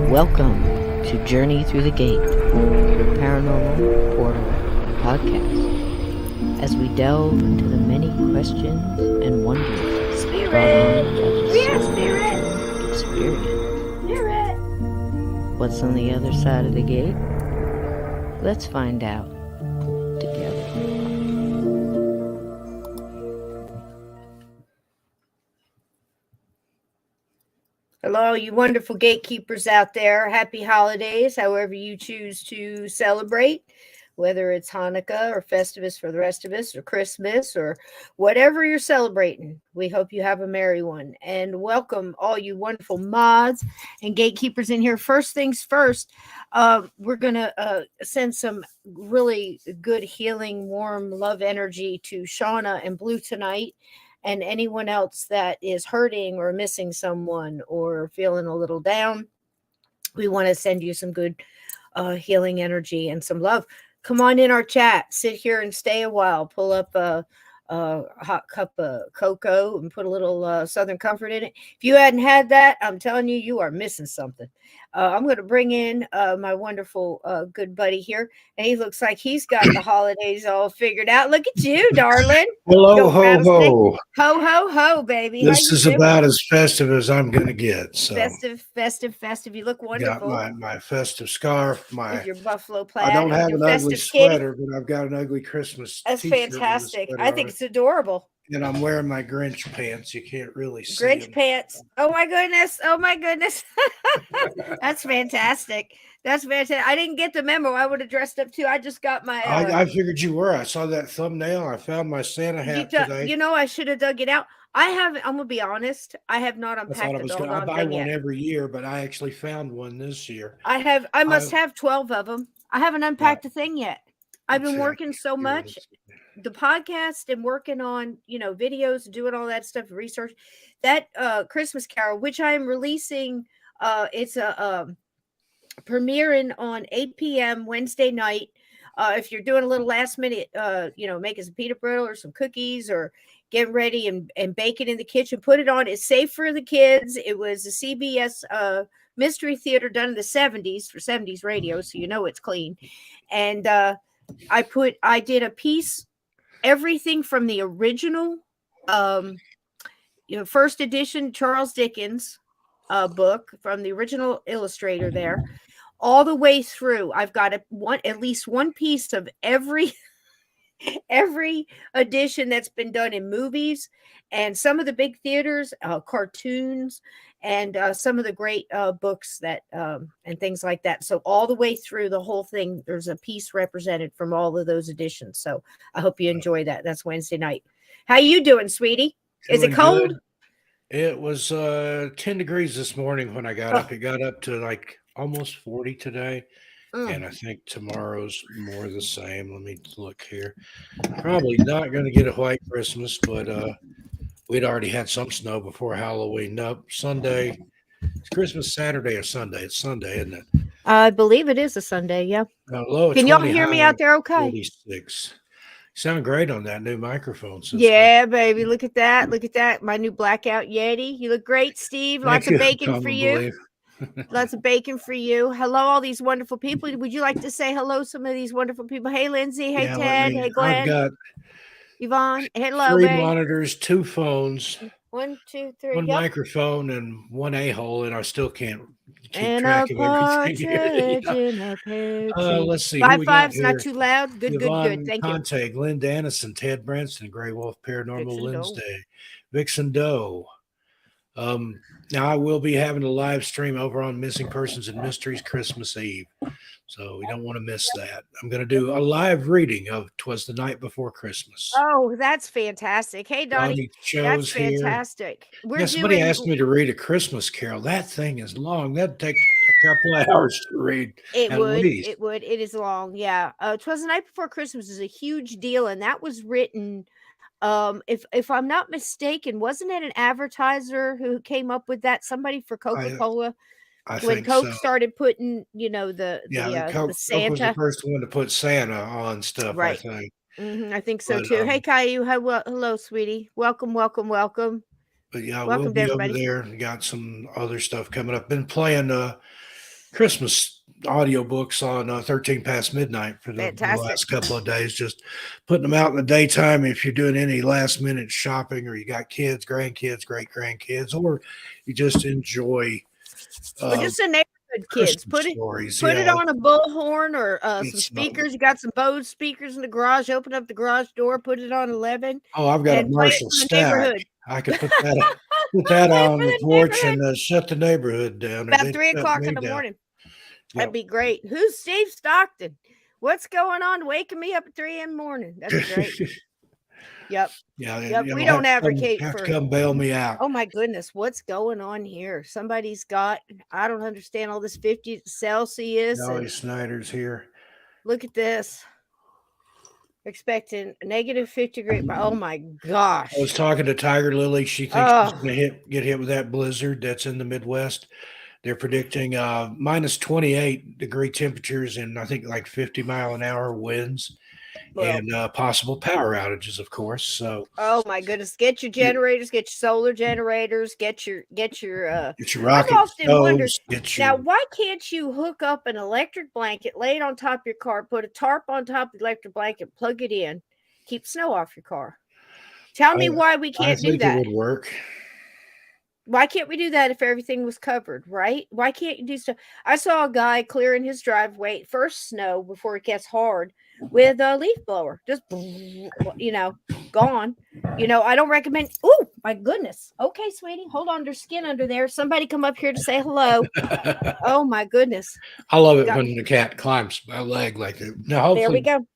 Welcome to Journey Through the Gate, your paranormal portal podcast, as we delve into the many questions and wonders brought on by the spiritual experience. What's on the other side of the gate? Let's find out together. Hello, you wonderful gatekeepers out there. Happy holidays, however you choose to celebrate, whether it's Hanukkah or Festivus for the rest of us, or Christmas, or whatever you're celebrating. We hope you have a merry one. And welcome all you wonderful mods and gatekeepers in here. First things first, we're going to send some really good healing, warm love energy to Shauna and Blue tonight. And anyone else that is hurting or missing someone or feeling a little down, we want to send you some good healing energy and some love. Come on in our chat. Sit here and stay a while. Pull up a hot cup of cocoa and put a little Southern Comfort in it. If you hadn't had that, I'm telling you, you are missing something. I'm going to bring in my wonderful good buddy here, and he looks like he's got the holidays all figured out. Look at you, darling. Hello, ho, ho. Ho, ho, ho, baby. This is about as festive as I'm going to get. So. Festive. You look wonderful. Got my festive scarf, with your buffalo plaid. I don't have an ugly sweater, kitty. but I've got an ugly Christmas That's t-shirt. Fantastic. I think it's adorable. And I'm wearing my Grinch pants. You can't really see Grinch them. pants. Oh my goodness. That's fantastic. That's fantastic. I didn't get the memo. I would have dressed up too. I just got my. I figured you were. I saw that thumbnail. I found my Santa hat today. You know, I should have dug it out. I'm gonna be honest. I have not unpacked the doggone I buy thing one yet. Every year, but I actually found one this year. I must have 12 of them. I haven't unpacked the thing yet. I've been working so much. The podcast and working on, videos, doing all that stuff, research. That Christmas Carol, which I am releasing, it's a premiering on 8 p.m. Wednesday night. If you're doing a little last minute, making some peanut butter or some cookies or getting ready and bake it in the kitchen, put it on. It's safe for the kids. It was a CBS Mystery Theater done in the 70s for 70s radio, so it's clean. And I did a piece, everything from the original, first edition Charles Dickens book from the original illustrator there, all the way through. I've got at least one piece of every edition that's been done in movies and some of the big theaters, cartoons, and some of the great books that and things like that. So all the way through the whole thing, there's a piece represented from all of those editions. So I hope you enjoy that. That's Wednesday night. How you doing, sweetie? Is it cold? Good. It was 10 degrees this morning when I got up. It got up to like almost 40 today. And I think tomorrow's more the same. Let me look here. Probably not going to get a white Christmas, but we'd already had some snow before Halloween. Nope, Sunday. It's Christmas Saturday or Sunday. It's Sunday, isn't it? I believe it is a Sunday, yeah. Low Can y'all hear me out there okay? 46. Sound great on that new microphone system. Yeah, baby. Look at that. Look at that. My new blackout Yeti. You look great, Steve. Lots of bacon for you. Lots of bacon for you. Hello, all these wonderful people. Would you like to say hello to some of these wonderful people? Hey, Lindsay. Hey, Ted. Hey, Glenn. I've got Yvonne. Hello, 3 babe. monitors, 2 phones, 1, 2, 3. one microphone, and 1 a-hole, and I still can't keep and track of everything. Let's see. 5-5's not too loud. Good, Yvonne good. Thank Conte, Glenn Dannison, Ted Branson, Grey Wolf Paranormal Wednesday, Vixen Doe. Now I will be having a live stream over on Missing Persons and Mysteries Christmas Eve. So we don't want to miss that. I'm going to do a live reading of "'Twas the Night Before Christmas." Oh, that's fantastic. Hey, Donnie, Donnie that's Cho's here. fantastic. We're Yeah, somebody doing asked me to read a Christmas Carol. That thing is long. That'd take a couple of hours to read it at would. least. It would. It is long. Yeah. "'Twas the Night Before Christmas" is a huge deal, and that was written. If I'm not mistaken, wasn't it an advertiser who came up with that? Somebody for I Coca-Cola I when think Coke so. started putting, the Yeah, the Coke was the Santa. first one to put Santa on stuff, I Right. think. I think so But too. Hey, Caillou. Hello, sweetie. Welcome, welcome, welcome. but yeah, we'll Welcome to be over everybody. there. We got some other stuff coming up. Been playing Christmas audiobooks on 13 past midnight for the Fantastic. last couple of days, just putting them out in the daytime if you're doing any last minute shopping or you got kids, grandkids, great grandkids, or you just enjoy Or uh, just the neighborhood kids. Christmas stories. Put it Yeah, on a bullhorn or some it's speakers. You got some Bose speakers in the garage. Open up the garage door, put it on 11, I've got a and play it Marshall for the stack. neighborhood. I could put that Play it out for on the the porch neighborhood. and shut the neighborhood down, or About they'd 3 shut o'clock me in the down. morning. Yep. That'd be great. Who's Steve Stockton? What's going on? Waking me up at 3 in the morning. That'd be great. Yep. Yeah, Yep. you'll We don't advocate have to for. come bail me out. Oh my goodness, what's going on here? Somebody's got. I don't understand all this 50 Celsius. Dolly And Snyder's here. look at this. Expecting negative 50 degree. Oh my gosh. I was talking to Tiger Lily. She thinks she's Oh, going to get hit with that blizzard that's in the Midwest. They're predicting minus 28 degree temperatures and I think like 50-mile-an-hour winds well. and possible power outages, of course. So, Oh my goodness. Get your generators, get your solar generators, get your get your I've rocket often wondered stoves, get now your why can't you hook up an electric blanket, lay it on top of your car, put a tarp on top of the electric blanket, plug it in, keep snow off your car. Tell me why we I can't do think it that. would work. Why can't we do that if everything was covered, right? Why can't you do stuff? I saw a guy clearing his driveway, first snow before it gets hard, with a leaf blower. Just, gone. I don't recommend. Oh, my goodness. Okay, sweetie. Hold on. There's skin under there. Somebody come up here to say hello. Oh, my goodness. I love it when the cat climbs my leg like that. Now, There we hopefully, go.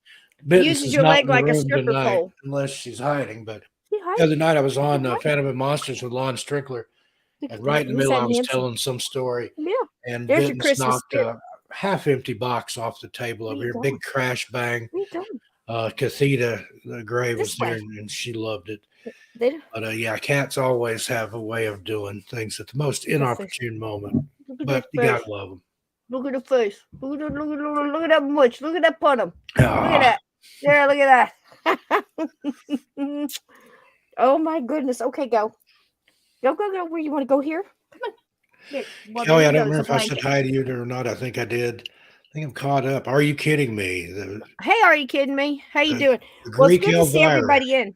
Bittens Uses is your not leg in the like a room stripper tonight pole. unless she's hiding. But See, the hi. other night I was on Hi. Phantom and Monsters with Lon Strickler, Look and at right that. in the Is middle that I was handsome? telling some story, Yeah. and There's your Bittens Christmas knocked spirit. a half-empty box off the table Where over you here. going? Big crash bang. Where you going? Catheta the Gray was This there, way. and she loved it. They don't. But yeah, cats always have a way of doing things at the most Look at that fish. inopportune moment. Look at But that you fish. gotta love them. Look at the face. Look at that much. Look at that bottom. Look at Ah, that. Yeah, look at that. Oh my goodness. Okay, go. Go. Where you want to go here? Come on. Here. Well, Kelly, I there you don't go. There's remember a if I said blanket. hi to you or not. I think I did. I think I'm caught up. Are you kidding me? Hey, are you kidding me? How you The, doing? the Well, it's Greek good to see Elvira. everybody in.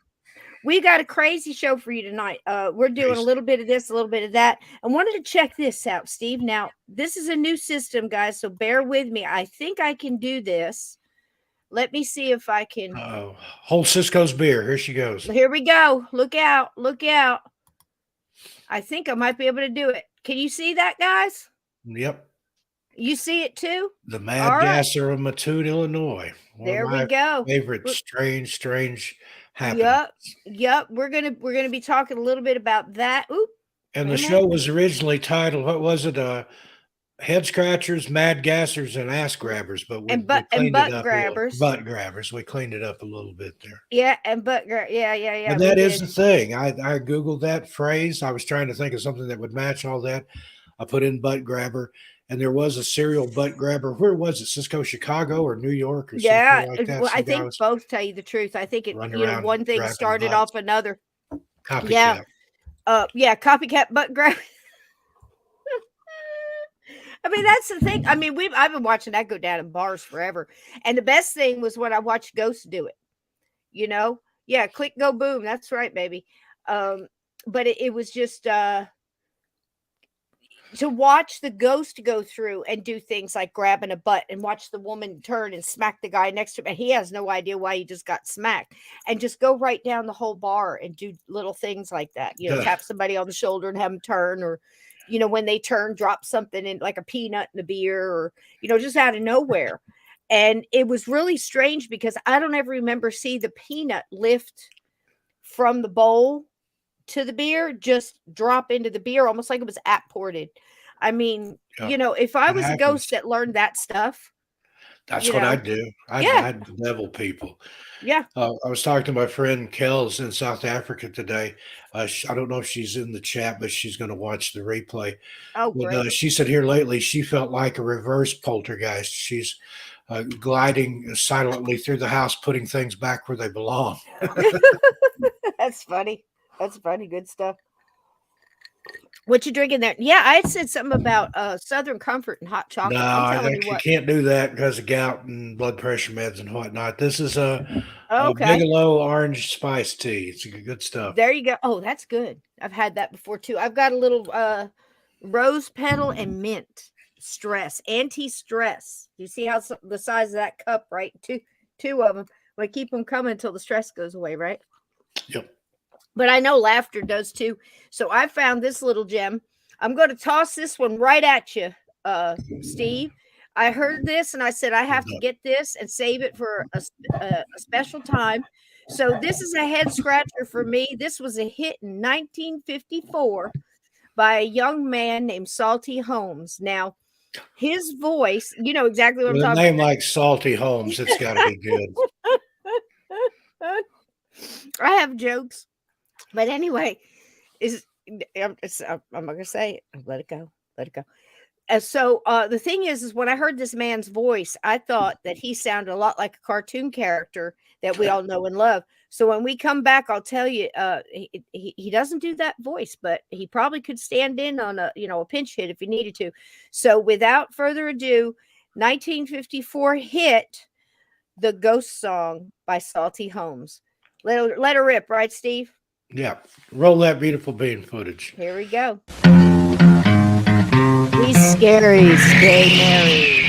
We got a crazy show for you tonight. We're doing a little bit of this, a little bit of that. I wanted to check this out, Steve. Now, this is a new system, guys, so bear with me. I think I can do this. Let me see if I can. Hold Cisco's beer. Here she goes. Here we go. Look out. Look out. I think I might be able to do it. Can you see that, guys? Yep. You see it too? The Mad All right. Gasser of Mattoon, Illinois. One There of my we go. favorite strange happenings. Yep. We're gonna be talking a little bit about that. Oop. And Wait the a show minute. was originally titled, what was it? Headscratchers, Mad Gassers, and Ass Grabbers, but we Butt cleaned it up grabbers. Butt grabbers. We cleaned it up a little bit there. Yeah, and yeah. And that is the thing. I Googled that phrase. I was trying to think of something that would match all that. I put in butt grabber, and there was a serial butt grabber. Where was it? Cisco, Chicago, or New York, or something like that? Well, I Some guy think was both, tell you the truth. I think it, running around one thing grabbing started butts. off another. Copycat. Yeah, copycat butt grab. I mean, that's the thing. I mean, I've been watching that go down in bars forever. And the best thing was when I watched Ghost do it. Yeah, click, go, boom. That's right, baby. But it was just to watch the ghost go through and do things like grabbing a butt and watch the woman turn and smack the guy next to him. And he has no idea why he just got smacked, and just go right down the whole bar and do little things like that. Tap somebody on the shoulder and have them turn, or, when they drop something in like a peanut in the beer or, just out of nowhere. And it was really strange because I don't ever remember see the peanut lift from the bowl to the beer, just drop into the beer, almost like it was ported. I mean, if I was a ghost that learned that stuff. That's what I do. I'd level people. Yeah. I was talking to my friend Kels in South Africa today. I don't know if she's in the chat, but she's going to watch the replay. Oh, great. She said here lately she felt like a reverse poltergeist. She's gliding silently through the house, putting things back where they belong. That's funny. That's funny. Good stuff. What you drinking there? Yeah, I had said something about Southern Comfort and hot chocolate. No, I think you can't do that because of gout and blood pressure meds and whatnot. This is a Bigelow orange spice tea. It's good stuff. There you go. Oh, that's good. I've had that before too. I've got a little rose petal and mint anti-stress. You see how the size of that cup, right? Two of them. We keep them coming until the stress goes away, right? Yep. But I know laughter does too. So I found this little gem. I'm going to toss this one right at you, Steve. I heard this and I said, I have to get this and save it for a special time. So this is a head scratcher for me. This was a hit in 1954 by a young man named Salty Holmes. Now, his voice, you know exactly what I'm talking about. A name like Salty Holmes, it's got to be good. I have jokes. But anyway, I'm not going to say it. Let it go. Let it go. So the thing is when I heard this man's voice, I thought that he sounded a lot like a cartoon character that we all know and love. So when we come back, I'll tell you, he doesn't do that voice, but he probably could stand in on a pinch hit if he needed to. So without further ado, 1954 hit, The Ghost Song by Salty Holmes. Let her rip, right, Steve? Yeah. Roll that beautiful bean footage. Here we go. Be scary, stay merry.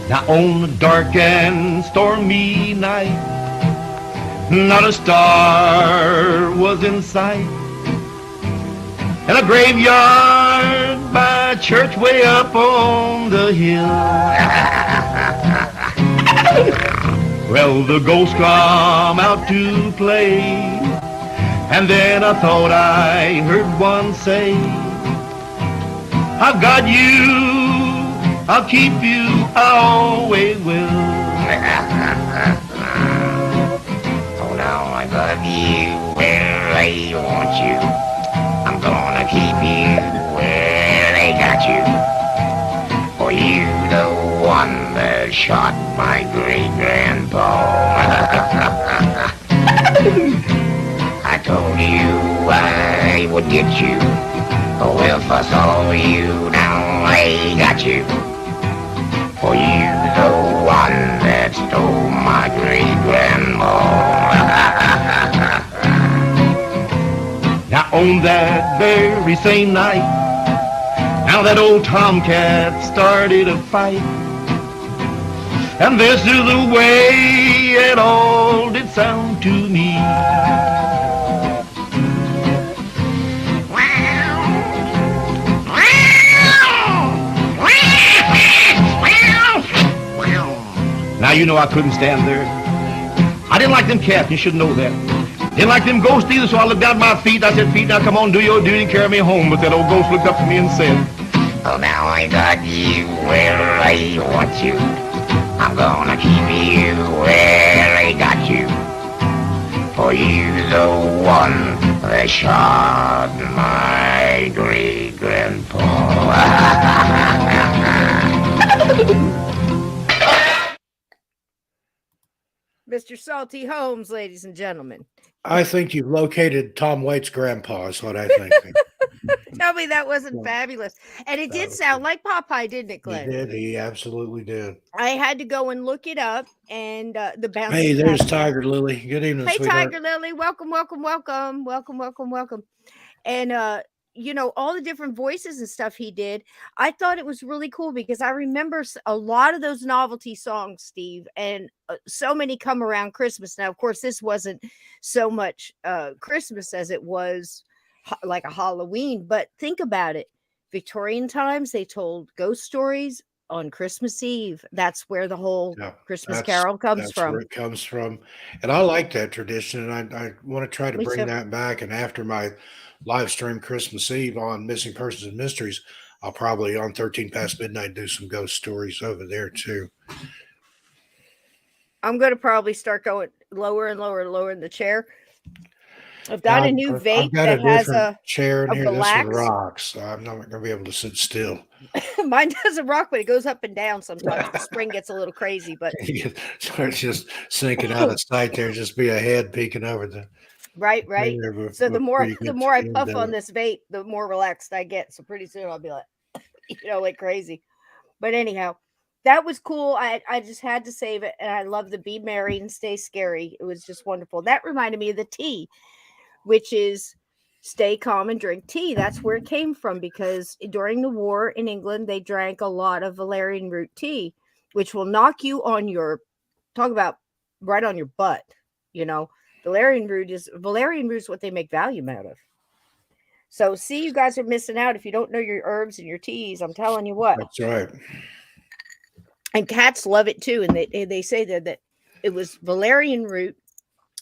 Now on a dark and stormy night, not a star was in sight. In a graveyard by a church way up on the hill. Well, the ghosts come out to play, and then I thought I heard one say, I've got you, I'll keep you, I always will. Oh, now I got you where I want you. I'm gonna keep you where they got you. For you the one that shot my great-grandpa. I told you I would get you. Oh, if I saw you, now I got you. For you the one that stole my great-grandma. Now on that very same night, now that old tomcat started a fight. And this is the way it all did sound to me. Now you know I couldn't stand there. I didn't like them cats, you should know that. Didn't like them ghosts either, so I looked down at my feet. I said, feet, now come on, do your duty and carry me home. But that old ghost looked up at me and said, oh, now I got you where I want you. I'm gonna keep you where I got you. For you the one that shot my great-grandpa. Mr. Salty Holmes, ladies and gentlemen. I think you've located Tom Waite's grandpa is what I think. Tell me that wasn't fabulous. And it did sound like Popeye, didn't it, Glenn? He did. He absolutely did. I had to go and look it up. And the bounce. Hey, there's Tiger Lily. Good evening, hey, sweetheart. Tiger Lily. Welcome, welcome, welcome. Welcome, welcome, welcome. And, all the different voices and stuff he did. I thought it was really cool because I remember a lot of those novelty songs, Steve, and so many come around Christmas. Now, of course, this wasn't so much Christmas as it was like a Halloween, but think about it. Victorian times, they told ghost stories on Christmas Eve. That's where the whole Christmas Carol comes from. Where it comes from. And I like that tradition, and I want to try to bring that back. And after my live stream Christmas Eve on Missing Persons and Mysteries, I'll probably on 13 past midnight do some ghost stories over there too. I'm going to probably start going lower and lower and lower in the chair. I've got a new vape that has a chair in here. This one rocks. So I'm not going to be able to sit still. Mine doesn't rock, but it goes up and down sometimes. The spring gets a little crazy, but starts just sinking out of sight. There, just be a head peeking over the right. So the more I puff on this vape, the more relaxed I get. So pretty soon I'll be like, like crazy. But anyhow, that was cool. I just had to save it, and I love the Be Merry and Stay Scary. It was just wonderful. That reminded me of the tea, which is stay calm and drink tea. That's where it came from, because during the war in England, they drank a lot of valerian root tea, which will knock you on your, talk about right on your butt. Valerian root is what they make Valium out of. So see, you guys are missing out if you don't know your herbs and your teas. I'm telling you what. That's right. And cats love it too. And they say that it was valerian root.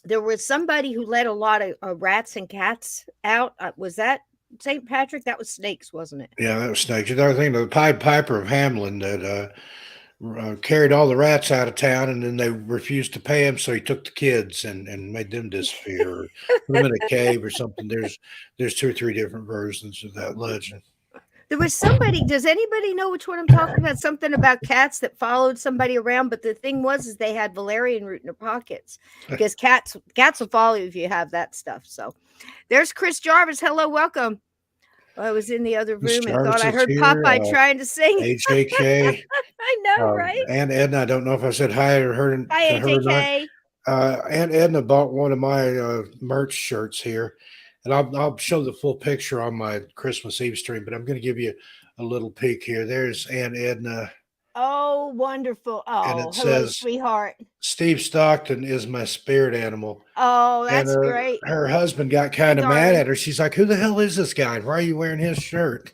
There was somebody who let a lot of rats and cats out. Was that St. Patrick? That was snakes, wasn't it? Yeah, that was snakes. The other thing, the Pied Piper of Hamelin that carried all the rats out of town, and then they refused to pay him, so he took the kids and made them disappear, or put them in a cave or something. There's 2 or 3 different versions of that legend. There was somebody, does anybody know which one I'm talking about? Something about cats that followed somebody around, but the thing is they had valerian root in their pockets, because cats will follow you if you have that stuff. So there's Chris Jarvis. Hello, welcome. I was in the other room and thought I heard Popeye trying to sing. HJK. I know, right? Aunt Edna, I don't know if I said hi to her. Hi, HJK. Aunt Edna bought one of my merch shirts here. And I'll show the full picture on my Christmas Eve stream, but I'm going to give you a little peek here. There's Aunt Edna. Oh, wonderful. Oh, and it says, sweetheart. Steve Stockton is my spirit animal. Oh, that's great. Her husband got kind of mad at her. She's like, who the hell is this guy? Why are you wearing his shirt?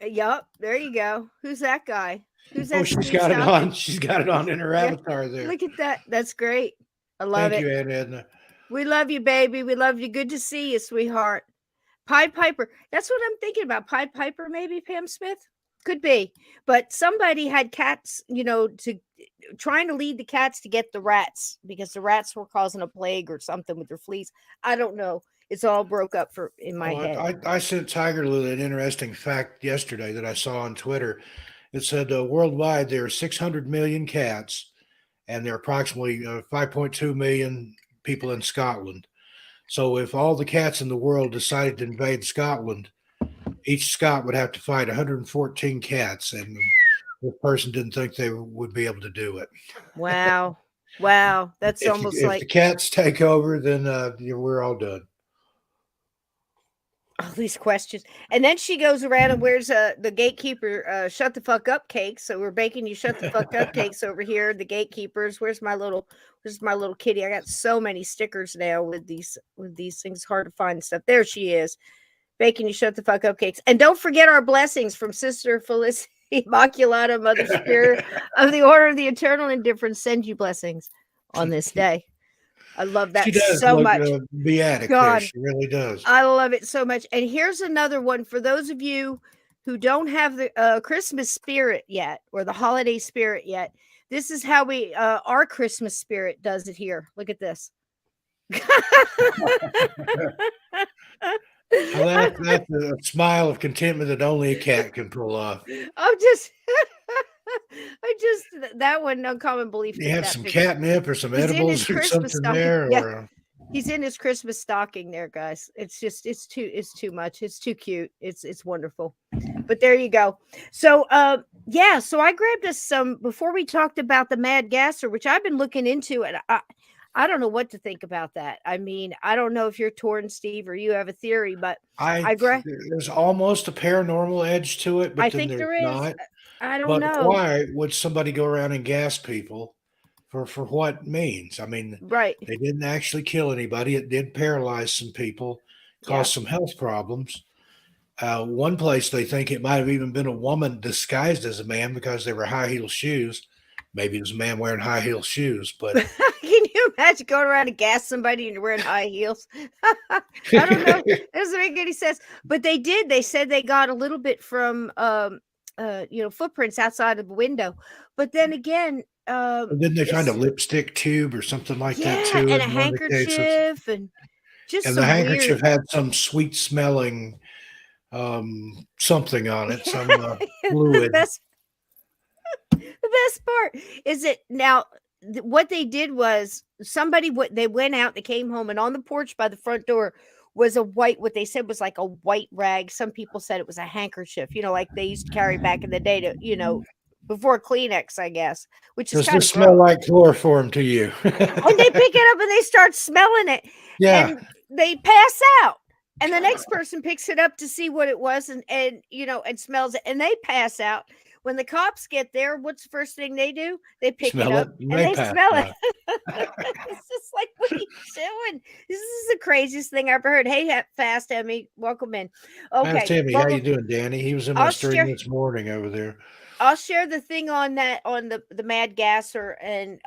Yup. There you go. Who's that guy? Who's that? Oh, she's got it on. She's got it on in her avatar there. Look at that. That's great. I love it. Thank you, Aunt Edna. We love you, baby. We love you. Good to see you, sweetheart. Pied Piper. That's what I'm thinking about. Pied Piper, maybe, Pam Smith? Could be. But somebody had cats, trying to lead the cats to get the rats, because the rats were causing a plague or something with their fleas. I don't know. It's all broke up in my head. I sent Tiger Lily an interesting fact yesterday that I saw on Twitter. It said worldwide there are 600 million cats, and there are approximately 5.2 million people in Scotland. So if all the cats in the world decided to invade Scotland, each Scot would have to fight 114 cats, and the person didn't think they would be able to do it. Wow. That's if the cats take over, then we're all done. All these questions. And then she goes around and wears the gatekeeper shut the fuck up cake. So we're baking you shut the fuck up cakes over here. The gatekeepers. Where's my little kitty? I got so many stickers now with these things. Hard to find stuff. There she is. Baking you shut the fuck up cakes. And don't forget our blessings from Sister Felicity Immaculata, Mother Spirit of the Order of the Eternal Indifference. Send you blessings on this day. I love that so much. Beatic, God, she really does. I love it so much. And here's another one for those of you who don't have the Christmas spirit yet, or the holiday spirit yet. This is how our Christmas spirit does it here. Look at this. Well, that's a smile of contentment that only a cat can pull off. That one, uncommon belief. You have some catnip or some edibles or something there. Yeah. He's in his Christmas stocking there, guys. It's too much. It's too cute. It's wonderful. But there you go. So, so I grabbed us some before we talked about the Mad Gasser, which I've been looking into, and I don't know what to think about that. I mean, I don't know if you're torn, Steve, or you have a theory, but I there's almost a paranormal edge to it, but then think there's there is. not. I don't But know. why would somebody go around and gas people for what means? I mean, Right. they didn't actually kill anybody. It did paralyze some people, Yeah. cause some health problems. One place they think it might have even been a woman disguised as a man because they were high heel shoes. Maybe it was a man wearing high heel shoes, but Can you imagine going around and gas somebody and you're wearing high heels? I don't know. It doesn't make any sense. But they did. They said they got a little bit from footprints outside of the window. But then again, didn't they find a lipstick tube or something like that yeah, too and a in one of the cases? handkerchief and just And the some handkerchief weird had some sweet smelling something on it, some the fluid. best part is that now what they did was they went out, they came home, and on the porch by the front door was what they said was like a white rag. Some people said it was a handkerchief, like they used to carry back in the day to, before Kleenex, I guess, which is Does kind this of smell gross. like chloroform to you? And they pick it up and they start smelling it, Yeah. and they pass out. And the next person picks it up to see what it was and smells it, and they pass out. When the cops get there, what's the first thing they do? They pick it up and they smell it. It's just like, what are you doing? This is the craziest thing I've ever heard. Hey, Fast Emmy, welcome in. Okay, Ask Timmy, how you doing, Danny? He was in my stream this morning over there. I'll share the thing on the Mad Gasser, and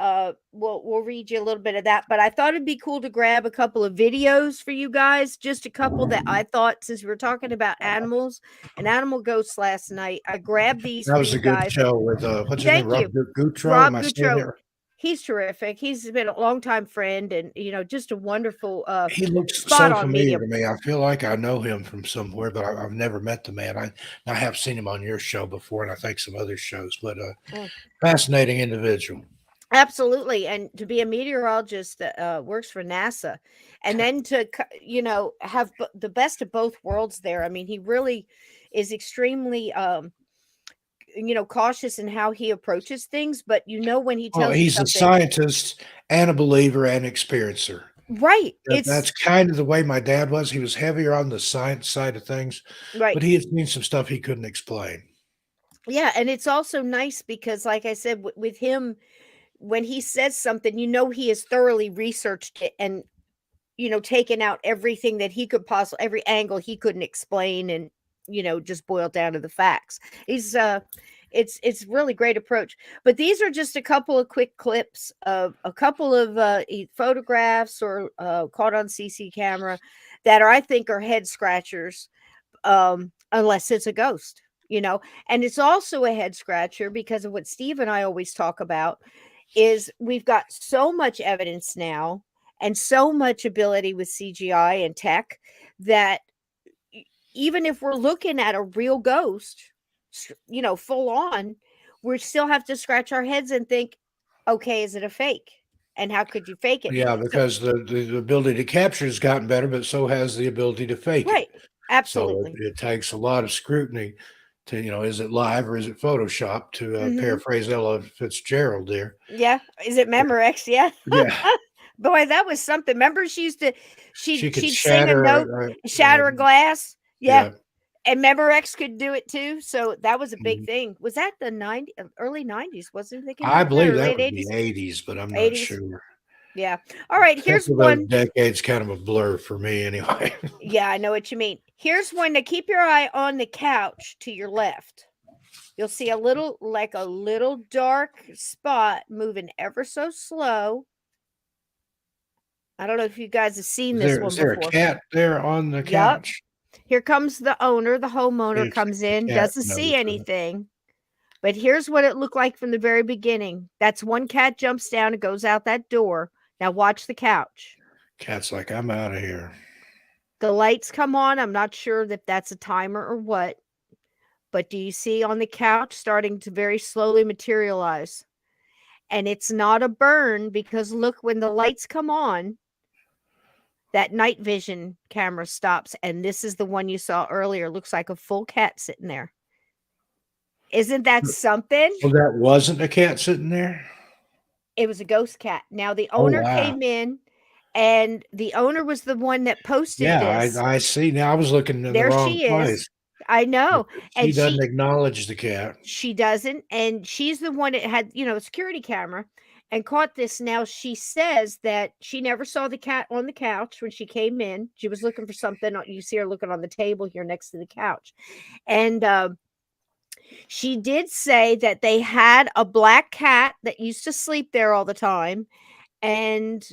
we'll read you a little bit of that. But I thought it'd be cool to grab a couple of videos for you guys, just a couple that I thought, since we were talking about animals and animal ghosts last night, I grabbed these. That was for a you good guys. show with what's his name, Rob Goutreau. Rob Goutreau. He's terrific. He's been a longtime friend, and just a wonderful. He looks spot so on familiar medium. to me. I feel like I know him from somewhere, but I've never met the man. I have seen him on your show before, and I think some other shows. But fascinating individual. Absolutely, and to be a meteorologist that works for NASA, and then to have the best of both worlds there. I mean, he really is extremely cautious in how he approaches things, but when he tells he's you a scientist and a believer and experiencer. Right. That's kind of the way my dad was. He was heavier on the science side of things, right. But he had seen some stuff he couldn't explain. Yeah, and it's also nice because, like I said, with him, when he says something, he has thoroughly researched it and taken out everything that he could possibly, every angle he couldn't explain, and just boiled down to the facts. He's it's really great approach. But these are just a couple of quick clips of a couple of photographs or caught on CC camera that I think are head scratchers, unless it's a ghost, and it's also a head scratcher because of what Steve and I always talk about is we've got so much evidence now and so much ability with CGI and tech that even if we're looking at a real ghost, full on, we still have to scratch our heads and think, okay, is it a fake? And how could you fake it? Yeah, because the ability to capture has gotten better, but so has the ability to fake it. Right. Absolutely. So it takes a lot of scrutiny to, is it live or is it Photoshop, to paraphrase Ella Fitzgerald there. Yeah. Is it Memorex? Yeah. Yeah. Boy, that was something. Remember, she'd she'd sing a note, shatter a glass. Yeah. And Memorex could do it too. So that was a big thing. Was that the early 90s? Wasn't it? I believe that late was 80s? the 80s, but I'm not 80s? sure. Yeah. All right. Here's one. Decades kind of a blur for me anyway. Yeah, I know what you mean. Here's one to keep your eye on the couch to your left. You'll see a little dark spot moving ever so slow. I don't know if you guys have seen this one before. Is there a cat there on the couch? Here comes the owner. The homeowner comes in, doesn't see anything. But here's what it looked like from the very beginning. That's one cat jumps down and goes out that door. Now watch the couch. Cat's like, I'm out of here. The lights come on. I'm not sure if that's a timer or what. But do you see on the couch starting to very slowly materialize? And it's not a burn because look, when the lights come on, that night vision camera stops. And this is the one you saw earlier. Looks like a full cat sitting there. Isn't that something? Well, that wasn't a cat sitting there? It was a ghost cat. Now the Oh, owner wow. came in, and the owner was the one that posted Yeah, this. I see. Now I was looking in the There wrong she is. place. I know. She And doesn't acknowledge the cat. she doesn't, and she's the one that had, a security camera and caught this. Now she says that she never saw the cat on the couch when she came in. She was looking for something. You see her looking on the table here next to the couch. And she did say that they had a black cat that used to sleep there all the time, and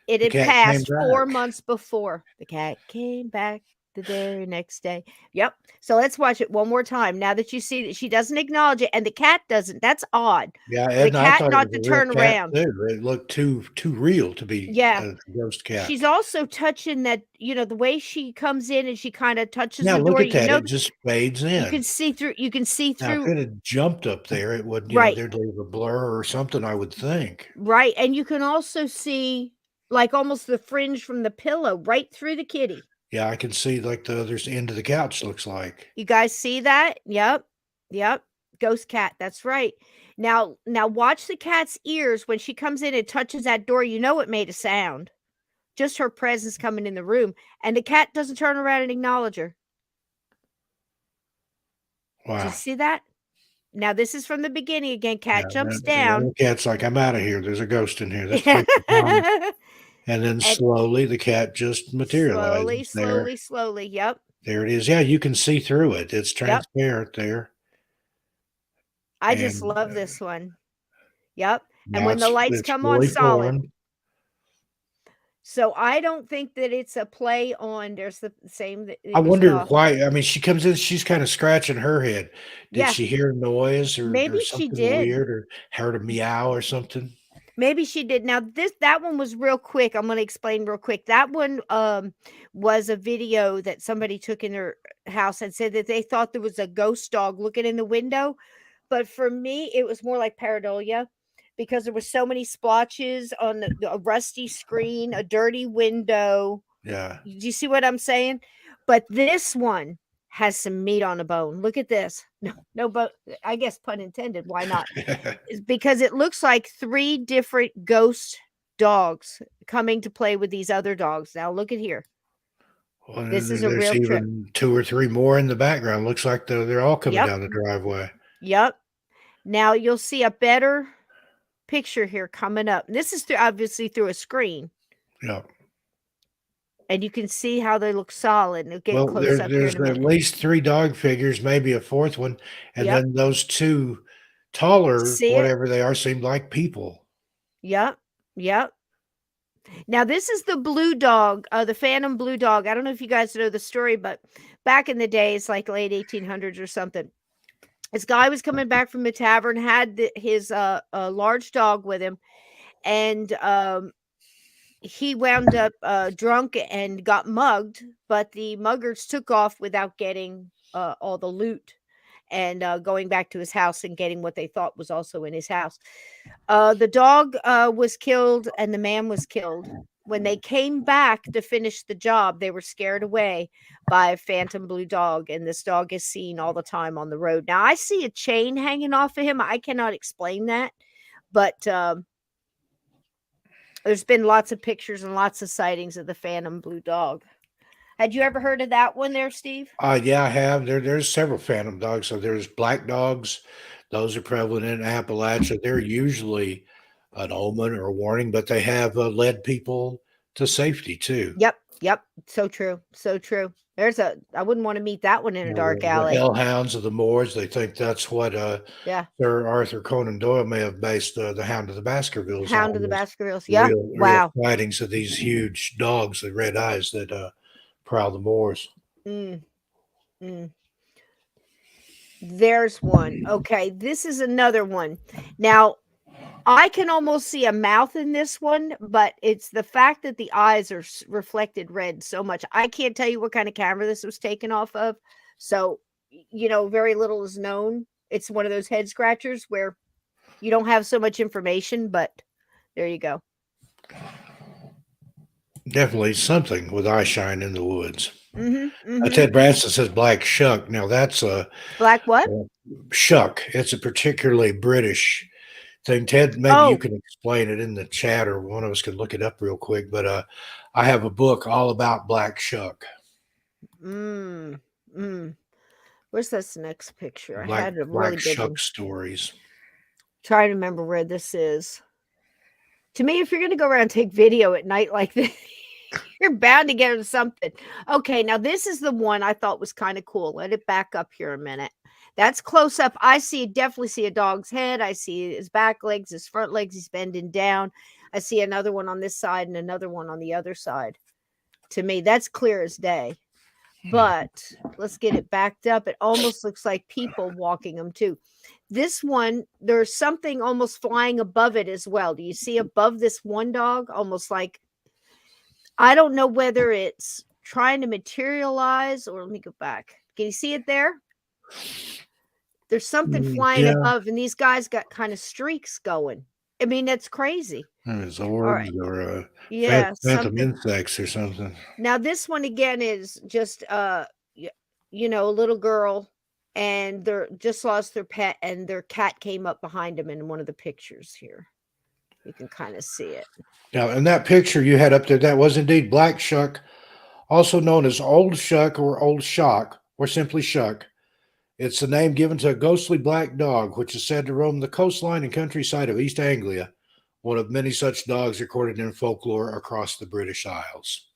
it The had cat came passed 4 back. months before. The cat came back the very next day. Yep. So let's watch it one more time. Now that you see that she doesn't acknowledge it and the cat doesn't, that's odd. Yeah, For the and I cat thought it not was to a real turn cat around. too. It looked too real to be Yeah. a ghost cat. She's also touching that, the way she comes in and she kind of touches Now the look door. at that. It just fades You in. can see through. You can see Now, if through. it had jumped up there, it would, Right. there'd leave a blur or something, I would think. Right. And you can also see like almost the fringe from the pillow right through the kitty. Yeah, I can see like the other end of the couch looks like. You guys see that? Yep. Yep. Ghost cat. That's right. Now watch the cat's ears when she comes in and touches that door. You know it made a sound. Just her presence coming in the room. And the cat doesn't turn around and acknowledge her. Do Wow. you see that? Now this is from the beginning again. Cat jumps The down. cat's like, I'm out of here. There's a ghost in here. That's freaking And then slowly the cat just materializes there. Slowly. Yep. There it is. Yeah, you can see through it. It's transparent there. I just love this one. Yep. And Now when the lights it's come on really solid. formed. So I don't think that it's a play on. There's the same. I wonder why. I mean, she comes in, she's kind of scratching her head. Did she hear a noise or Maybe she something did. weird or heard a meow or something? Maybe she did. Now that one was real quick. I'm going to explain real quick. That one was a video that somebody took in their house and said that they thought there was a ghost dog looking in the window. But for me, it was more like pareidolia because there were so many splotches on a rusty screen, a dirty window. Yeah. Do you see what I'm saying? But this one has some meat on the bone. Look at this. No, but I guess pun intended. Why not? It's because it looks like 3 different ghost dogs coming to play with these other dogs. Now look at here. Well, This is a there's real trip. even 2 or 3 more in the background. Looks like they're all coming down the driveway. Yep. Now you'll see a better picture here coming up. This is obviously through a screen. Yep. And you can see how they look solid. And get close there's up here in a minute. at least 3 dog figures, maybe a 4th one, and then those 2 taller, whatever they are, seem like people. Yep. Now this is the blue dog, the Phantom blue dog. I don't know if you guys know the story, but back in the days, like late 1800s or something, this guy was coming back from the tavern, had his large dog with him, and he wound up drunk and got mugged, but the muggers took off without getting all the loot and going back to his house and getting what they thought was also in his house. The dog was killed and the man was killed. When they came back to finish the job, they were scared away by a phantom blue dog, and this dog is seen all the time on the road. Now, I see a chain hanging off of him. I cannot explain that, but there's been lots of pictures and lots of sightings of the phantom blue dog. Had you ever heard of that one there, Steve? Yeah, I have. There's several phantom dogs. So there's black dogs. Those are prevalent in Appalachia. They're usually an omen or a warning, but they have led people to safety too. Yep. So true. I wouldn't want to meet that one in a dark alley. The hellhounds of the moors. They think that's what Sir Arthur Conan Doyle may have based the Hound of the Baskervilles. Hound of the Baskervilles. Yeah. Real sightings of these huge dogs with red eyes that prowl the moors. There's one. Okay, this is another one. Now, I can almost see a mouth in this one, but it's the fact that the eyes are reflected red so much. I can't tell you what kind of camera this was taken off of. So, very little is known. It's one of those head scratchers where you don't have so much information, but there you go. Definitely something with eye shine in the woods. Mm-hmm. Ted Branson says black shuck. Now that's a black what? Shuck. It's a particularly British thing. Ted, maybe you Oh, can explain it in the chat, or one of us can look it up real quick. But I have a book all about black shuck, mm, mm. Where's this next picture? I black had a really black good shuck one. stories. Try to remember where this is. To me, if you're going to go around and take video at night like this, you're bound to get into something. Okay, now this is the one I thought was kind of cool. Let it back up here a minute. That's close up. I definitely see a dog's head. I see his back legs, his front legs. He's bending down. I see another one on this side and another one on the other side. To me, that's clear as day. But let's get it backed up. It almost looks like people walking them too. This one, there's something almost flying above it as well. Do you see above this one dog? Almost like, I don't know whether it's trying to materialize, or let me go back. Can you see it there? There's something flying Yeah, above, and these guys got kind of streaks going. I mean, that's crazy. it's All orbs right. or Yeah, phantom something. insects or something. Now this one again is just a little girl, and they're just lost their pet, and their cat came up behind them in one of the pictures here. You can kind of see it. Now, in that picture you had up there, that was indeed black shuck, also known as old shuck or old shock, or simply shuck. It's the name given to a ghostly black dog, which is said to roam the coastline and countryside of East Anglia, one of many such dogs recorded in folklore across the British Isles.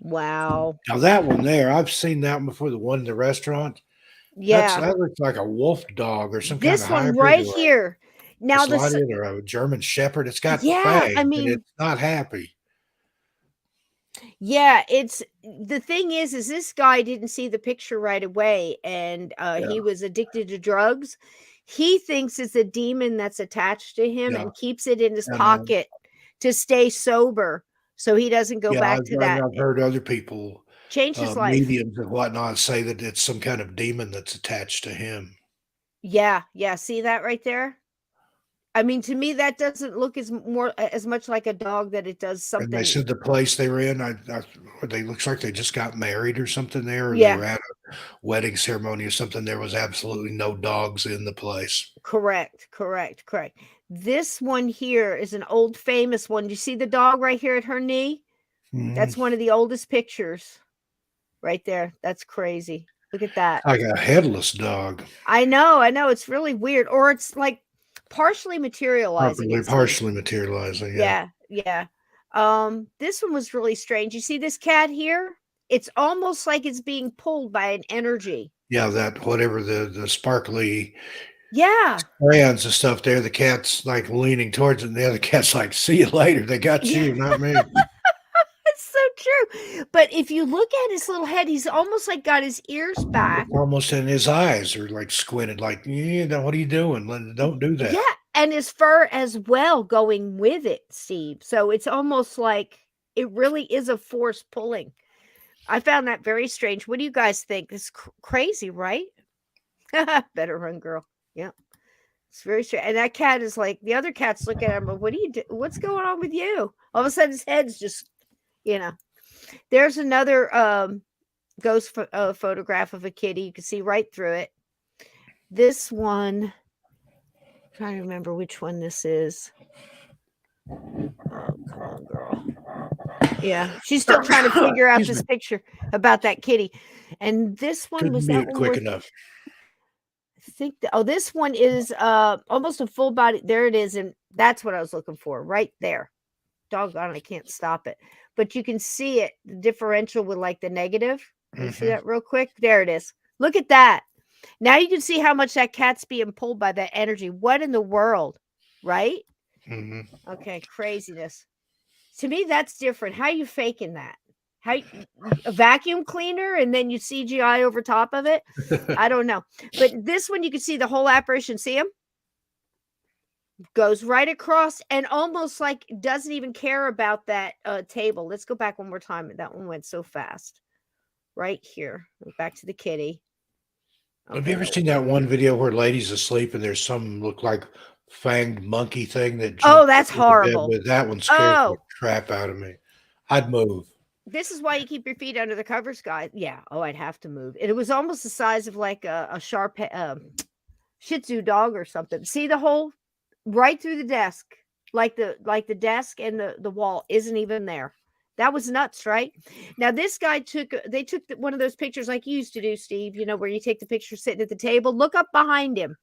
Wow. Now, that one there, I've seen that one before, the one in the restaurant. Yeah. That looks like a wolf dog or some kind of This one hybrid, right or here. a Now this, Slavonian or a German Shepherd. It's got yeah, I fangs, and mean, it's not happy. yeah, it's the thing is this guy didn't see the picture right away, and Yeah, he was addicted to drugs. He thinks it's a demon that's attached to him yeah, and keeps it in his and pocket to stay sober, so he doesn't go yeah, back to that. I've heard other people, Changed his life. mediums and whatnot, say that it's some kind of demon that's attached to him. Yeah, yeah. See that right there? I mean, to me, that doesn't look as much like a dog that it does And they something. said the place they were in, they looks like they just got married or something there, or they Yeah, were at a wedding ceremony or something. There was absolutely no dogs in the place. correct, correct, correct. This one here is an old famous one. You see the dog right here at her knee? That's Mhm. one of the oldest pictures right there. That's crazy. Look at that. Like a headless dog, I know, I know. It's really weird. Or it's like partially materializing, properly it seems. partially materializing. Yeah, Yeah, yeah. This one was really strange. You see this cat here? It's almost like it's being pulled by an energy. yeah. That whatever the sparkly Yeah. strands and stuff there, the cat's like leaning towards it, and the other cat's like, "See you later. They got Yeah, you, not me." it's so true. But if you look at his little head, he's almost like got his ears back. It's almost in his eyes are like squinted, like, "Yeah, what are you doing? Don't do that." Yeah, and his fur as well going with it, Steve. So it's almost like it really is a force pulling. I found that very strange. What do you guys think? It's crazy, right? Better run, girl. Yeah. It's very strange. And that cat is like, the other cats look at him, but what do you do? What's going on with you? All of a sudden his head's just, you know. There's another ghost photograph of a kitty. You can see right through it. This one, I'm trying to remember which one this is. Oh, come on, girl. Yeah, she's still trying to figure out Excuse this me. picture about that kitty. And this one, Couldn't was that mute one quick worth? enough. I think this one is almost a full body. There it is, and that's what I was looking for right there. Doggone, I can't stop it. But you can see it, the differential with like the negative. Can you see Mhm. that real quick? There it is. Look at that. Now you can see how much that cat's being pulled by that energy. What in the world? Right? Mhm. Okay, craziness. To me, that's different. How you faking that? How a vacuum cleaner and then you CGI over top of it? I don't know. But this one, you can see the whole apparition. See him? Goes right across and almost like doesn't even care about that table. Let's go back one more time. That one went so fast. Right here. Back to the kitty. Have you ever seen that one video where lady's asleep and there's some look like fanged monkey thing that Oh, jumps that's over the bed horrible. with? That one scares the Oh, crap out of me. I'd move. this is why you keep your feet under the covers, guys. Yeah. Oh, I'd have to move. And it was almost the size of like a sharp Shih Tzu dog or something. See the whole right through the desk, like the desk and the wall isn't even there. That was nuts, right? Now this guy took one of those pictures like you used to do, Steve. Where you take the picture sitting at the table. Look up behind him.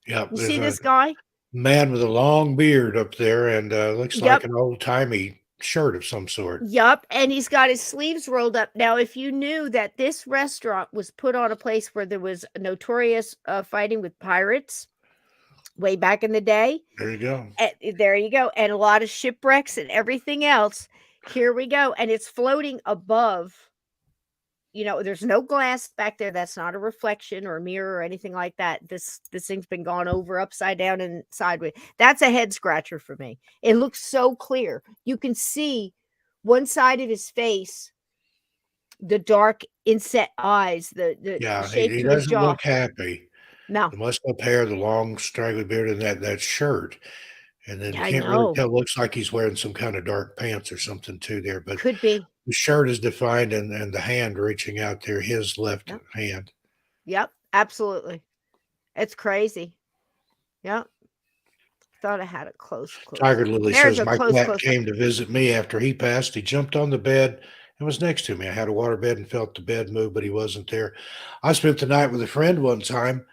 Yep, You there's see a this guy? man with a long beard up there, and looks like Yep. an old-timey shirt of some sort. Yup, and he's got his sleeves rolled up. Now, if you knew that this restaurant was put on a place where there was notorious fighting with pirates way back in the day, There you go. there you go, and a lot of shipwrecks and everything else. Here we go, and it's floating above. There's no glass back there. That's not a reflection or a mirror or anything like that. This thing's been gone over upside down and sideways. That's a head scratcher for me. It looks so clear. You can see one side of his face, the dark inset eyes, the Yeah, shape he to his doesn't jaw. look happy. No, The messed up hair, the long straggly beard, and that shirt. And then you I can't really know. tell. Looks like he's wearing some kind of dark pants or something too there. But Could be. the shirt is defined, and the hand reaching out there, his left Yep. hand. Yep, absolutely. It's crazy. Yep. Thought I had a close. Tiger Lily There's says, a my close. cat came to visit me after he passed. He jumped on the bed and was next to me. I had a water bed and felt the bed move, but he wasn't there. I spent the night with a friend one time.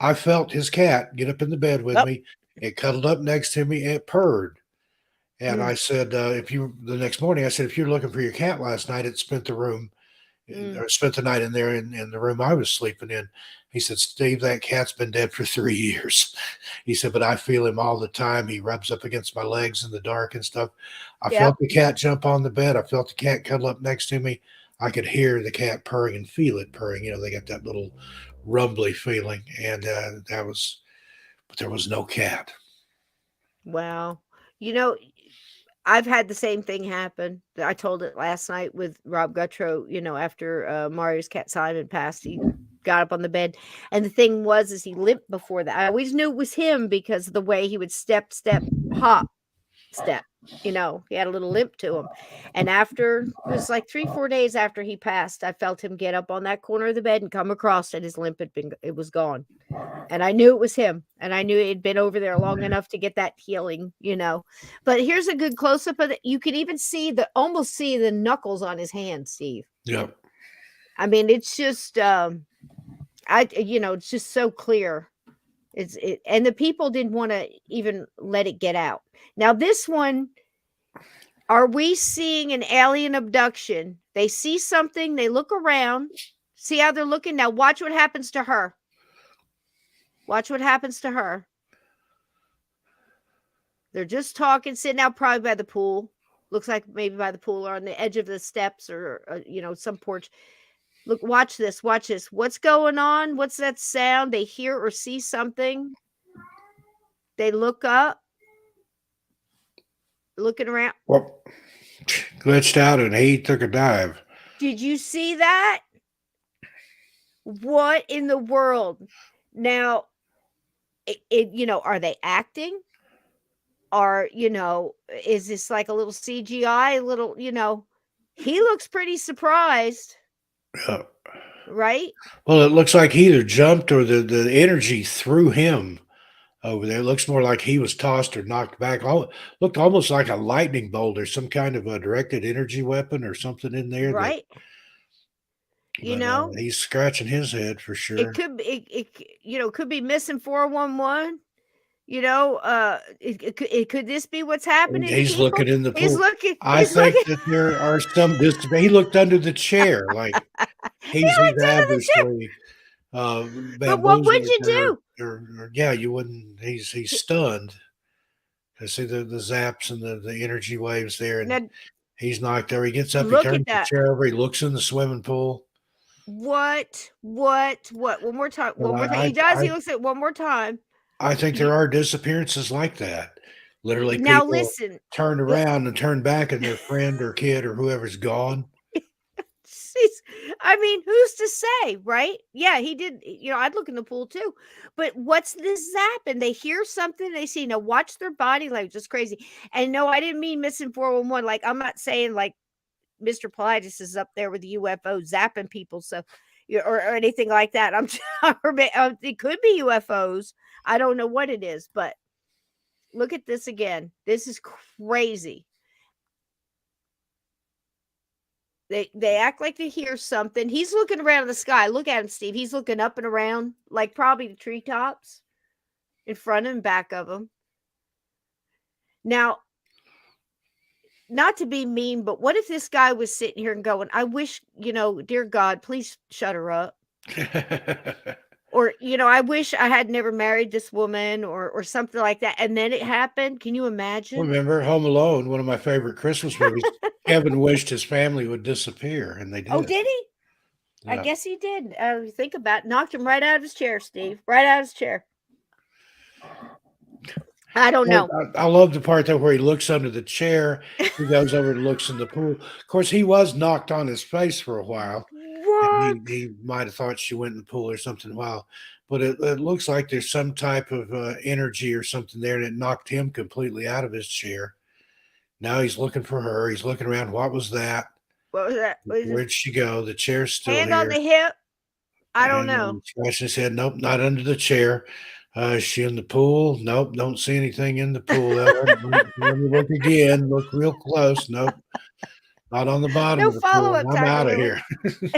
I felt his cat get up in the bed with Yep. me. It cuddled up next to me. It purred. And I said, the next morning, I said, if you're looking for your cat last night, it spent the night in there in the room I was sleeping in. He said, Steve, that cat's been dead for 3 years. He said, but I feel him all the time. He rubs up against my legs in the dark and stuff. I Yep. felt the cat jump on the bed. I felt the cat cuddle up next to me. I could hear the cat purring and feel it purring. They got that little rumbly feeling. And but there was no cat. Wow. I've had the same thing happen. I told it last night with Rob Guttrow, after Mario's cat Simon passed, he got up on the bed. And the thing was he limped before that. I always knew it was him because of the way he would step, hop, step. He had a little limp to him. And after, it was like 3-4 days after he passed, I felt him get up on that corner of the bed and come across, and his limp it was gone. And I knew it was him, and I knew it had been over there long enough to get that healing, But here's a good close up of it. You can even almost see the knuckles on his hand, Steve. Yep. I mean, it's just, it's just so clear. And the people didn't want to even let it get out. Now, this one, are we seeing an alien abduction? They see something, they look around, see how they're looking. Now, watch what happens to her. Watch what happens to her. They're just talking, sitting out probably by the pool. Looks like maybe by the pool or on the edge of the steps or some porch. Look, watch this. Watch this. What's going on? What's that sound? They hear or see something. They look up. Looking around. Well, glitched out and he took a dive. Did you see that? What in the world? Now, are they acting? Or, is this like a little CGI? A little, he looks pretty surprised. Yeah. Right? Well, it looks like he either jumped or the energy threw him over there. It looks more like he was tossed or knocked back. Looked almost like a lightning bolt or some kind of a directed energy weapon or something in there. Right. He's scratching his head for sure. It could be, could be missing 411. Could this be what's happening? He's looking in the pool. He's looking. I think that there are some. He looked under the chair, like he's obviously. But what would you do? Yeah, you wouldn't. He's stunned. I see the zaps and the energy waves there, and now, he's knocked there. He gets up, he turns the chair over, he looks in the swimming pool. What? One more time. One more time. He looks at it one more time. I think there are disappearances like that. Literally, now people listen. Turn around and turn back, and their friend or kid or whoever's gone. I mean, who's to say, right? Yeah, he did. I'd look in the pool too. But what's this zap? And they hear something, they see. Now, watch their body language. Just crazy. And no, I didn't mean missing 411. Like, I'm not saying like Mr. Politis is up there with the UFO zapping people, so or anything like that. It could be UFOs. I don't know what it is, but Look at this again. This is crazy. They act like they hear something. He's looking around in the sky. Look at him, Steve. He's looking up and around, like probably the treetops in front and back of him. Now, not to be mean, but what if this guy was sitting here and going, I wish, dear God, please shut her up. Or, I wish I had never married this woman or something like that. And then it happened. Can you imagine? Remember Home Alone, one of my favorite Christmas movies. Kevin wished his family would disappear, and they did. Oh, did he? Yeah. I guess he did. Think about it. Knocked him right out of his chair, Steve. Right out of his chair. I don't know. I love the part though where he looks under the chair. He goes over and looks in the pool. Of course, he was knocked on his face for a while. What? He might have thought she went in the pool or something. Wow. But it looks like there's some type of energy or something there that knocked him completely out of his chair. Now he's looking for her. He's looking around. What was that? What was that? Where'd she go? The chair's still Hand here. on the hip? I don't know. Scratching his head. Nope, not under the chair. Is she in the pool? Nope, don't see anything in the pool. Let me look again. Look real close. Nope. Not on the bottom No of the pool. follow-up I'm time, out of really.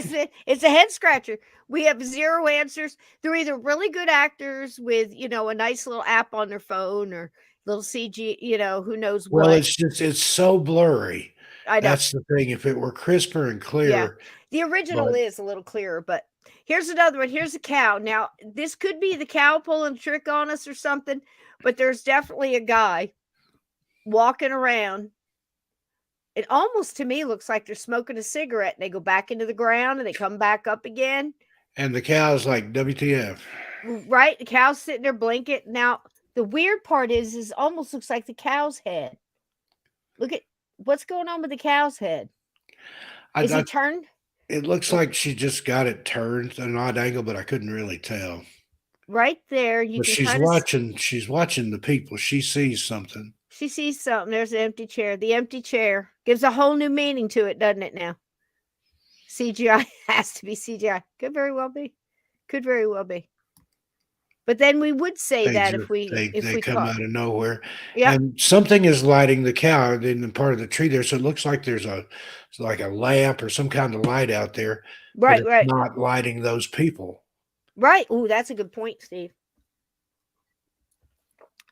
here. It's a head scratcher. We have zero answers. They're either really good actors with, a nice little app on their phone or little CG, who knows what. Well, it's so blurry. I know. That's the thing. If it were crisper and clearer. Yeah. The original is a little clearer, but here's another one. Here's a cow. Now, this could be the cow pulling a trick on us or something, but there's definitely a guy walking around. It almost to me looks like they're smoking a cigarette and they go back into the ground and they come back up again. And the cow's like, WTF. Right? The cow's sitting there blinking. Now, the weird part is almost looks like the cow's head. Look at what's going on with the cow's head. Is it turned? It looks like she just got it turned at an odd angle, but I couldn't really tell. Right there. She's watching the people. She sees something. She sees something. There's an empty chair. The empty chair gives a whole new meaning to it, doesn't it now? CGI has to be CGI. Could very well be. Could very well be. But then we would say that if we come out of nowhere. Yeah. And something is lighting the cow in the part of the tree there. So it looks like there's like a lamp or some kind of light out there. Right, right. Not lighting those people. Right. Oh, that's a good point, Steve.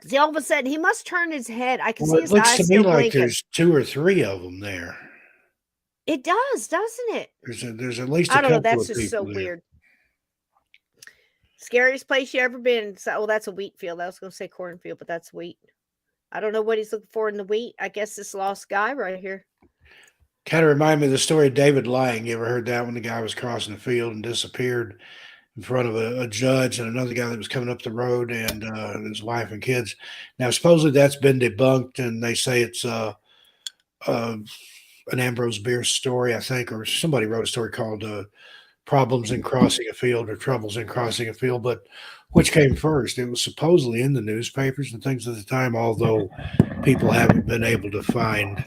See, all of a sudden he must turn his head. I can see his eyes. It looks to me like there's 2 or 3 of them there. It does, doesn't it? There's at least a couple of people. I don't know. That's just so weird. Scariest place you ever been? So, that's a wheat field. I was going to say cornfield, but that's wheat. I don't know what he's looking for in the wheat. I guess this lost guy right here. Kind of remind me of the story of David Lang. You ever heard that when the guy was crossing the field and disappeared in front of a judge and another guy that was coming up the road and his wife and kids? Now, supposedly that's been debunked, and they say it's an Ambrose Bierce story, I think, or somebody wrote a story called Problems in Crossing a Field or Troubles in Crossing a Field. But which came first? It was supposedly in the newspapers and things at the time, although people haven't been able to find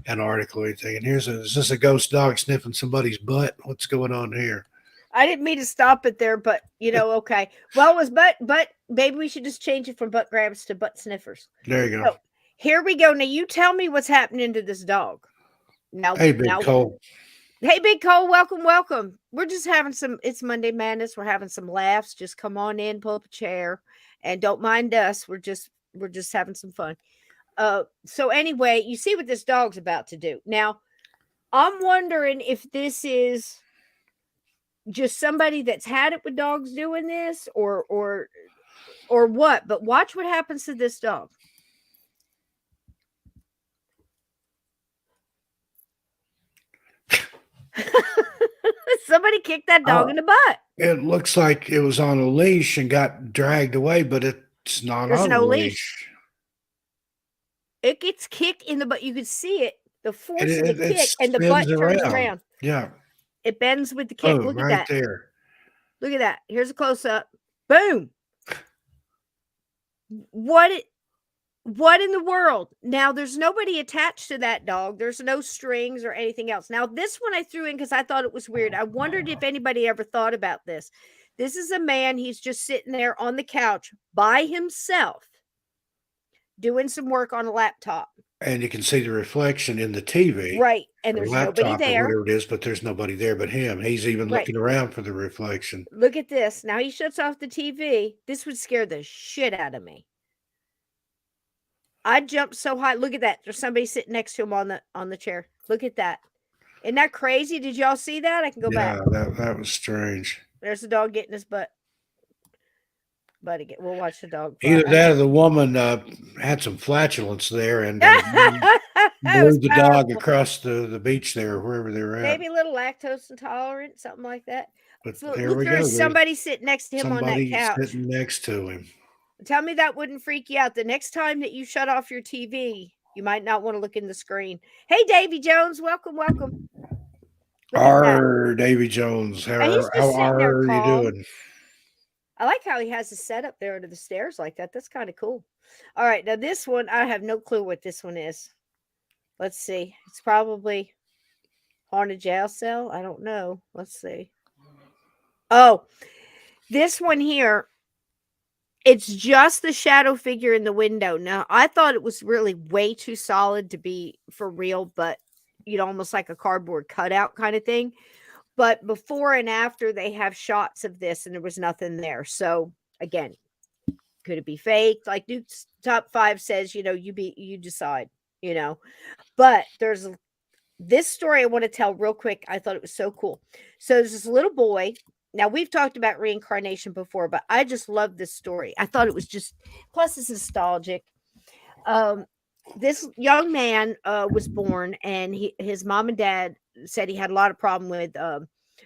an article or anything. And is this a ghost dog sniffing somebody's butt? What's going on here? I didn't mean to stop it there, but okay. Well, it was but maybe we should just change it from butt grabs to butt sniffers. There you go. So, here we go. Now you tell me what's happening to this dog. Now, hey, Big Cole. Hey, Big Cole, welcome. We're just having it's Monday Madness. We're having some laughs. Just come on in, pull up a chair, and don't mind us. We're just having some fun. So anyway, you see what this dog's about to do. Now, I'm wondering if this is just somebody that's had it with dogs doing this or what. But watch what happens to this dog. Somebody kicked that dog in the butt. It looks like it was on a leash and got dragged away, but it's not on a leash. It gets kicked in the butt. You can see it, the force of the kick, and the butt turns around. Yeah. It bends with the kick. Look at that. There. Look at that. Here's a close-up. Boom. What in the world? Now, there's nobody attached to that dog. There's no strings or anything else. Now, this one I threw in because I thought it was weird. I wondered if anybody ever thought about this. This is a man. He's just sitting there on the couch by himself. doing some work on a laptop. And you can see the reflection in the TV. Right. And Or there's nobody laptop or there. whatever it is, but there's nobody there but him. He's even Right. looking around for the reflection. Look at this. Now he shuts off the TV. This would scare the shit out of me. I jumped so high. Look at that. There's somebody sitting next to him on the chair. Look at that. Isn't that crazy? Did y'all see that? I can go back. Yeah, that was strange. There's the dog getting his butt. But again, we'll watch the dog. fly. Either that or the woman had some flatulence there and That blew was the dog powerful. across the beach there, wherever they were at. Maybe a little lactose intolerant, something like that. But Look, there we go. there's somebody sitting next to him on that Somebody couch. sitting next to him. Tell me that wouldn't freak you out. The next time that you shut off your TV, you might not want to look in the screen. Hey, Davy Jones, welcome. Look at that. Our Davy Jones, how And he's just sitting there are you calm. doing? I like how he has it set up there under the stairs like that. That's kind of cool. All right, now this one, I have no clue what this one is. Let's see. It's probably haunted jail cell. I don't know. Let's see. Oh, this one here. It's just the shadow figure in the window. Now, I thought it was really way too solid to be for real, but almost like a cardboard cutout kind of thing. But before and after, they have shots of this, and there was nothing there. So again, could it be fake? Like Duke's Top 5 says, you decide. But there's this story I want to tell real quick. I thought it was so cool. So there's this little boy. Now, we've talked about reincarnation before, but I just love this story. I thought it was plus it's nostalgic. This young man was born, and his mom and dad said he had a lot of problem with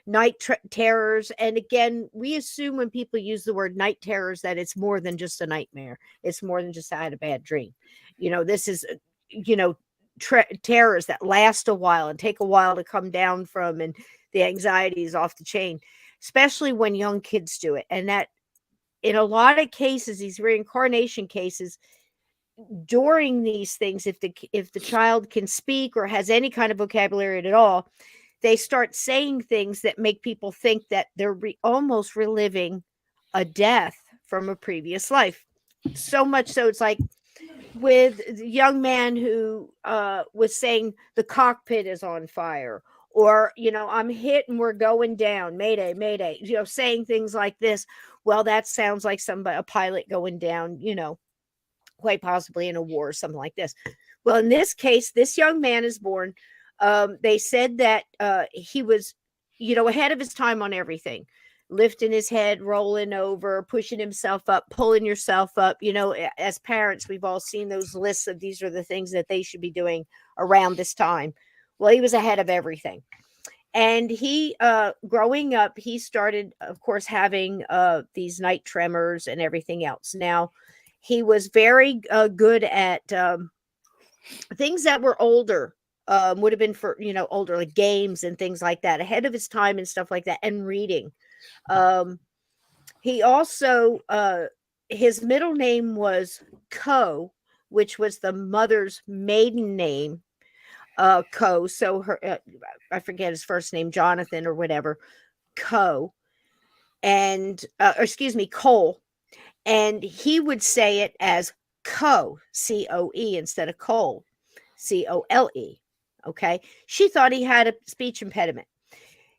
night terrors. And again, we assume when people use the word night terrors that it's more than just a nightmare. It's more than just I had a bad dream. This is, terrors that last a while and take a while to come down from, and the anxiety is off the chain, especially when young kids do it. And that in a lot of cases, these reincarnation cases, during these things, if the child can speak or has any kind of vocabulary at all, they start saying things that make people think that they're almost reliving a death from a previous life. So much so, it's like with the young man who was saying the cockpit is on fire, or I'm hit and we're going down, mayday, mayday, saying things like this. Well, that sounds like a pilot going down, quite possibly in a war or something like this. Well, in this case, this young man is born. They said that he was, ahead of his time on everything, lifting his head, rolling over, pushing himself up, pulling yourself up. As parents, we've all seen those lists of these are the things that they should be doing around this time. Well, he was ahead of everything. And he, growing up, he started, of course, having these night tremors and everything else. Now, he was very good at things that were older, would have been for, older, like games and things like that, ahead of his time and stuff like that, and reading. He also, his middle name was Ko, which was the mother's maiden name, Ko. So her, I forget his first name, Jonathan or whatever, Ko. And, Cole. And he would say it as Coe, C-O-E, instead of Cole, C-O-L-E. Okay. She thought he had a speech impediment.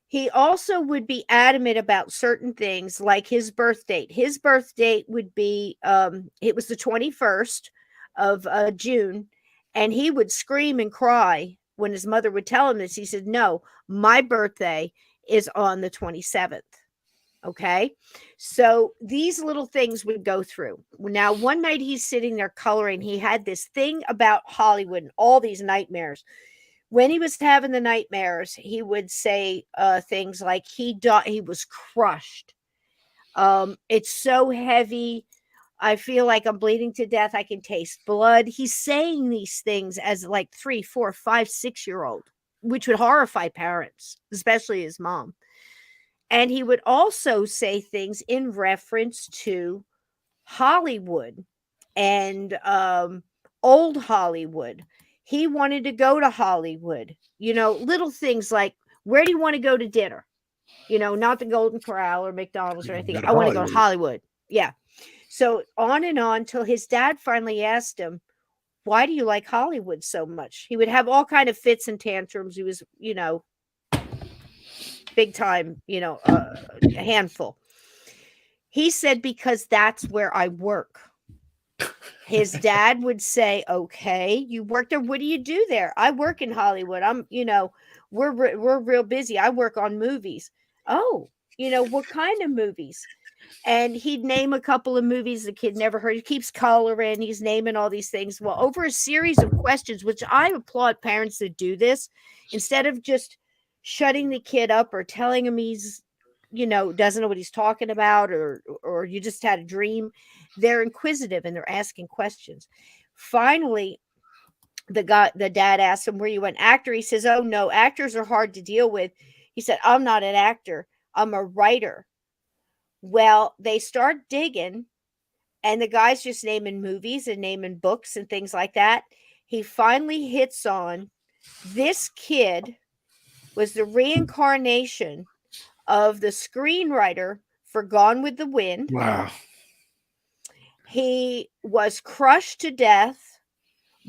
He also would be adamant about certain things, like his birth date. His birth date would be, it was the 21st of June. And he would scream and cry when his mother would tell him this. He said, no, my birthday is on the 27th. Okay. So these little things would go through. Now, one night he's sitting there coloring. He had this thing about Hollywood and all these nightmares. When he was having the nightmares, he would say things like he was crushed. It's so heavy. I feel like I'm bleeding to death. I can taste blood. He's saying these things as like 3, 4, 5, 6-year-old, which would horrify parents, especially his mom. And he would also say things in reference to Hollywood and old Hollywood. He wanted to go to Hollywood, little things like, where do you want to go to dinner? Not the Golden Corral or McDonald's or anything. I want to go to Hollywood. Yeah. So on and on till his dad finally asked him, why do you like Hollywood so much? He would have all kind of fits and tantrums. He was, big time, a handful. He said, because that's where I work. His dad would say, okay, you work there. What do you do there? I work in Hollywood. We're real busy. I work on movies. Oh, what kind of movies? And he'd name a couple of movies the kid never heard. He keeps coloring. He's naming all these things. Well, over a series of questions, which I applaud parents that do this, instead of just shutting the kid up or telling him he's, doesn't know what he's talking about, or you just had a dream, they're inquisitive and they're asking questions. Finally, the dad asked him, were you an actor? He says, oh no, actors are hard to deal with. He said, I'm not an actor. I'm a writer. Well, they start digging, and the guy's just naming movies and naming books and things like that. He finally hits on this kid was the reincarnation of the screenwriter for Gone with the Wind. Wow. He was crushed to death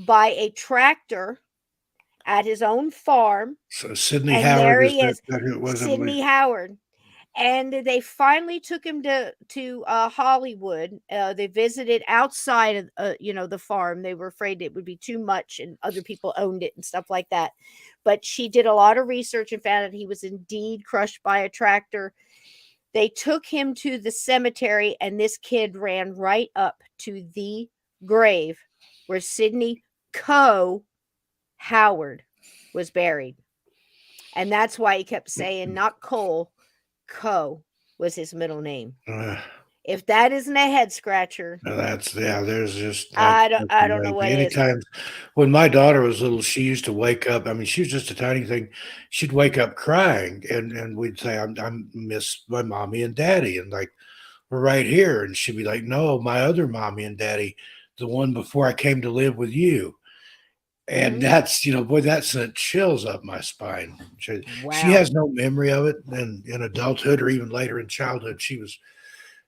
by a tractor at his own farm. So Sidney And Howard there is he is, that who it was? I Sidney believe? Howard. And they finally took him to Hollywood. They visited outside of the farm. They were afraid it would be too much, and other people owned it and stuff like that. But she did a lot of research and found out he was indeed crushed by a tractor. They took him to the cemetery, and this kid ran right up to the grave where Sidney Howard was buried. And that's why he kept saying, not Cole, was his middle name. If that isn't a head scratcher, there's just I don't know what many is. times when my daughter was little, she used to wake up. I mean, she was just a tiny thing. She'd wake up crying, and we'd say, I miss my mommy and daddy, and like, we're right here. And she'd be like, no, my other mommy and daddy, the one before I came to live with you. And that's, boy, that sent chills up my spine. She has no memory of it. And in adulthood or even later in childhood, she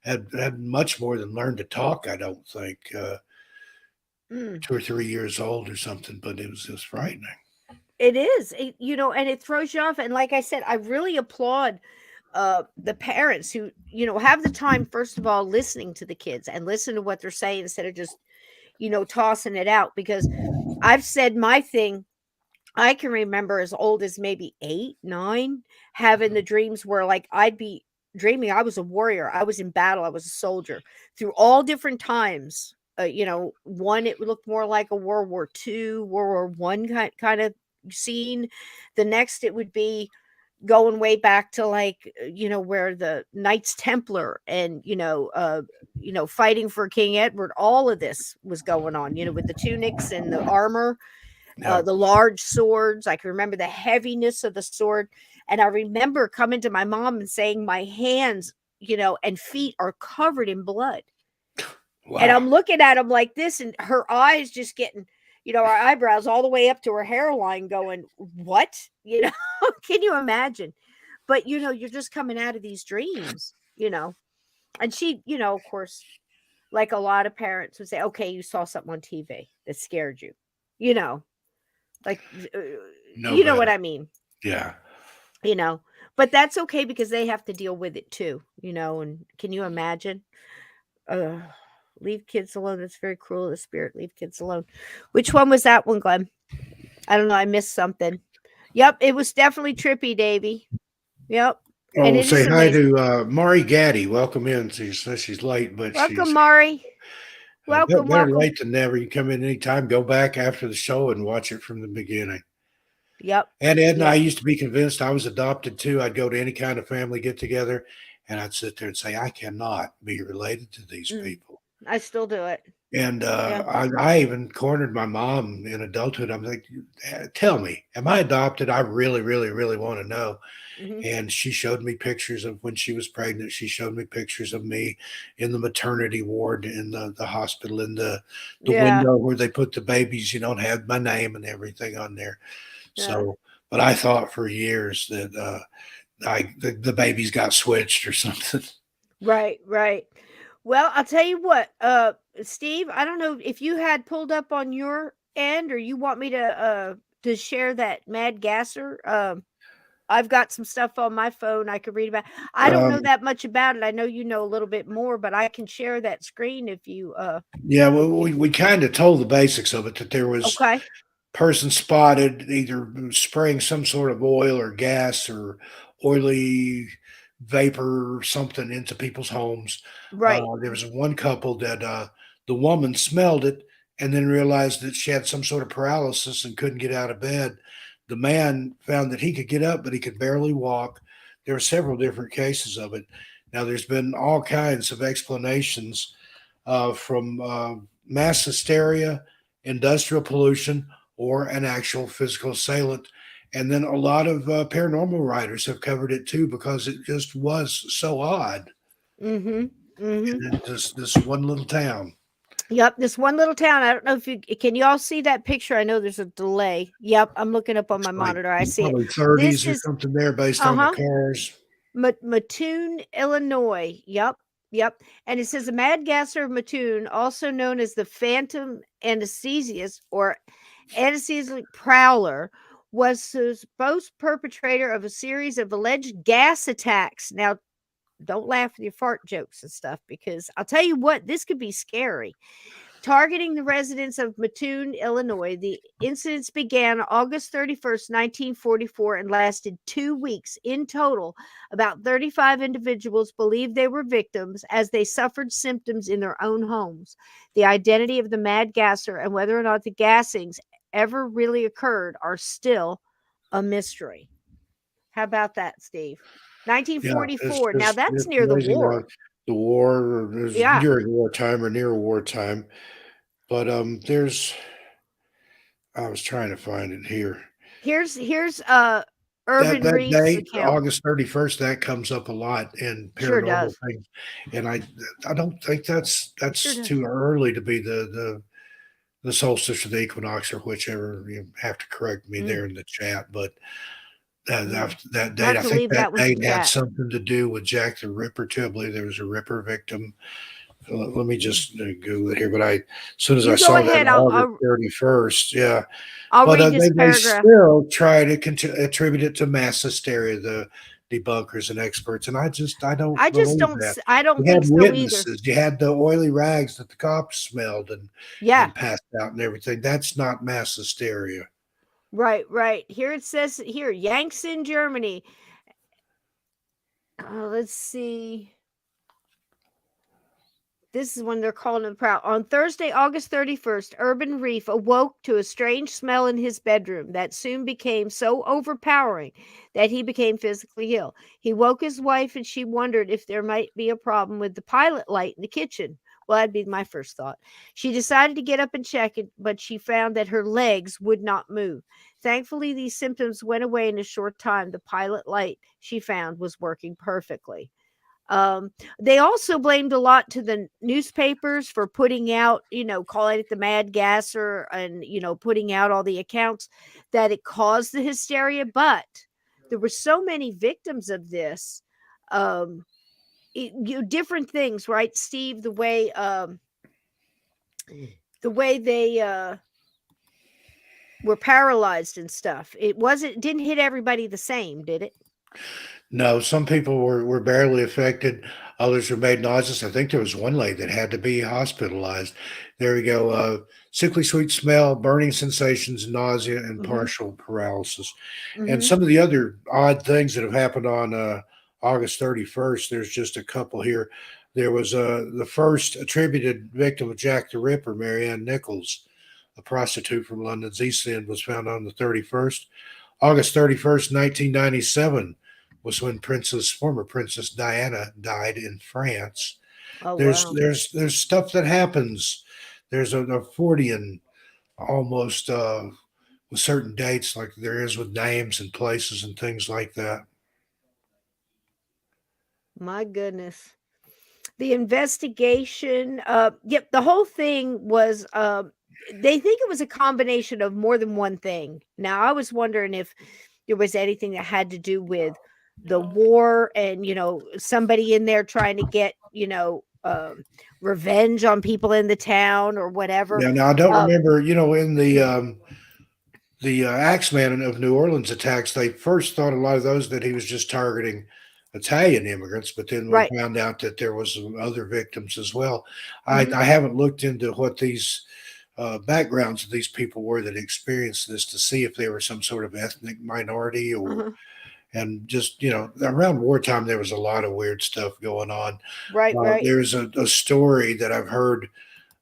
had much more than learned to talk, I don't think, 2 or 3 years old or something, but it was just frightening. It is, and it throws you off. And like I said, I really applaud the parents who, have the time, first of all, listening to the kids and listen to what they're saying instead of just, tossing it out. Because I've said my thing. I can remember as old as maybe 8, 9, having the dreams where like I'd be dreaming I was a warrior. I was in battle. I was a soldier through all different times. One, it would look more like a World War II, World War I kind of scene. The next, it would be going way back to like, where the Knights Templar and, fighting for King Edward, all of this was going on, with the tunics and the armor, the large swords. I can remember the heaviness of the sword. And I remember coming to my mom and saying my hands, and feet are covered in blood. Wow. And I'm looking at them like this, and her eyes just getting, her eyebrows all the way up to her hairline going, what? Can you imagine? But, you're just coming out of these dreams, and she, of course, like a lot of parents would say, okay, you saw something on TV that scared you, like, know what I mean? Yeah. But that's okay because they have to deal with it too, and can you imagine? Leave kids alone. That's very cruel of the spirit. Leave kids alone. Which one was that one, Glenn? I don't know. I missed something. Yep. It was definitely trippy, Davey. Yep. Oh, and say hi to Mari Gaddy. Welcome in. She says she's late, but welcome, Mari. Welcome. Better late than never. You come in anytime. Go back after the show and watch it from the beginning. Yep. And Ed and I used to be convinced I was adopted too. I'd go to any kind of family get together, and I'd sit there and say, I cannot be related to these people. I still do it. And I even cornered my mom in adulthood. I'm like, tell me, am I adopted? I really, really, really want to know. And she showed me pictures of when she was pregnant. She showed me pictures of me in the maternity ward in the hospital, in the window where they put the babies, and had my name and everything on there. So, but I thought for years that the babies got switched or something. Right. Well, I'll tell you what, Steve, I don't know if you had pulled up on your end or you want me to share that Mad Gasser. I've got some stuff on my phone I could read about. I don't know Um, that much about it. I know you know a little bit more, but I can share that screen if you yeah, well, we kind of told the basics of it that there was okay. person spotted either spraying some sort of oil or gas or oily vapor or something into people's homes. Right. There was one couple that the woman smelled it and then realized that she had some sort of paralysis and couldn't get out of bed. The man found that he could get up, but he could barely walk. There were several different cases of it. Now, there's been all kinds of explanations from mass hysteria, industrial pollution, or an actual physical assailant. And then a lot of paranormal writers have covered it too because it just was so odd. Mhm. Mhm. And this one little town. Yep, this one little town. I don't know if you can you all see that picture? I know there's a delay. Yep, I'm looking up on It's my like monitor. I see it. probably This 30s or is something there based on the uh-huh. cars. Mattoon, Illinois. Yep. Yep. And it says the Mad Gasser of Mattoon, also known as the Phantom Anesthesiast or anesthesic prowler, was the supposed perpetrator of a series of alleged gas attacks. Now, don't laugh with your fart jokes and stuff because I'll tell you what, this could be scary. Targeting the residents of Mattoon, Illinois, the incidents began August 31st, 1944, and lasted 2 weeks. In total, about 35 individuals believed they were victims as they suffered symptoms in their own homes. The identity of the Mad Gasser and whether or not the gassings ever really occurred are still a mystery. How about that, Steve? Yeah, it's 1944. Now just that's it's near the amazing war. the war is Yeah. during wartime or near wartime. But there's I was trying to find it here. Here's That Urban that Reef's date, account. August 31st, that comes up a lot in Sure paranormal does. things, and I don't think It sure that's does. too early to be the solstice or the equinox or whichever. You have to correct me Mm, there in the chat, but mm. after that We'll date, have I to think leave that that with the date had chat. something to do with Jack the Ripper too. I believe there was a Ripper victim. Let me Mm. just Google it here. But as soon as I You go saw that ahead. August 31st, yeah, I'll but read they this they paragraph. still try to attribute it to mass hysteria, the debunkers and experts, and I don't I just believe don't. that. I don't You had think so either. witnesses. You had the oily rags that the cops smelled Yeah. and passed out and everything. That's not mass hysteria. Right. Right. Here it says here, Yankson, Germany. Let's see. This is when they're calling him proud. On Thursday, August 31st, Urban Reef awoke to a strange smell in his bedroom that soon became so overpowering that he became physically ill. He woke his wife and she wondered if there might be a problem with the pilot light in the kitchen. Well, that'd be my first thought. She decided to get up and check it, but she found that her legs would not move. Thankfully, these symptoms went away in a short time. The pilot light she found was working perfectly. Um, they also blamed a lot to the newspapers for putting out, calling it the mad gasser and, putting out all the accounts that it caused the hysteria. But there were so many victims of this, um, different things, right, Steve? The way they were paralyzed and stuff. It didn't hit everybody the same, did it? No, some people were barely affected. Others were made nauseous. I think there was one lady that had to be hospitalized. There we go. Sickly sweet smell, burning sensations, nausea, and Mm-hmm. partial paralysis. And Mm-hmm. some of the other odd things that have happened on August 31st, there's just a couple here. There was the first attributed victim of Jack the Ripper, Marianne Nichols, a prostitute from London's East End, was found on the 31st. August 31st, 1997 was when former Princess Diana died in France. Oh There's wow. there's there's stuff that happens. There's an accordion almost with certain dates, like there is with names and places and things like that. My goodness. The investigation, yep, the whole thing was, they think it was a combination of more than one thing. Now, I was wondering if there was anything that had to do with the war and, somebody in there trying to get, revenge on people in the town or whatever. Yeah, now I don't remember, in the Axeman of New Orleans attacks, they first thought a lot of those that he was just targeting Italian immigrants, but then we Right. found out that there was some other victims as well. Mhm. I haven't looked into what these backgrounds of these people were that experienced this to see if they were some sort of ethnic minority or, Uh-huh. and just, around wartime, there was a lot of weird stuff going on. Right, right. There's a story that I've heard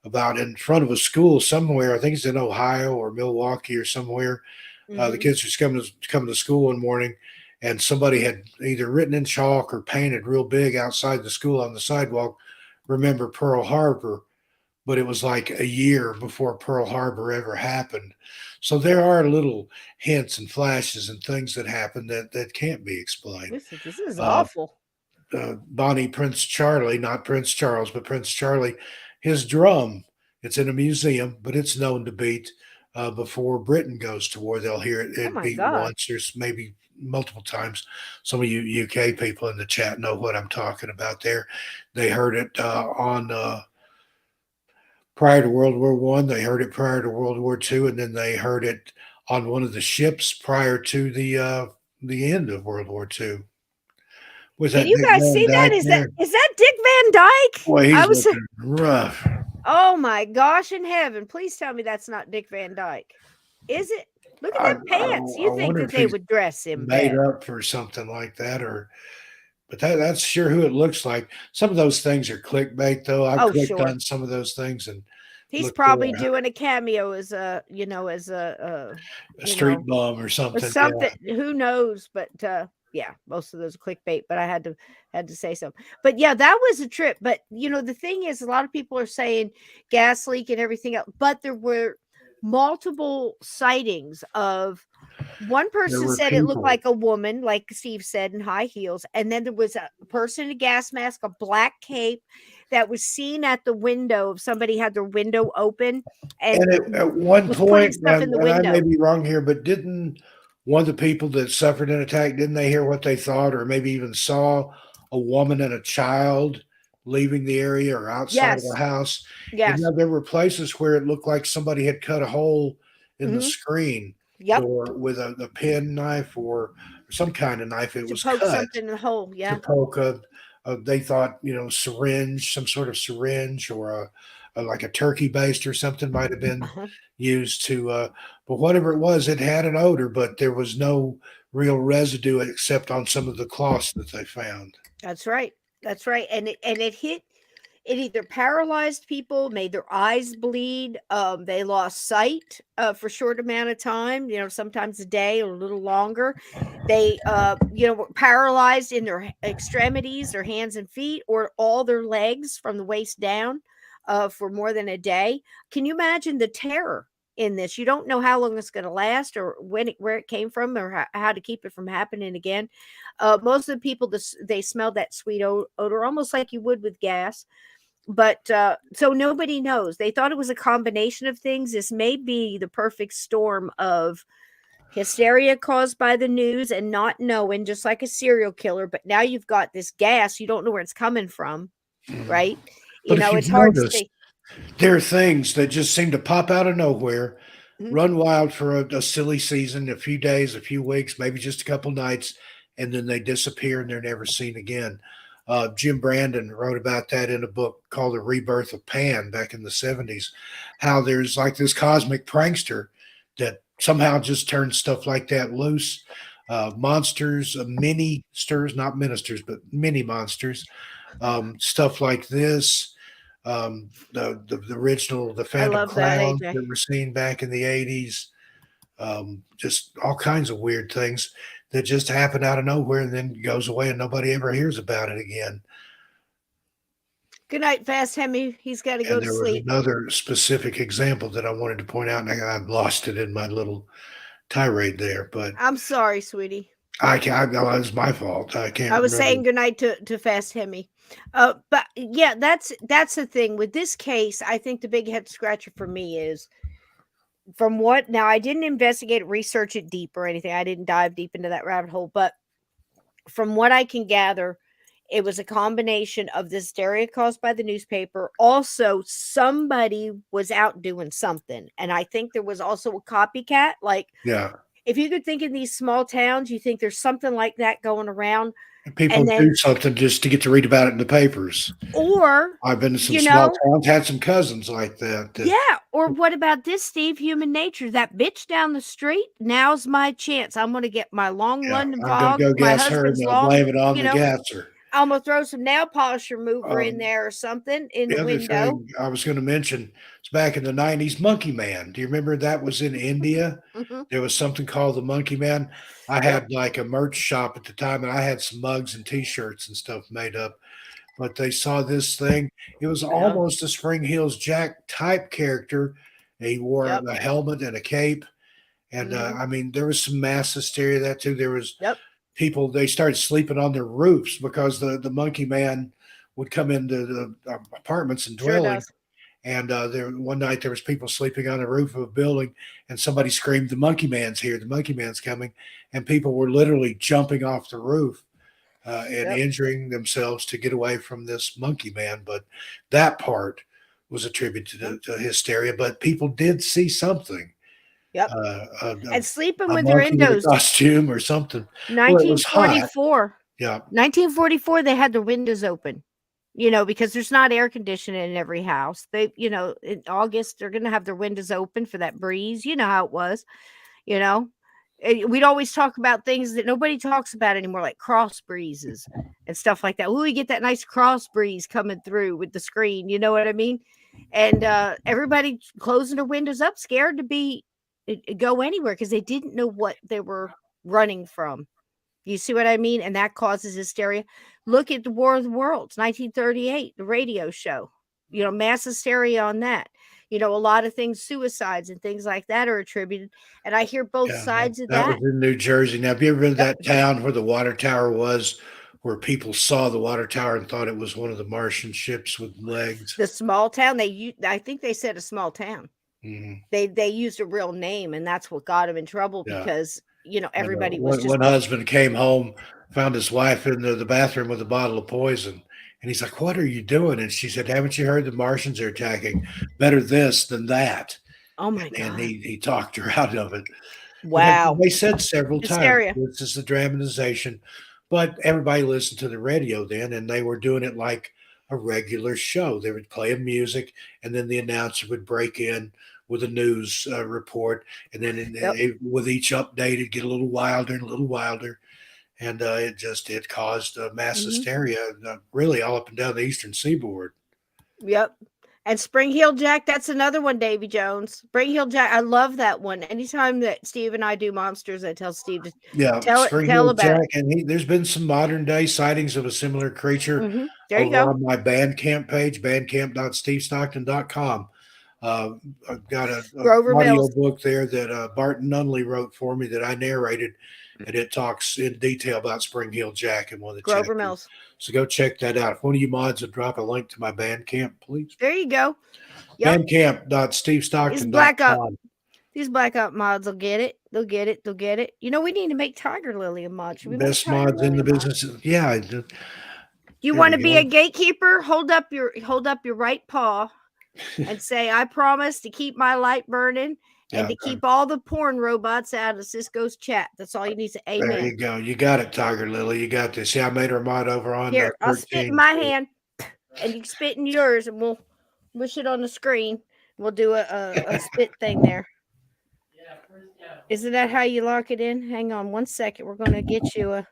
about in front of a school somewhere. I think it's in Ohio or Milwaukee or somewhere. The Mhm. kids were coming to school one morning, and somebody had either written in chalk or painted real big outside the school on the sidewalk, "Remember Pearl Harbor," but it was like a year before Pearl Harbor ever happened. So there are little hints and flashes and things that happen that can't be explained. This is Uh, awful. Bonnie Prince Charlie, not Prince Charles, but Prince Charlie, his drum, it's in a museum, but it's known to beat before Britain goes to war. They'll hear Oh it my beat God. once. There's maybe multiple times. Some of you UK people in the chat know what I'm talking about there. They heard it on prior to World War One. They heard it prior to World War Two, and then they heard it on one of the ships prior to the end of World War Two. Was Can that you Dick guys Van see that? Dyke there? Is that Dick Van Dyke? Boy, I he's was looking rough. Oh my gosh in heaven. Please tell me that's not Dick Van Dyke. Is it? Look at I, them pants. I You think wonder that if they he's would dress him made better. up for something like that, but that's sure who it looks like. Some of those things are clickbait, though. I've Oh, clicked sure. on some of those things and He's looked for probably doing a cameo as a a street bum or or something. something. Who knows? But yeah, most of those are clickbait. But I had to say so. But yeah, that was a trip. But the thing is, a lot of people are saying gas leak and everything else. But there were multiple sightings of. One There person were said it looked people. like a woman, like Steve said, in high heels. And then there was a person in a gas mask, a black cape that was seen at the window. If somebody had their window open and At one was putting point, stuff in the and I may window. be wrong here, but didn't one of the people that suffered an attack, didn't they hear what they thought or maybe even saw a woman and a child leaving the area or outside of Yes. the house? Yes. And there were places where it looked like somebody had cut a hole in the screen Yep. door with a pen knife or some kind of knife. It To was poke cut something in the hole. to Yeah. poke they thought, syringe, some sort of syringe or like a turkey baster or something might have been Uh-huh. used to, but whatever it was, it had an odor, but there was no real residue except on some of the cloths that they found. That's right. That's right. And it hit. It either paralyzed people, made their eyes bleed. They lost sight for a short amount of time. Sometimes a day or a little longer. They, were paralyzed in their extremities, their hands and feet, or all their legs from the waist down for more than a day. Can you imagine the terror in this? You don't know how long it's going to last, or where it came from, or how to keep it from happening again. Most of the people, they smelled that sweet odor, almost like you would with gas. But so nobody knows. They thought it was a combination of things. This may be the perfect storm of hysteria caused by the news and not knowing, just like a serial killer. But now you've got this gas. You don't know where it's coming from, right? But if It's you've hard to noticed, say. there are things that just seem to pop out of nowhere, Mhm. run wild for a silly season, a few days, a few weeks, maybe just a couple nights, and then they disappear and they're never seen again. Jim Brandon wrote about that in a book called The Rebirth of Pan back in the 70s, how there's like this cosmic prankster that somehow just turns stuff like that loose. Monsters, mini sters, not ministers, but mini monsters, stuff like this. The original, the I Phantom love that, Clowns AJ. that were seen back in the 80s. Just all kinds of weird things that just happen out of nowhere and then goes away and nobody ever hears about it again. Good night, Fast Hemi. He's got to go And to there was sleep. another specific example that I wanted to point out, and I've lost it in my little tirade there, but I'm sorry, sweetie. no, it was my fault. I can't I was remember. saying goodnight to Fast Hemi. But yeah, that's the thing with this case. I think the big head scratcher for me is from what now I didn't investigate, research it deep or anything. I didn't dive deep into that rabbit hole, but from what I can gather, it was a combination of the hysteria caused by the newspaper. Also, somebody was out doing something. And I think there was also a copycat. Like, Yeah. if you could think in these small towns, you think there's something like that going around. And people And then, do something just to get to read about it in the papers. or, I've been to some you small know, towns, had some cousins like that. yeah. Or what about this, Steve? Human nature. That bitch down the street. Now's my chance. I'm going to get my long Yeah, London I'm going to fog, go my gas her and husband's I'll long, blame it on you the know, gasser. I'm going to throw some nail polish remover in Um, there or something in The the other window. thing I was going to mention is back in the 90s, Monkey Man. Do you remember that was in India? Mhm. There was something called the Monkey Man. I Yep. had like a merch shop at the time, and I had some mugs and T-shirts and stuff made up. But they saw this thing. It was Yeah. almost a Spring Heels Jack type character. He wore Yep. a helmet and a cape. And Mhm. I mean, there was some mass hysteria that too. There was Yep. people, they started sleeping on their roofs because the Monkey Man would come into the apartments and Sure dwelling. does. And there one night there was people sleeping on the roof of a building, and somebody screamed, "The Monkey Man's here! The Monkey Man's coming!" And people were literally jumping off the roof and Yep. injuring themselves to get away from this Monkey Man. But that part was attributed to hysteria. But people did see something. Yep. A And sleeping a with their monkey with a windows. costume or something. Well, it was hot. 1944. Yeah. 1944, they had their windows open, because there's not air conditioning in every house. They, in August, they're going to have their windows open for that breeze. You know how it was, you know. We'd always talk about things that nobody talks about anymore, like cross breezes and stuff like that. Ooh, we get that nice cross breeze coming through with the screen. You know what I mean? And everybody closing their windows up, scared to go anywhere because they didn't know what they were running from. You see what I mean? And that causes hysteria. Look at the War of the Worlds, 1938, the radio show. Mass hysteria on that. A lot of things, suicides and things like that are attributed. And I hear both Yeah, sides of that that. was in New Jersey. Now, have you ever been to Yep. that town where the water tower was, where people saw the water tower and thought it was one of the Martian ships with legs? The small town, I think they said a small town. Mhm. They used a real name, and that's what got them in trouble Yeah. because, And, everybody was just. one husband came home, found his wife in the bathroom with a bottle of poison. And he's like, "What are you doing?" And she said, "Haven't you heard the Martians are attacking? Better this than that." Oh, my And God. he talked her out of it. Wow. They said several Hysteria. times, this is the dramatization. But everybody listened to the radio then, and they were doing it like a regular show. They would play a music, and then the announcer would break in with a news report. And then with each update, it'd get a little wilder and a little wilder. And it caused mass hysteria, really all up and down the eastern seaboard. Yep. And Spring Heel Jack, that's another one, Davy Jones. Spring Heel Jack, I love that one. Anytime that Steve and I do monsters, I tell Steve to tell about Jack, it. and there's been some modern day sightings of a similar creature There you over go. on my Bandcamp page, bandcamp.stevestockton.com. I've got an Grover audio Mills. book there that Barton Nunley wrote for me that I narrated, and it talks in detail about Spring Heel Jack and one of the Grover chapters. Mills. So go check that out. If one of you mods would drop a link to my Bandcamp, please. There you go. Yep. Bandcamp.stevestockton.com. These Black Op mods will get it. They'll get it. They'll get it. We need to make Tiger Lily a mod. Should we make Best Tiger mods in Lily the a mod? business. Yeah. You want to be a gatekeeper? Hold up your right paw and say, "I promise to keep my light burning and to keep all the porn robots out of Cisco's chat." That's all you need to say. Amen. There you go. You got it, Tiger Lily. You got this. See, I made her mod over on Here, I'll 13. spit in my hand, and you can spit in yours, and we'll wish it on the screen. We'll do a spit thing there. Isn't that how you lock it in? Hang on 1 second. We're going to get you a.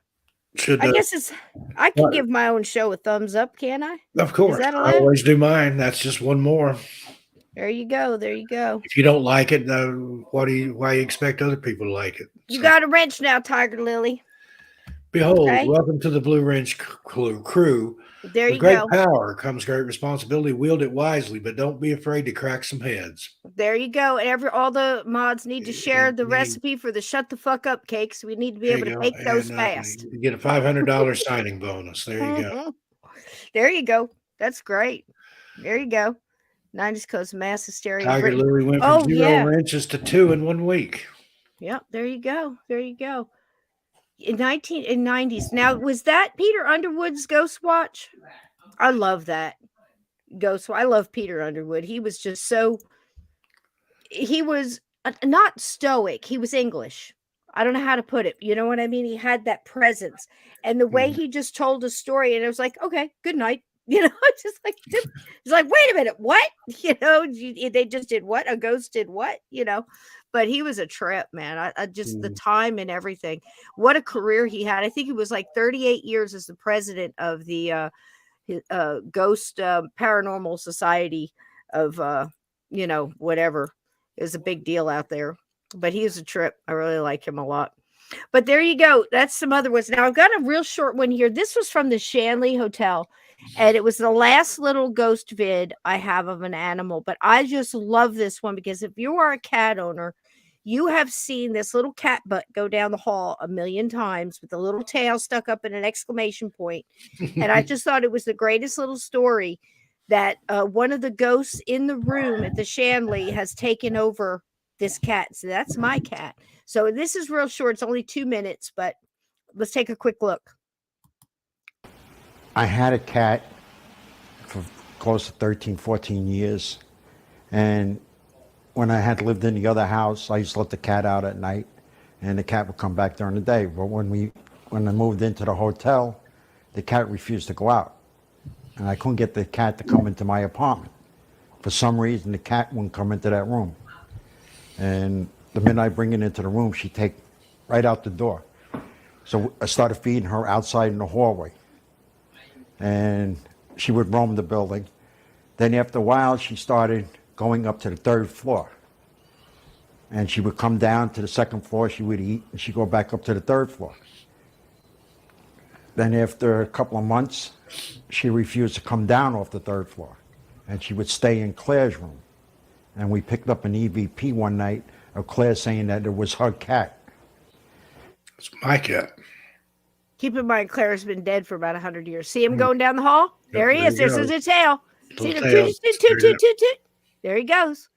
I guess I can give my own show a thumbs up, can I? Of course. Is that I allowed? always do mine. That's just one more. There you go. There you go. If you don't like it, why you expect other people to like it? You got a wrench now, Tiger Lily. Behold, welcome to the Blue Wrench crew. There you With great go. power comes great responsibility. Wield it wisely, but don't be afraid to crack some heads. There you go. All the mods need to share the recipe for the shut the fuck up cakes. We need to be able to make those fast. You get a $500 signing bonus. There you go. There you go. That's great. There you go. 90s Coast mass hysteria. Tiger Lily went from 0 wrenches to 2 in 1 week. Yep. There you go. There you go. in 1990s. Now, was that Peter Underwood's Ghost Watch? I love that Ghost. I love Peter Underwood. He was just so. He was not stoic. He was English. I don't know how to put it. You know what I mean? He had that presence, and the way he just told a story, and it was like, okay, good night. You know, it's just like it's like, wait a minute, what? You know, they just did what? A ghost did what? You know, but he was a trip, man. I just the time and everything. What a career he had. I think he was like 38 years as the president of the Ghost Paranormal Society of you know, whatever. It was a big deal out there. But he was a trip. I really like him a lot. But there you go. That's some other ones. Now I've got a real short one here. This was from the Shanley Hotel. And it was the last little ghost vid I have of an animal. But I just love this one because if you are a cat owner, you have seen this little cat butt go down the hall a million times with a little tail stuck up in an exclamation point. And I just thought it was the greatest little story that one of the ghosts in the room at the Shanley has taken over this cat. So that's my cat. So this is real short. It's only 2 minutes, but let's take a quick look. I had a cat for close to 13, 14 years. And when I had lived in the other house, I used to let the cat out at night and the cat would come back during the day. But when I moved into the hotel, the cat refused to go out. And I couldn't get the cat to come into my apartment. For some reason, the cat wouldn't come into that room. And the minute I bring it into the room, she'd take right out the door. So I started feeding her outside in the hallway. And she would roam the building. Then after a while, she started going up to the 3rd floor. And she would come down to the 2nd floor, she would eat, and she'd go back up to the 3rd floor. Then after a couple of months, she refused to come down off the 3rd floor. And she would stay in Claire's room. And we picked up an EVP one night of Claire saying that it was her cat. It's my cat. Keep in mind, Claire's been dead for about 100 years. See him going down the hall? There he is. There There's he his tail. See him? Toot, toot, toot, toot, toot. There he goes.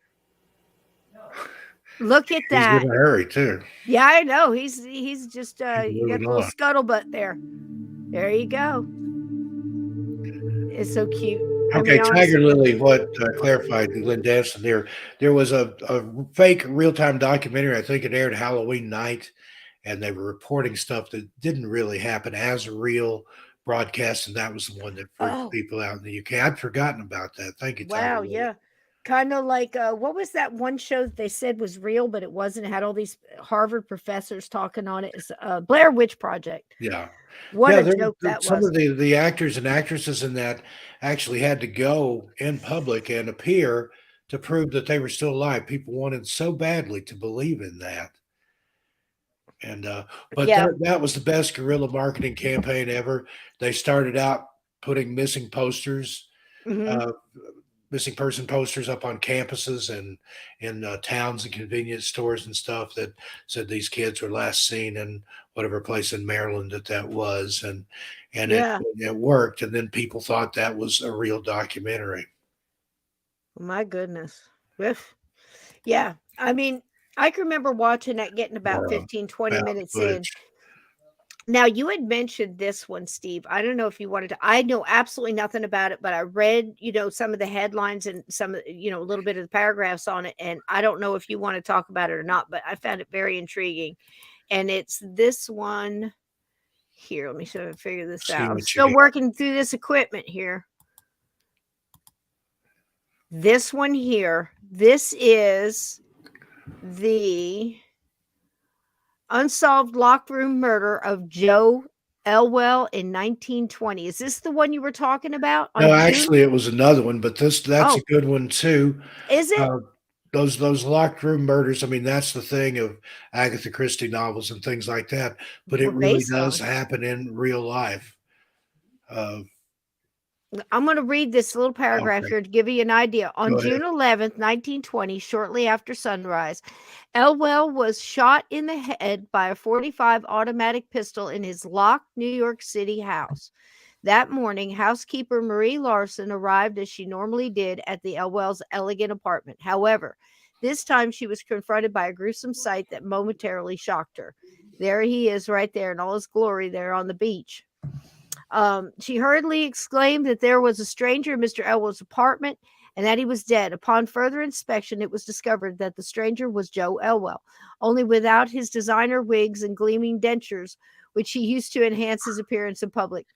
Look at that. He's in a hurry, too. Yeah, I know. He's just, you got a little scuttlebutt there. There you go. It's so cute. Okay, Tiger Lily, what clarified Lynn Danson there was a fake real-time documentary, I think it aired Halloween night, and they were reporting stuff that didn't really happen as a real broadcast, and that was the one that freaked people out in the UK. I'd forgotten about that. Thank you, Tiger Lily. Yeah. Kind of like, what was that one show that they said was real, but it wasn't? It had all these Harvard professors talking on it. It's Blair Witch Project. Yeah. What a joke that was. Some of the actors and actresses in that actually had to go in public and appear to prove that they were still alive. People wanted so badly to believe in that. And but that was the best guerrilla marketing campaign ever. They started out putting missing posters, missing person posters up on campuses and in towns and convenience stores and stuff that said these kids were last seen in whatever place in Maryland that was, and it worked. And then people thought that was a real documentary. My goodness. Yeah. I mean, I can remember watching that, getting about 15, 20 minutes in. Now, you had mentioned this one, Steve. I don't know if you wanted to. I know absolutely nothing about it, but I read, some of the headlines and some, a little bit of the paragraphs on it. And I don't know if you want to talk about it or not, but I found it very intriguing. And it's this one here. Let me see if I can figure this out. I'm still working through this equipment here. This one here. This is the unsolved locked room murder of Joe Elwell in 1920. Is this the one you were talking about? No, actually, it was another one, but that's a good one too. Is it? Those locked room murders. I mean, that's the thing of Agatha Christie novels and things like that. But it really does happen in real life. I'm going to read this little paragraph here to give you an idea. On June 11th, 1920, shortly after sunrise, Elwell was shot in the head by a .45 automatic pistol in his locked New York City house. That morning, housekeeper Marie Larson arrived as she normally did at the Elwell's elegant apartment. However, this time she was confronted by a gruesome sight that momentarily shocked her. There he is right there in all his glory there on the beach. She hurriedly exclaimed that there was a stranger in Mr. Elwell's apartment and that he was dead. Upon further inspection, it was discovered that the stranger was Joe Elwell, only without his designer wigs and gleaming dentures, which he used to enhance his appearance in public.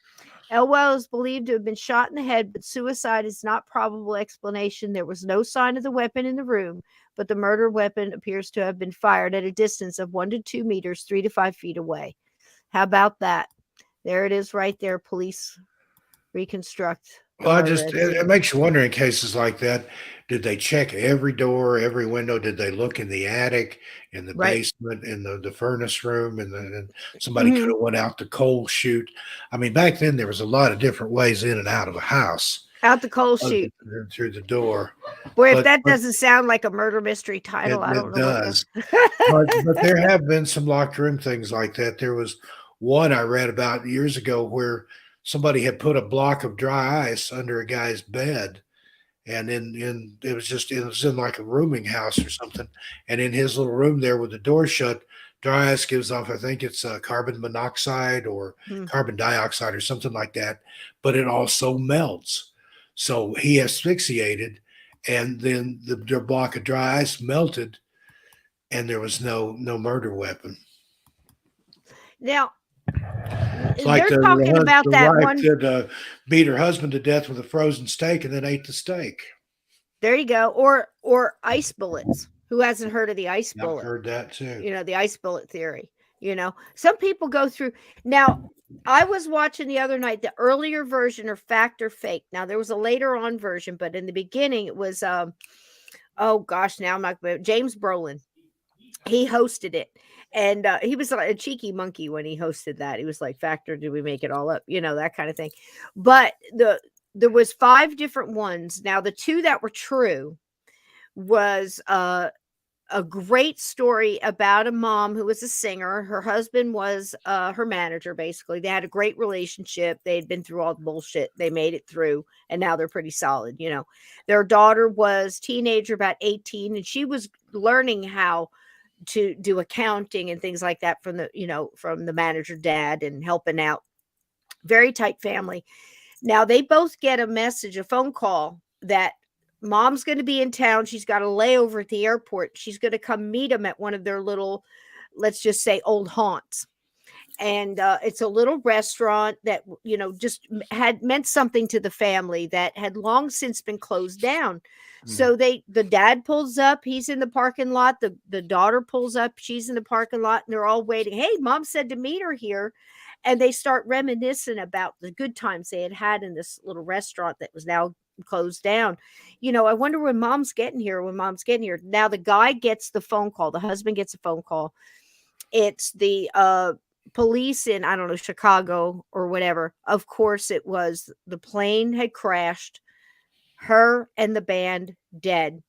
Elwell is believed to have been shot in the head, but suicide is not probable explanation. There was no sign of the weapon in the room, but the murder weapon appears to have been fired at a distance of 1 to 2 meters, 3 to 5 feet away. How about that? There it is right there. Police reconstruct. Well, it makes you wonder in cases like that, did they check every door, every window? Did they look in the attic, in the basement, in the furnace room, and somebody could have went out the coal chute? I mean, back then there was a lot of different ways in and out of a house. Out the coal chute. Through the door. Boy, if that doesn't sound like a murder mystery title, I don't know. It does. But there have been some locked room things like that. There was one I read about years ago where somebody had put a block of dry ice under a guy's bed, and it was in like a rooming house or something. And in his little room there with the door shut, dry ice gives off, I think it's carbon monoxide or carbon dioxide or something like that, but it also melts. So he asphyxiated, and then the block of dry ice melted, and there was no murder weapon. Now, it's like they're talking about that wife one. That beat her husband to death with a frozen steak and then ate the steak. There you go. Or ice bullets. Who hasn't heard of the ice bullet? I've heard that too. You know, the ice bullet theory. You know, some people go through. Now, I was watching the other night the earlier version of Fact or Fake. Now, there was a later on version, but in the beginning it was oh gosh, now I'm not James Brolin. He hosted it. And he was like a cheeky monkey when he hosted that. He was like, "Fact or did we make it all up?" You know, that kind of thing. But there was 5 different ones. Now, the 2 that were true was a great story about a mom who was a singer. Her husband was her manager, basically. They had a great relationship. They had been through all the bullshit. They made it through, and now they're pretty solid, you know. Their daughter was teenager, about 18, and she was learning how to do accounting and things like that from the manager dad and helping out. Very tight family. Now they both get a phone call that mom's going to be in town. She's got a layover at the airport. She's going to come meet them at one of their little, let's just say, old haunts. And it's a little restaurant that, you know, just had meant something to the family that had long since been closed down. So the dad pulls up, he's in the parking lot. The daughter pulls up, she's in the parking lot, and they're all waiting. Hey, mom said to meet her here. And they start reminiscing about the good times they had in this little restaurant that was now closed down. You know, I wonder when mom's getting here. Now the guy gets the phone call. The husband gets a phone call. It's the police in, I don't know, Chicago or whatever. Of course, it was the plane had crashed, her and the band dead.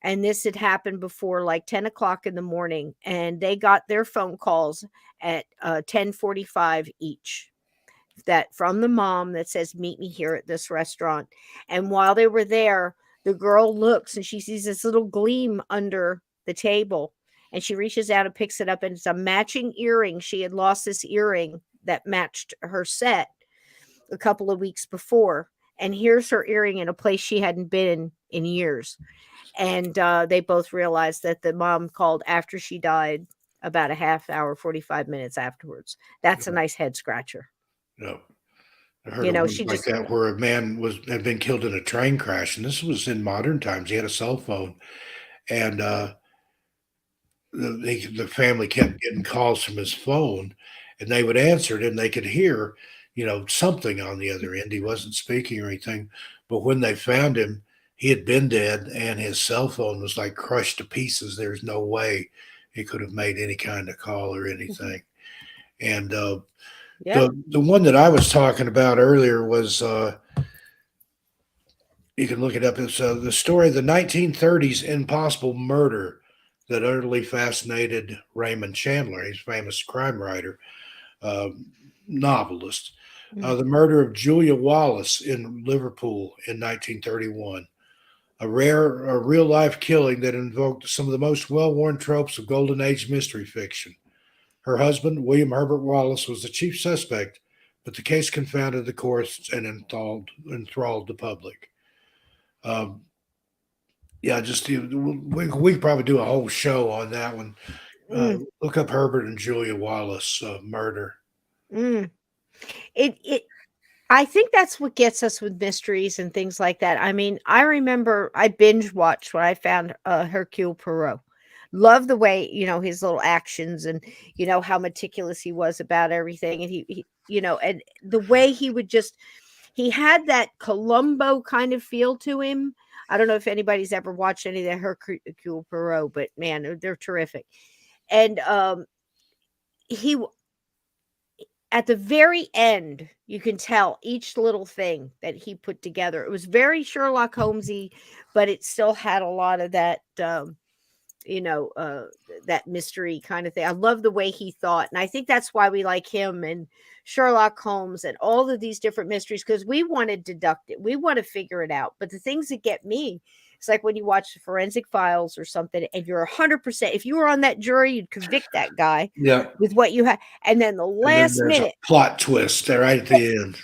And this had happened before like 10 o'clock in the morning. And they got their phone calls at 10:45 each. That from the mom that says, meet me here at this restaurant. And while they were there, the girl looks and she sees this little gleam under the table. And she reaches out and picks it up, and it's a matching earring. She had lost this earring that matched her set a couple of weeks before. And here's her earring in a place she hadn't been in years. And they both realized that the mom called after she died, about a half hour, 45 minutes afterwards. That's a nice head scratcher. No. I heard she like that where a man had been killed in a train crash. And this was in modern times. He had a cell phone. And the family kept getting calls from his phone, and they would answer it, and they could hear, you know, something on the other end. He wasn't speaking or anything, but when they found him, he had been dead, and his cell phone was like crushed to pieces. There's no way he could have made any kind of call or anything. And the one that I was talking about earlier was you can look it up. It's the story of the 1930s impossible murder that utterly fascinated Raymond Chandler. He's a famous crime writer, novelist. The murder of Julia Wallace in Liverpool in 1931. A real-life killing that invoked some of the most well-worn tropes of Golden Age mystery fiction. Her husband, William Herbert Wallace, was the chief suspect, but the case confounded the courts and enthralled the public. Um, yeah, just we could probably do a whole show on that one. Look up Herbert and Julia Wallace murder. I think that's what gets us with mysteries and things like that. I mean, I remember I binge watched when I found Hercule Poirot. Love the way, his little actions and, how meticulous he was about everything. And he and the way he had that Columbo kind of feel to him. I don't know if anybody's ever watched any of the Hercule Poirot, but man, they're terrific. And he at the very end, you can tell each little thing that he put together. It was very Sherlock Holmesy, but it still had a lot of that, that mystery kind of thing. I love the way he thought. And I think that's why we like him and Sherlock Holmes and all of these different mysteries, because we want to deduct it. We want to figure it out. But the things that get me, it's like when you watch the Forensic Files or something and you're 100%, if you were on that jury, you'd convict that guy with what you had. And then the last minute plot twist there right at the end.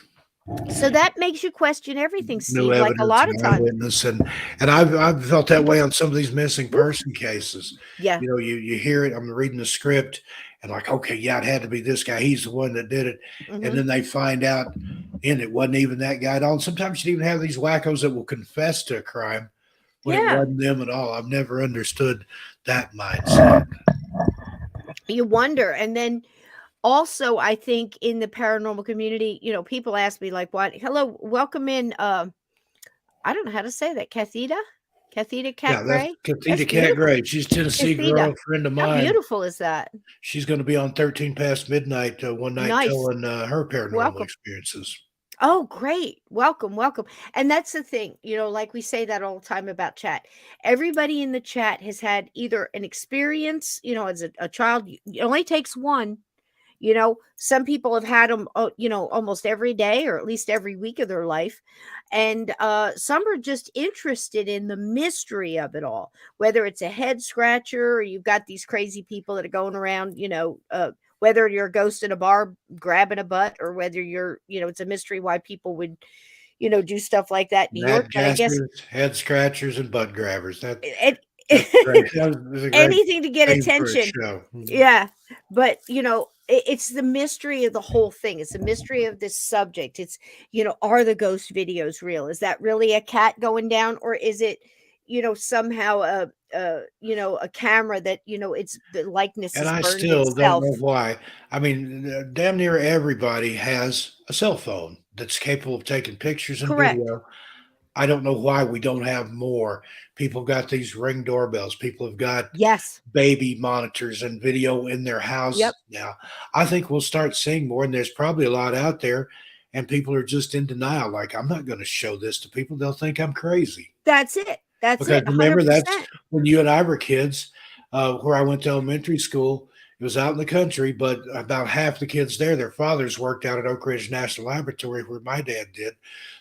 So that makes you question everything, Steve, New like a lot of times. Eyewitness, and I've felt that way on some of these missing person cases. Yeah. You hear it. I'm reading the script and like, okay, yeah, it had to be this guy. He's the one that did it. And then they find out, and it wasn't even that guy at all. And sometimes you even have these wackos that will confess to a crime when it wasn't them at all. I've never understood that mindset. You wonder. And then also, I think in the paranormal community, people ask me like, "What? Hello, welcome in." I don't know how to say that. Cathita Cat Gray. Cathita Cat Gray. She's a Tennessee girl, friend of mine. How beautiful is that? She's going to be on 13 Past Midnight one night telling her paranormal experiences. Oh, great. Welcome. And that's the thing, like we say that all the time about chat. Everybody in the chat has had either an experience, as a child. It only takes one. Some people have had them, almost every day or at least every week of their life. And some are just interested in the mystery of it all, whether it's a head scratcher or you've got these crazy people that are going around, whether you're a ghost in a bar grabbing a butt or whether you're, it's a mystery why people would, do stuff like that in New York. And I guess head scratchers and butt grabbers. Anything to get attention. Yeah. But, it's the mystery of the whole thing. It's the mystery of this subject. It's, are the ghost videos real? Is that really a cat going down? Or is it, somehow a camera that, it's the likeness. And I still don't know why. I mean, damn near everybody has a cell phone that's capable of taking pictures and video. I don't know why we don't have more. People got these Ring doorbells. People have got baby monitors and video in their houses now. I think we'll start seeing more, and there's probably a lot out there, and people are just in denial. Like, I'm not going to show this to people. They'll think I'm crazy. That's it. That's it. 100%. Remember, that's when you and I were kids, where I went to elementary school. It was out in the country, but about half the kids there, their fathers worked out at Oak Ridge National Laboratory where my dad did.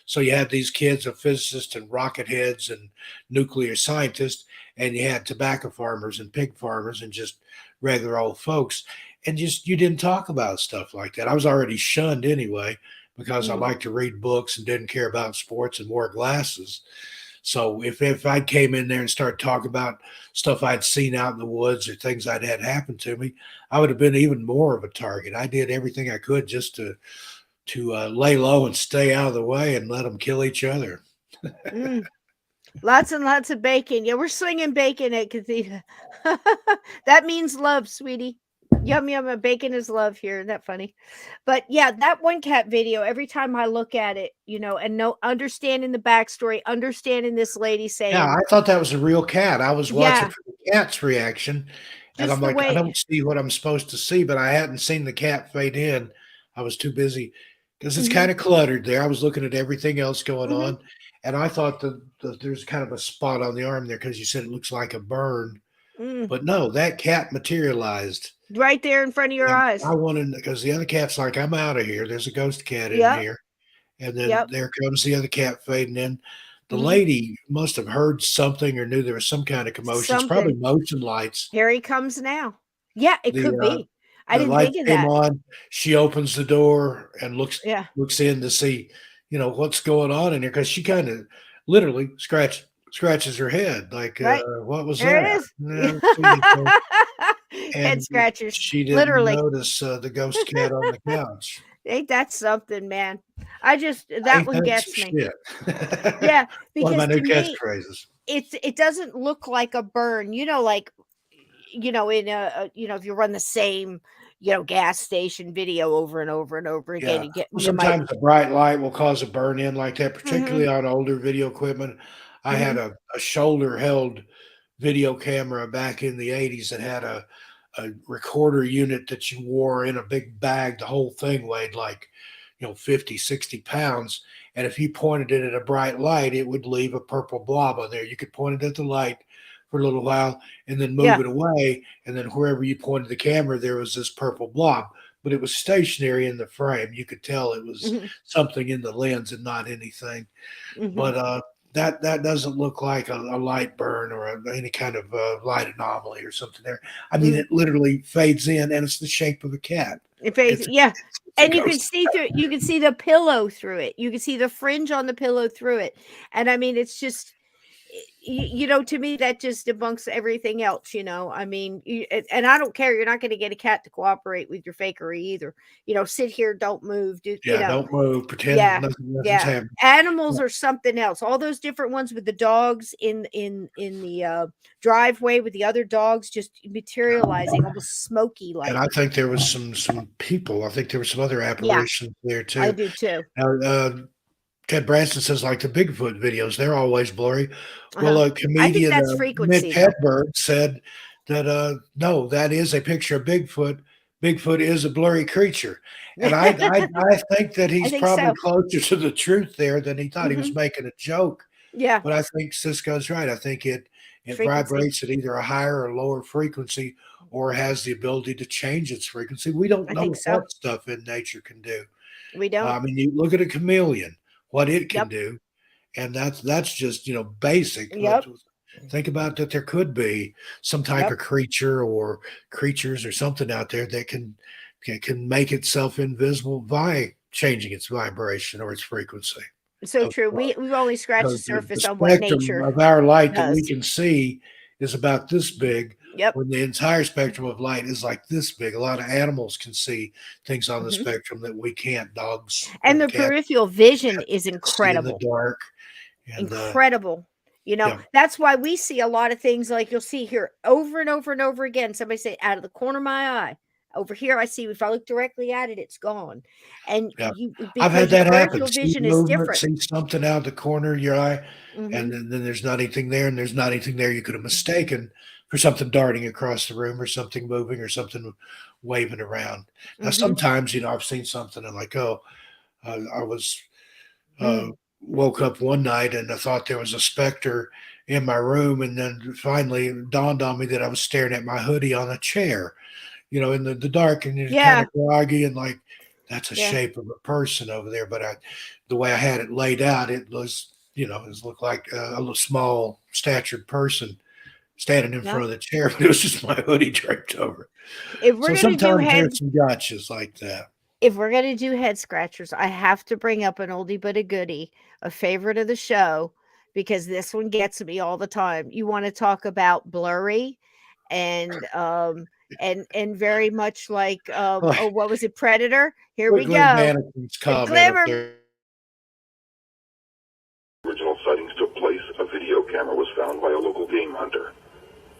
So you had these kids of physicists and rocket heads and nuclear scientists, and you had tobacco farmers and pig farmers and just regular old folks. And you didn't talk about stuff like that. I was already shunned anyway because I liked to read books and didn't care about sports and wore glasses. So if I came in there and started talking about stuff I'd seen out in the woods or things I'd had happen to me, I would have been even more of a target. I did everything I could just to lay low and stay out of the way and let them kill each other. Lots and lots of bacon. Yeah, we're swinging bacon at Cathedral. That means love, sweetie. Yum, yum. Bacon is love here. Isn't that funny? But yeah, that one cat video, every time I look at it, and understanding the backstory, understanding this lady saying. Yeah, I thought that was a real cat. I was watching for the cat's reaction. And I'm like, I don't see what I'm supposed to see, but I hadn't seen the cat fade in. I was too busy because it's kind of cluttered there. I was looking at everything else going on. And I thought that there's kind of a spot on the arm there because you said it looks like a burn. But no, that cat materialized. Right there in front of your eyes. I wanted, because the other cat's like, I'm out of here. There's a ghost cat in here. And then there comes the other cat fading in. The lady must have heard something or knew there was some kind of commotion. It's probably motion lights. Here he comes now. Yeah, it could be. I the didn't lights think of came that. on. She opens the door and Yeah. looks in to see, what's going on in here because she kind of literally scratches her head like, Right. what was There that? it is. Never seen anything. Head And scratchers. she didn't Literally. notice the ghost cat on the couch. Ain't that something, man? That Ain't one that some gets me. shit? Yeah, One of my because new to me, catchphrases. it doesn't look like a burn, like, in if you run the same, gas station video over and over and over again, Yeah. Well, you might. sometimes a bright light will cause a burn in like that, particularly Mhm, on older video equipment. I had mhm. a shoulder held video camera back in the 80s that had a recorder unit that you wore in a big bag. The whole thing weighed like, 50, 60 pounds. And if you pointed it at a bright light, it would leave a purple blob on there. You could point it at the light for a little while and then move Yeah. it away. And then wherever you pointed the camera, there was this purple blob. But it was stationary in the frame. You could tell it was Mhm, something in the lens and not anything. mhm, But that doesn't look like a light burn or any kind of light anomaly or something there. I mean, mhm. it literally fades in, and it's the shape of a cat. It fades, It's yeah, a and ghost. you can see the pillow through it. You can see the fringe on the pillow through it, and I mean, it's just, to me, that just debunks everything else. I mean, and I don't care. You're not going to get a cat to cooperate with your fakery either. Sit here, don't move. Yeah, don't move. Pretend Yeah, nothing's yeah. happening. Animals Yeah, are something else. All those different ones with the dogs in the driveway with the other dogs just materializing, almost smoky and like. I think there was some people. I think there were some other Yeah, apparitions there I too. do too. Now, Ted Branson says like the Bigfoot videos, they're always blurry. Well, Uh-huh. a I think comedian, that's Mitch frequency though. Hedberg, said that no, that is a picture of Bigfoot. Bigfoot is a blurry creature, and I think that I he's think probably so. closer to the truth there than he thought. He was Mhm. making a joke, Yeah, but I think Cisco's right. I think it frequency. vibrates at either a higher or lower frequency, or has the ability to change its frequency. We don't I think know so. what stuff in nature can do. We don't. I mean, you look at a chameleon, what it can Yep. do, and that's just basic. But Yep. think about that. There could be some type Yep. of creature or creatures or something out there that can make itself invisible by changing its vibration or its frequency. So Of true. We've only scratched the the surface on what spectrum nature of our light that we does. can see is about this big, Yep. when the entire spectrum of light is like this big. A lot of animals can see things on the Mhm. spectrum that we can't. Dogs And or the cats peripheral vision is can't see in the incredible. dark. And Incredible. yeah, That's why we see a lot of things like you'll see here over and over and over again. Somebody say, out of the corner of my eye. Over here, I see if I look directly at it, it's gone. And yeah. you I've had because your that happen. peripheral See vision is movement, different. see something out the corner of your eye, and Mhm. then there's not anything there, and there's not anything there. You could have mistaken for something darting across the room or something moving or something waving around. Now, Mhm. sometimes, I've seen something and like, oh, I was uh, Mm. woke up one night and I thought there was a specter in my room, and then finally it dawned on me that I was staring at my hoodie on a chair, in the dark, and you're kind Yeah. of groggy and like that's a Yeah. shape of a person over there. But the way I had it laid out, it was, it looked like a little small statured person standing in No. front of the chair, but it was just my hoodie draped over. If we're So gonna do sometimes head there's some gotchas like that. if we're gonna do head scratchers, I have to bring up an oldie but a goodie, a favorite of the show, because this one gets me all the time. You want to talk about blurry and very much like oh, what was it, Predator? Here we Quickly, go. Mannequin's The comment up glimmer. there. Original sightings took place, a video camera was found by a local game hunter.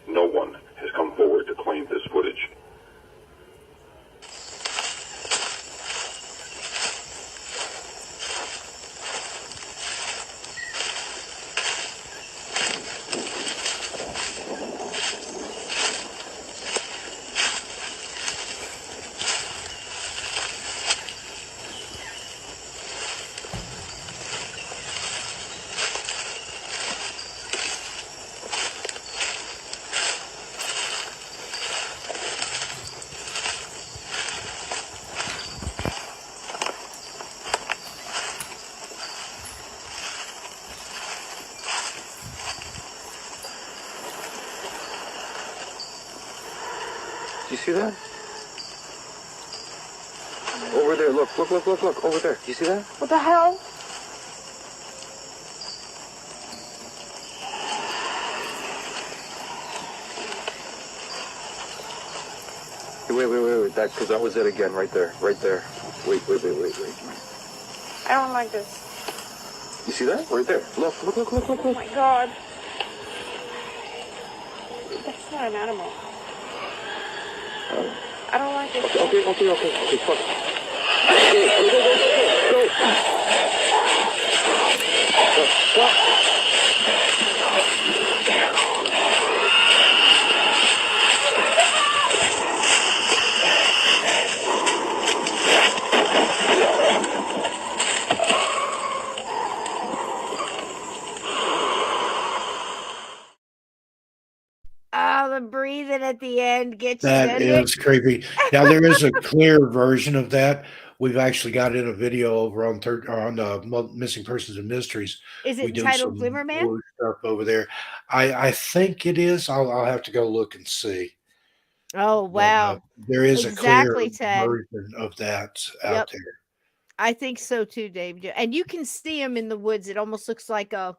No one has come forward to claim this footage. Do you see that? there. Look. Over there. You see that? What the hell? Wait. Because that was it again, right there. Wait. I don't like this. You see that? Right there. Look. Oh my god. That's not an animal. I don't like this. Okay, fuck. Go. Oh, the breathing at the end gets you, That doesn't it? is creepy. Now there is a clear version of that. We've actually got in a video over on Missing Persons and Mysteries. Is it We do entitled some Glimmerman? more stuff over there. I think it is. I'll have to go look and see. Oh, But, wow. there is Exactly, a clear Ted. version of that Yep. out there. I think so too, Dave. And you can see them in the woods. It almost looks like a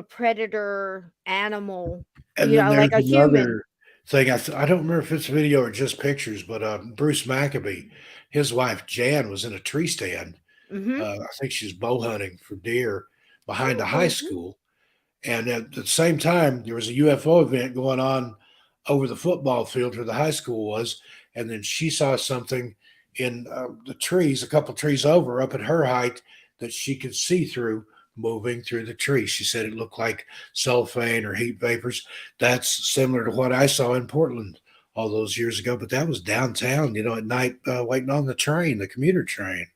predator animal, And you then know, like a there's human. another thing. I don't remember if it's video or just pictures, but Bruce Maccabee, his wife Jan, was in a tree stand. Mm-hmm. I think she's bow hunting for deer behind a high school. And at the same time, there was a UFO event going on over the football field where the high school was. And then she saw something in the trees, a couple trees over, up at her height, that she could see through moving through the trees. She said it looked like sulfane or heat vapors. That's similar to what I saw in Portland all those years ago, but that was downtown, at night, waiting on the train, the commuter train.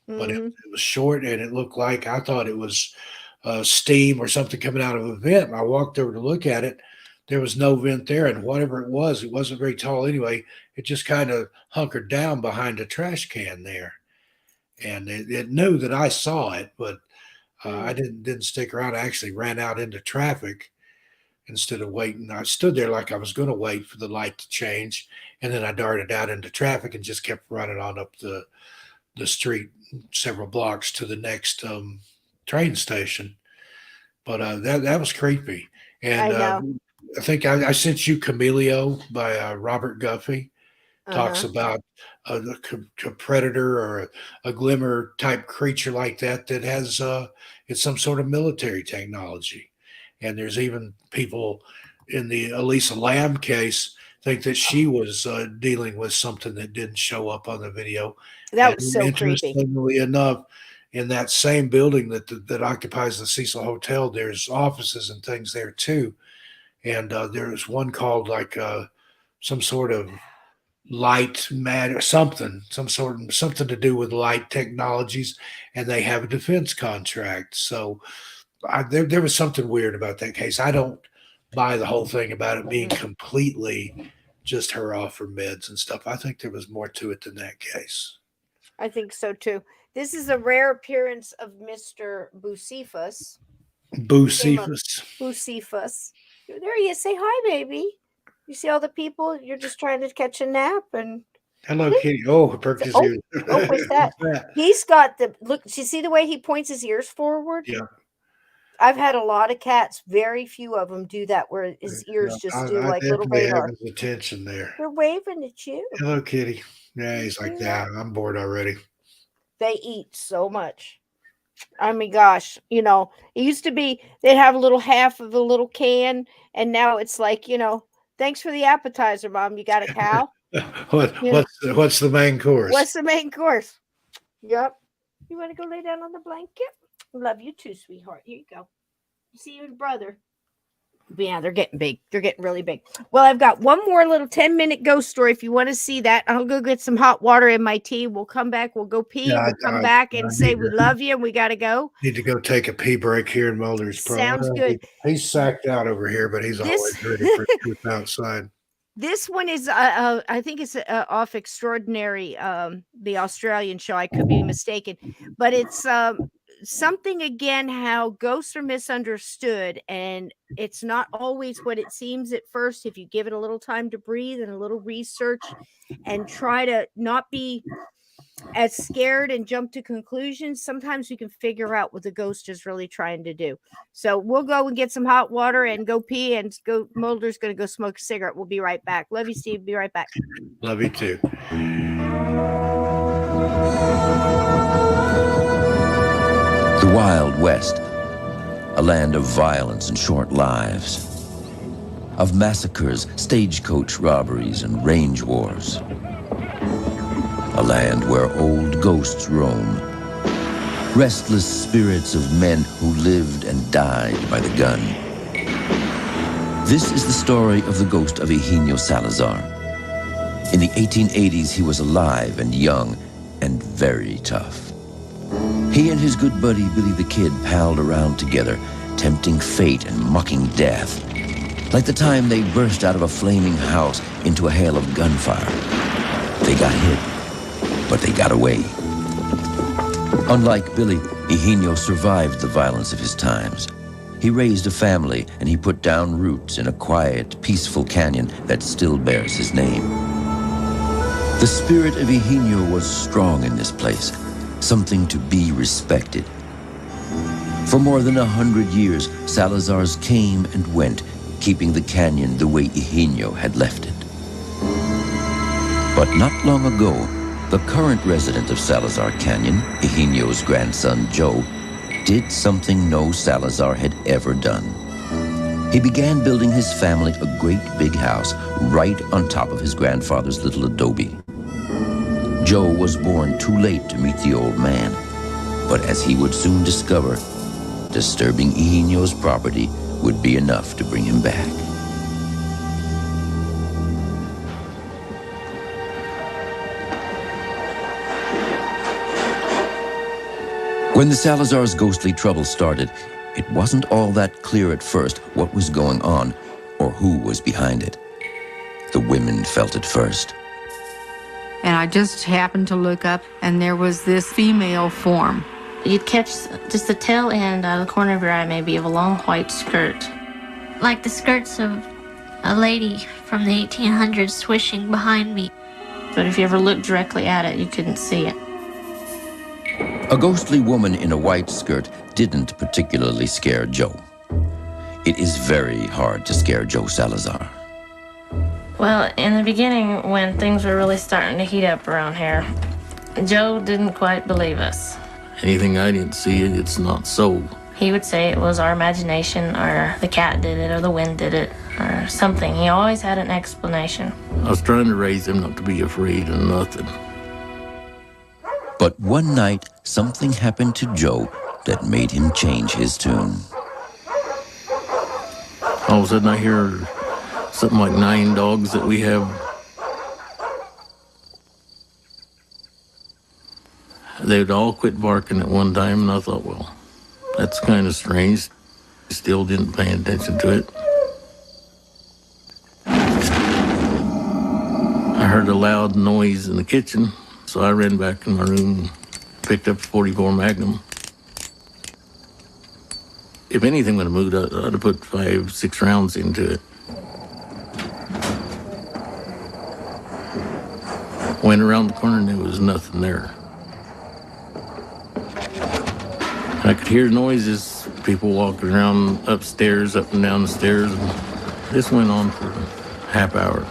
But Mm-hmm. it was short, and it looked like I thought it was steam or something coming out of a vent. I walked over to look at it. There was no vent there, and whatever it wasn't very tall anyway. It just kind of hunkered down behind a trash can there, and it knew that I saw it, but I didn't stick around. I actually ran out into traffic instead of waiting. I stood there like I was going to wait for the light to change, and then I darted out into traffic and just kept running on up the street several blocks to the next train station. But that was creepy. And I know. I think I sent you Cameleo by Robert Guffey. Talks Uh-huh. about a predator or a glimmer type creature like that has it's some sort of military technology. And there's even people in the Elisa Lamb case think that she was dealing with something that didn't show up on the video. That was so creepy. Interestingly enough, in that same building that occupies the Cecil Hotel, there's offices and things there too. And there's one called like some sort of light matter, something to do with light technologies, and they have a defense contract. So there was something weird about that case. I don't buy the whole thing about it being completely just her off her meds and stuff. I think there was more to it than that case. I think so too. This is a rare appearance of Mr. Bucephus. Bucephus. There he is. Say hi, baby. You see all the people? You're just trying to catch a nap and hello, kitty. Oh, he perked his ears. Oh, what's that? He's got the look. You see the way he points his ears forward? Yeah. I've had a lot of cats. Very few of them do that, where his ears just do like little radar. Have his attention there. They're waving at you. Hello, kitty. Yeah, he's like, yeah, I'm bored already. They eat so much. I mean, gosh, it used to be they'd have a little half of a little can, and now it's like, thanks for the appetizer, Mom. You got a cow? What's the main course? What's the main course? Yep. You want to go lay down on the blanket? Love you too, sweetheart. Here you go. You see your brother. But yeah, they're getting big. They're getting really big. Well, I've got one more little 10-minute ghost story. If you want to see that, I'll go get some hot water in my tea. We'll come back. We'll go pee. Yeah, we'll come back and say we love you and we got to go. Need to go take a pee break here in Mulder's. Sounds good. He's sacked out over here, but he's always ready for a trip outside. This one is, I think it's off Extraordinary, the Australian show. I could be mistaken, but it's something again, how ghosts are misunderstood, and it's not always what it seems at first. If you give it a little time to breathe and a little research and try to not be as scared and jump to conclusions, sometimes we can figure out what the ghost is really trying to do. So we'll go and get some hot water and go pee, and go. Mulder's going to go smoke a cigarette. We'll be right back. Love you, Steve. Be right back. Love you too. The Wild West, a land of violence and short lives, of massacres, stagecoach robberies, and range wars. A land where old ghosts roam, restless spirits of men who lived and died by the gun. This is the story of the ghost of Eugenio Salazar. In the 1880s, he was alive and young and very tough. He and his good buddy Billy the Kid palled around together, tempting fate and mocking death. Like the time they burst out of a flaming house into a hail of gunfire. They got hit, but they got away. Unlike Billy, Eugenio survived the violence of his times. He raised a family, and he put down roots in a quiet, peaceful canyon that still bears his name. The spirit of Eugenio was strong in this place, something to be respected. For more than 100 years, Salazars came and went, keeping the canyon the way Eugenio had left it. But not long ago, the current resident of Salazar Canyon, Eugenio's grandson Joe, did something no Salazar had ever done. He began building his family a great big house right on top of his grandfather's little adobe. Joe was born too late to meet the old man, but as he would soon discover, disturbing Eugenio's property would be enough to bring him back. When the Salazars' ghostly trouble started, it wasn't all that clear at first what was going on or who was behind it. The women felt it first. And I just happened to look up, and there was this female form. You'd catch just the tail end out of the corner of your eye, maybe, of a long white skirt. Like the skirts of a lady from the 1800s swishing behind me. But if you ever looked directly at it, you couldn't see it. A ghostly woman in a white skirt didn't particularly scare Joe. It is very hard to scare Joe Salazar. Well, in the beginning, when things were really starting to heat up around here, Joe didn't quite believe us. Anything I didn't see, it's not so. He would say it was our imagination, or the cat did it, or the wind did it, or something. He always had an explanation. I was trying to raise him not to be afraid of nothing. But one night, something happened to Joe that made him change his tune. All of a sudden I hear something like 9 dogs that we have. They would all quit barking at one time, and I thought, well, that's kind of strange. Still didn't pay attention to it. I heard a loud noise in the kitchen, so I ran back in my room and picked up a 44 Magnum. If anything would have moved, I'd have put 5-6 rounds into it. Went around the corner and there was nothing there. I could hear noises, people walking around upstairs, up and down the stairs. And this went on for a half hour.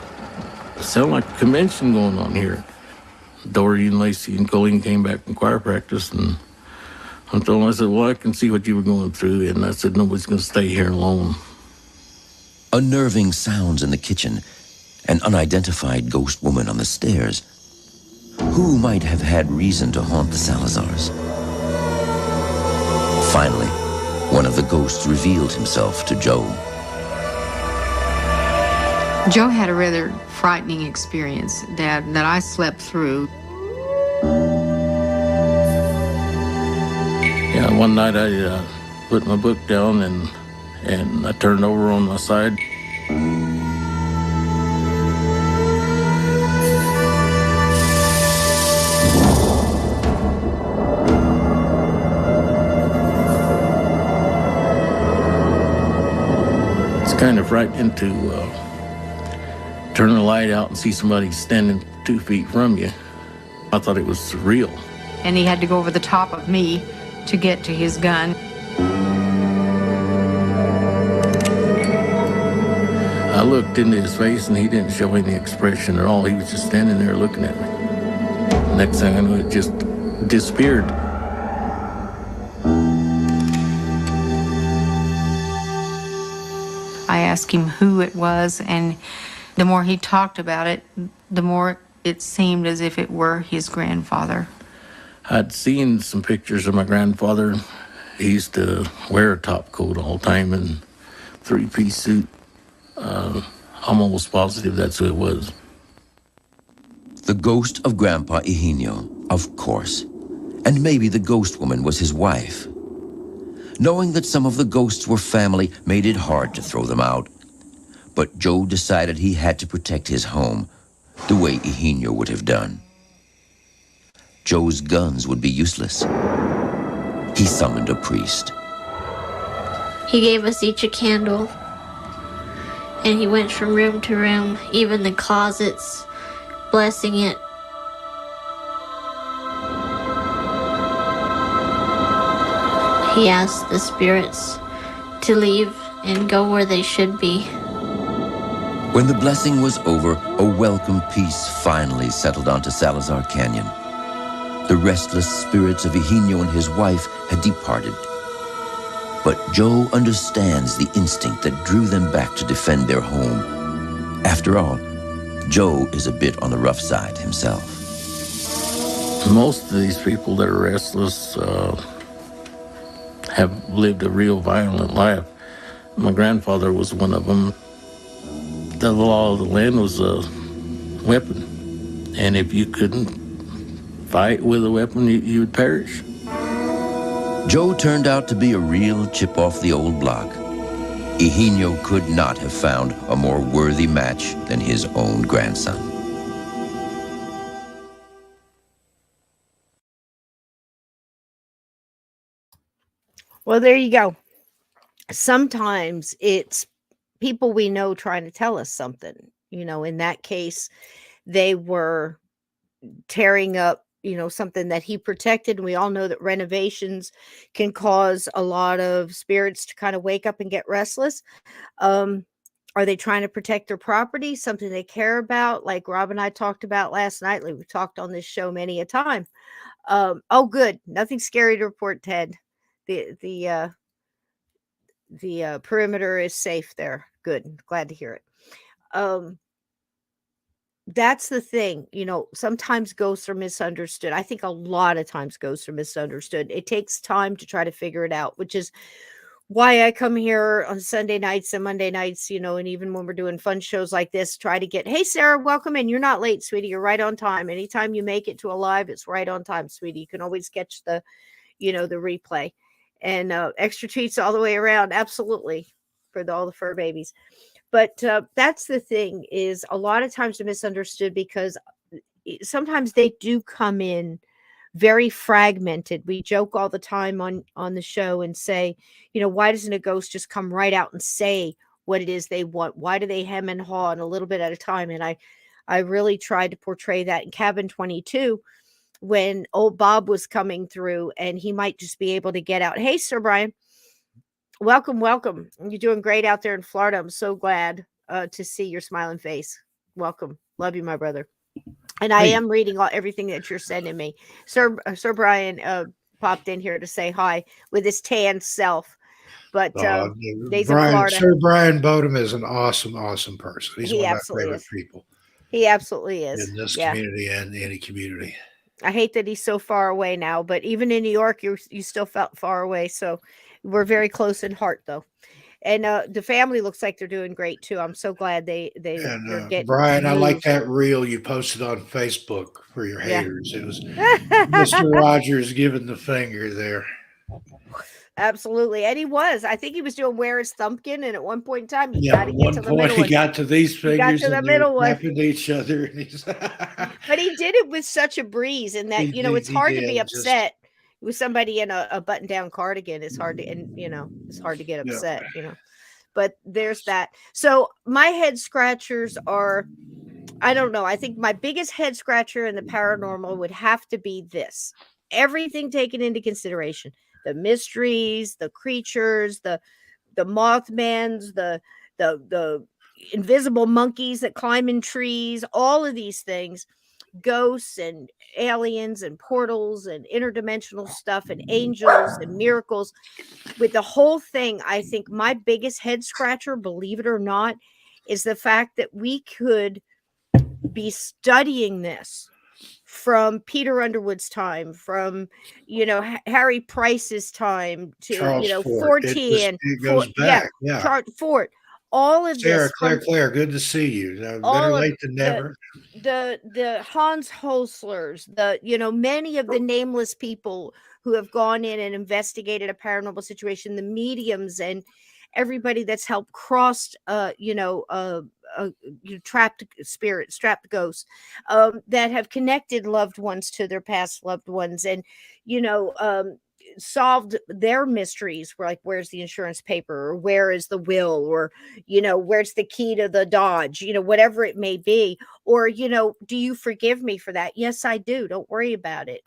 It sounded like a convention going on here. Doherty and Lacey and Colleen came back from choir practice, and I told them, I said, well, I can see what you were going through. And I said, nobody's going to stay here alone. Unnerving sounds in the kitchen, an unidentified ghost woman on the stairs. Who might have had reason to haunt the Salazars? Finally, one of the ghosts revealed himself to Joe. Joe had a rather frightening experience that I slept through. Yeah, one night I put my book down and I turned over on my side. It's kind of frightening to turn the light out and see somebody standing 2 feet from you. I thought it was surreal. And he had to go over the top of me to get to his gun. I looked into his face and he didn't show any expression at all. He was just standing there looking at me. Next thing I knew, it just disappeared. I asked him who it was, and the more he talked about it, the more it seemed as if it were his grandfather. I'd seen some pictures of my grandfather. He used to wear a top coat all the time and three-piece suit. I'm almost positive that's who it was. The ghost of Grandpa Eugenio, of course. And maybe the ghost woman was his wife. Knowing that some of the ghosts were family made it hard to throw them out. But Joe decided he had to protect his home the way Eugenio would have done. Joe's guns would be useless. He summoned a priest. He gave us each a candle, and he went from room to room, even the closets, blessing it. He asked the spirits to leave and go where they should be. When the blessing was over, a welcome peace finally settled onto Salazar Canyon. The restless spirits of Eugenio and his wife had departed. But Joe understands the instinct that drew them back to defend their home. After all, Joe is a bit on the rough side himself. Most of these people that are restless have lived a real violent life. My grandfather was one of them. The law of the land was a weapon. And if you couldn't fight with a weapon, you would perish. Joe turned out to be a real chip off the old block. Eugenio could not have found a more worthy match than his own grandson. Well, there you go. Sometimes it's people we know trying to tell us something. You know, in that case, they were tearing up, you know, something that he protected. And we all know that renovations can cause a lot of spirits to kind of wake up and get restless. Are they trying to protect their property, something they care about? Like Rob and I talked about last night. Like we talked on this show many a time. Oh, good. Nothing scary to report, Ted. The perimeter is safe there. Good. Glad to hear it. That's the thing, you know, sometimes ghosts are misunderstood. I think a lot of times ghosts are misunderstood. It takes time to try to figure it out, which is why I come here on Sunday nights and Monday nights, you know, and even when we're doing fun shows like this, try to get, hey, Sarah, welcome in. You're not late, sweetie. You're right on time. Anytime you make it to a live, it's right on time, sweetie. You can always catch the, you know, the replay. And extra treats all the way around. Absolutely. For all the fur babies. But that's the thing, is a lot of times they're misunderstood because sometimes they do come in very fragmented. We joke all the time on the show and say, you know, why doesn't a ghost just come right out and say what it is they want? Why do they hem and haw and a little bit at a time? And I really tried to portray that in Cabin 22 when old Bob was coming through, and he might just be able to get out. Hey, Sir Brian. Welcome. You're doing great out there in Florida. I'm so glad to see your smiling face. Welcome. Love you, my brother. And I am reading everything that you're sending me. Sir Brian popped in here to say hi with his tan self. But days in Florida. Sir Brian Bodum is an awesome person. He's one of my favorite people. He absolutely is. In this community and any community. I hate that he's so far away now, but even in New York, you still felt far away. So we're very close in heart, though. And the family looks like they're doing great too. I'm so glad they're getting. Brian, I like that reel you posted on Facebook for your haters. It was Mr. Rogers giving the finger there. Absolutely, and he was. I think he was doing "Where Is Thumpkin," and at one point in time, he got to these fingers, got to the middle one, tapping each other. But he did it with such a breeze, and that it's hard to be upset with somebody in a button-down cardigan. It's hard to, and it's hard to get upset. But there's that. So my head scratchers are. I don't know. I think my biggest head scratcher in the paranormal would have to be this. Everything taken into consideration. The mysteries, the creatures, the Mothmans, the invisible monkeys that climb in trees, all of these things, ghosts and aliens and portals and interdimensional stuff and angels and miracles. With the whole thing, I think my biggest head scratcher, believe it or not, is the fact that we could be studying this from Peter Underwood's time, from Harry Price's time to Charles Fort. Fortean, It goes back. Yeah. Charles Fort. All of Sarah, this, Claire, good to see you. Better all of late than never. the Hans Holzlers, many of the nameless people who have gone in and investigated a paranormal situation, the mediums and everybody that's helped crossed trapped spirits, trapped ghosts, that have connected loved ones to their past loved ones, and solved their mysteries. We're like, where's the insurance paper, or where is the will, or where's the key to the Dodge, whatever it may be, or do you forgive me for that? Yes, I do. Don't worry about it.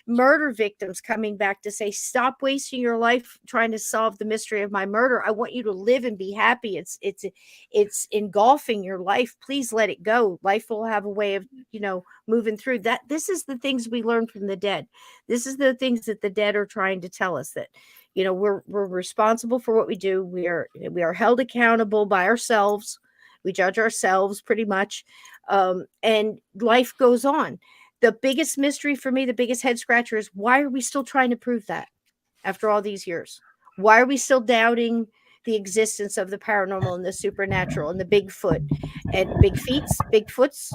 Murder victims coming back to say, stop wasting your life trying to solve the mystery of my murder. I want you to live and be happy. It's engulfing your life. Please let it go. Life will have a way of moving through that. This is the things we learn from the dead. This is the things that the dead are trying to tell us, that we're responsible for what we do. We are held accountable by ourselves. We judge ourselves pretty much, and life goes on. The biggest mystery for me, the biggest head scratcher, is why are we still trying to prove that after all these years? Why are we still doubting the existence of the paranormal and the supernatural and the Bigfoot and Bigfoots,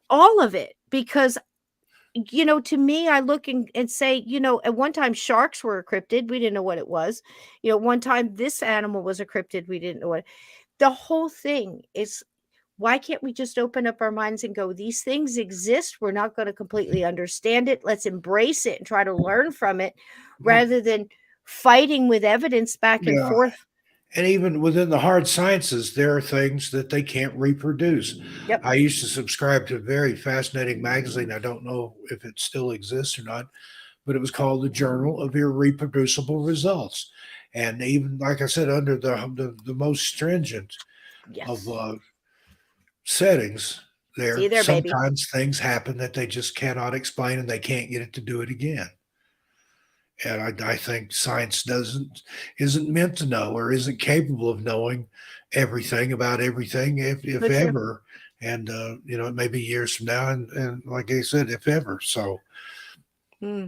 all of it? Because to me, I look and say, at one time sharks were a cryptid. We didn't know what it was. One time this animal was a cryptid. We didn't know what. The whole thing is, why can't we just open up our minds and go, these things exist. We're not going to completely understand it. Let's embrace it and try to learn from it, rather than fighting with evidence back and forth. And even within the hard sciences, there are things that they can't reproduce. Yep. I used to subscribe to a very fascinating magazine. I don't know if it still exists or not, but it was called the Journal of Irreproducible Results. And even, like I said, under the most stringent of settings, there sometimes things happen that they just cannot explain, and they can't get it to do it again. And I think science isn't meant to know, or isn't capable of knowing everything about everything, if ever. And it may be years from now, and like I said, if ever. So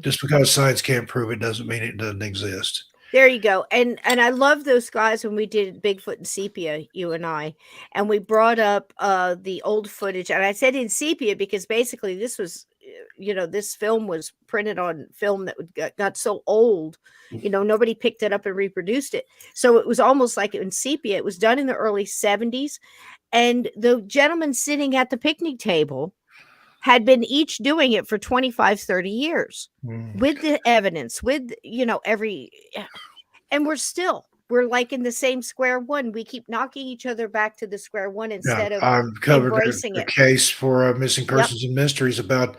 just because science can't prove it doesn't mean it doesn't exist. There you go. And I love those guys when we did Bigfoot and Sepia, you and I, and we brought up the old footage. And I said in sepia because basically this was, this film was printed on film that got so old, nobody picked it up and reproduced it. So it was almost like in sepia. It was done in the early 70s. And the gentleman sitting at the picnic table had been each doing it for 25, 30 years with the evidence, with, and we're like in the same square one. We keep knocking each other back to the square one instead of I've covered embracing a it. case for missing persons and mysteries about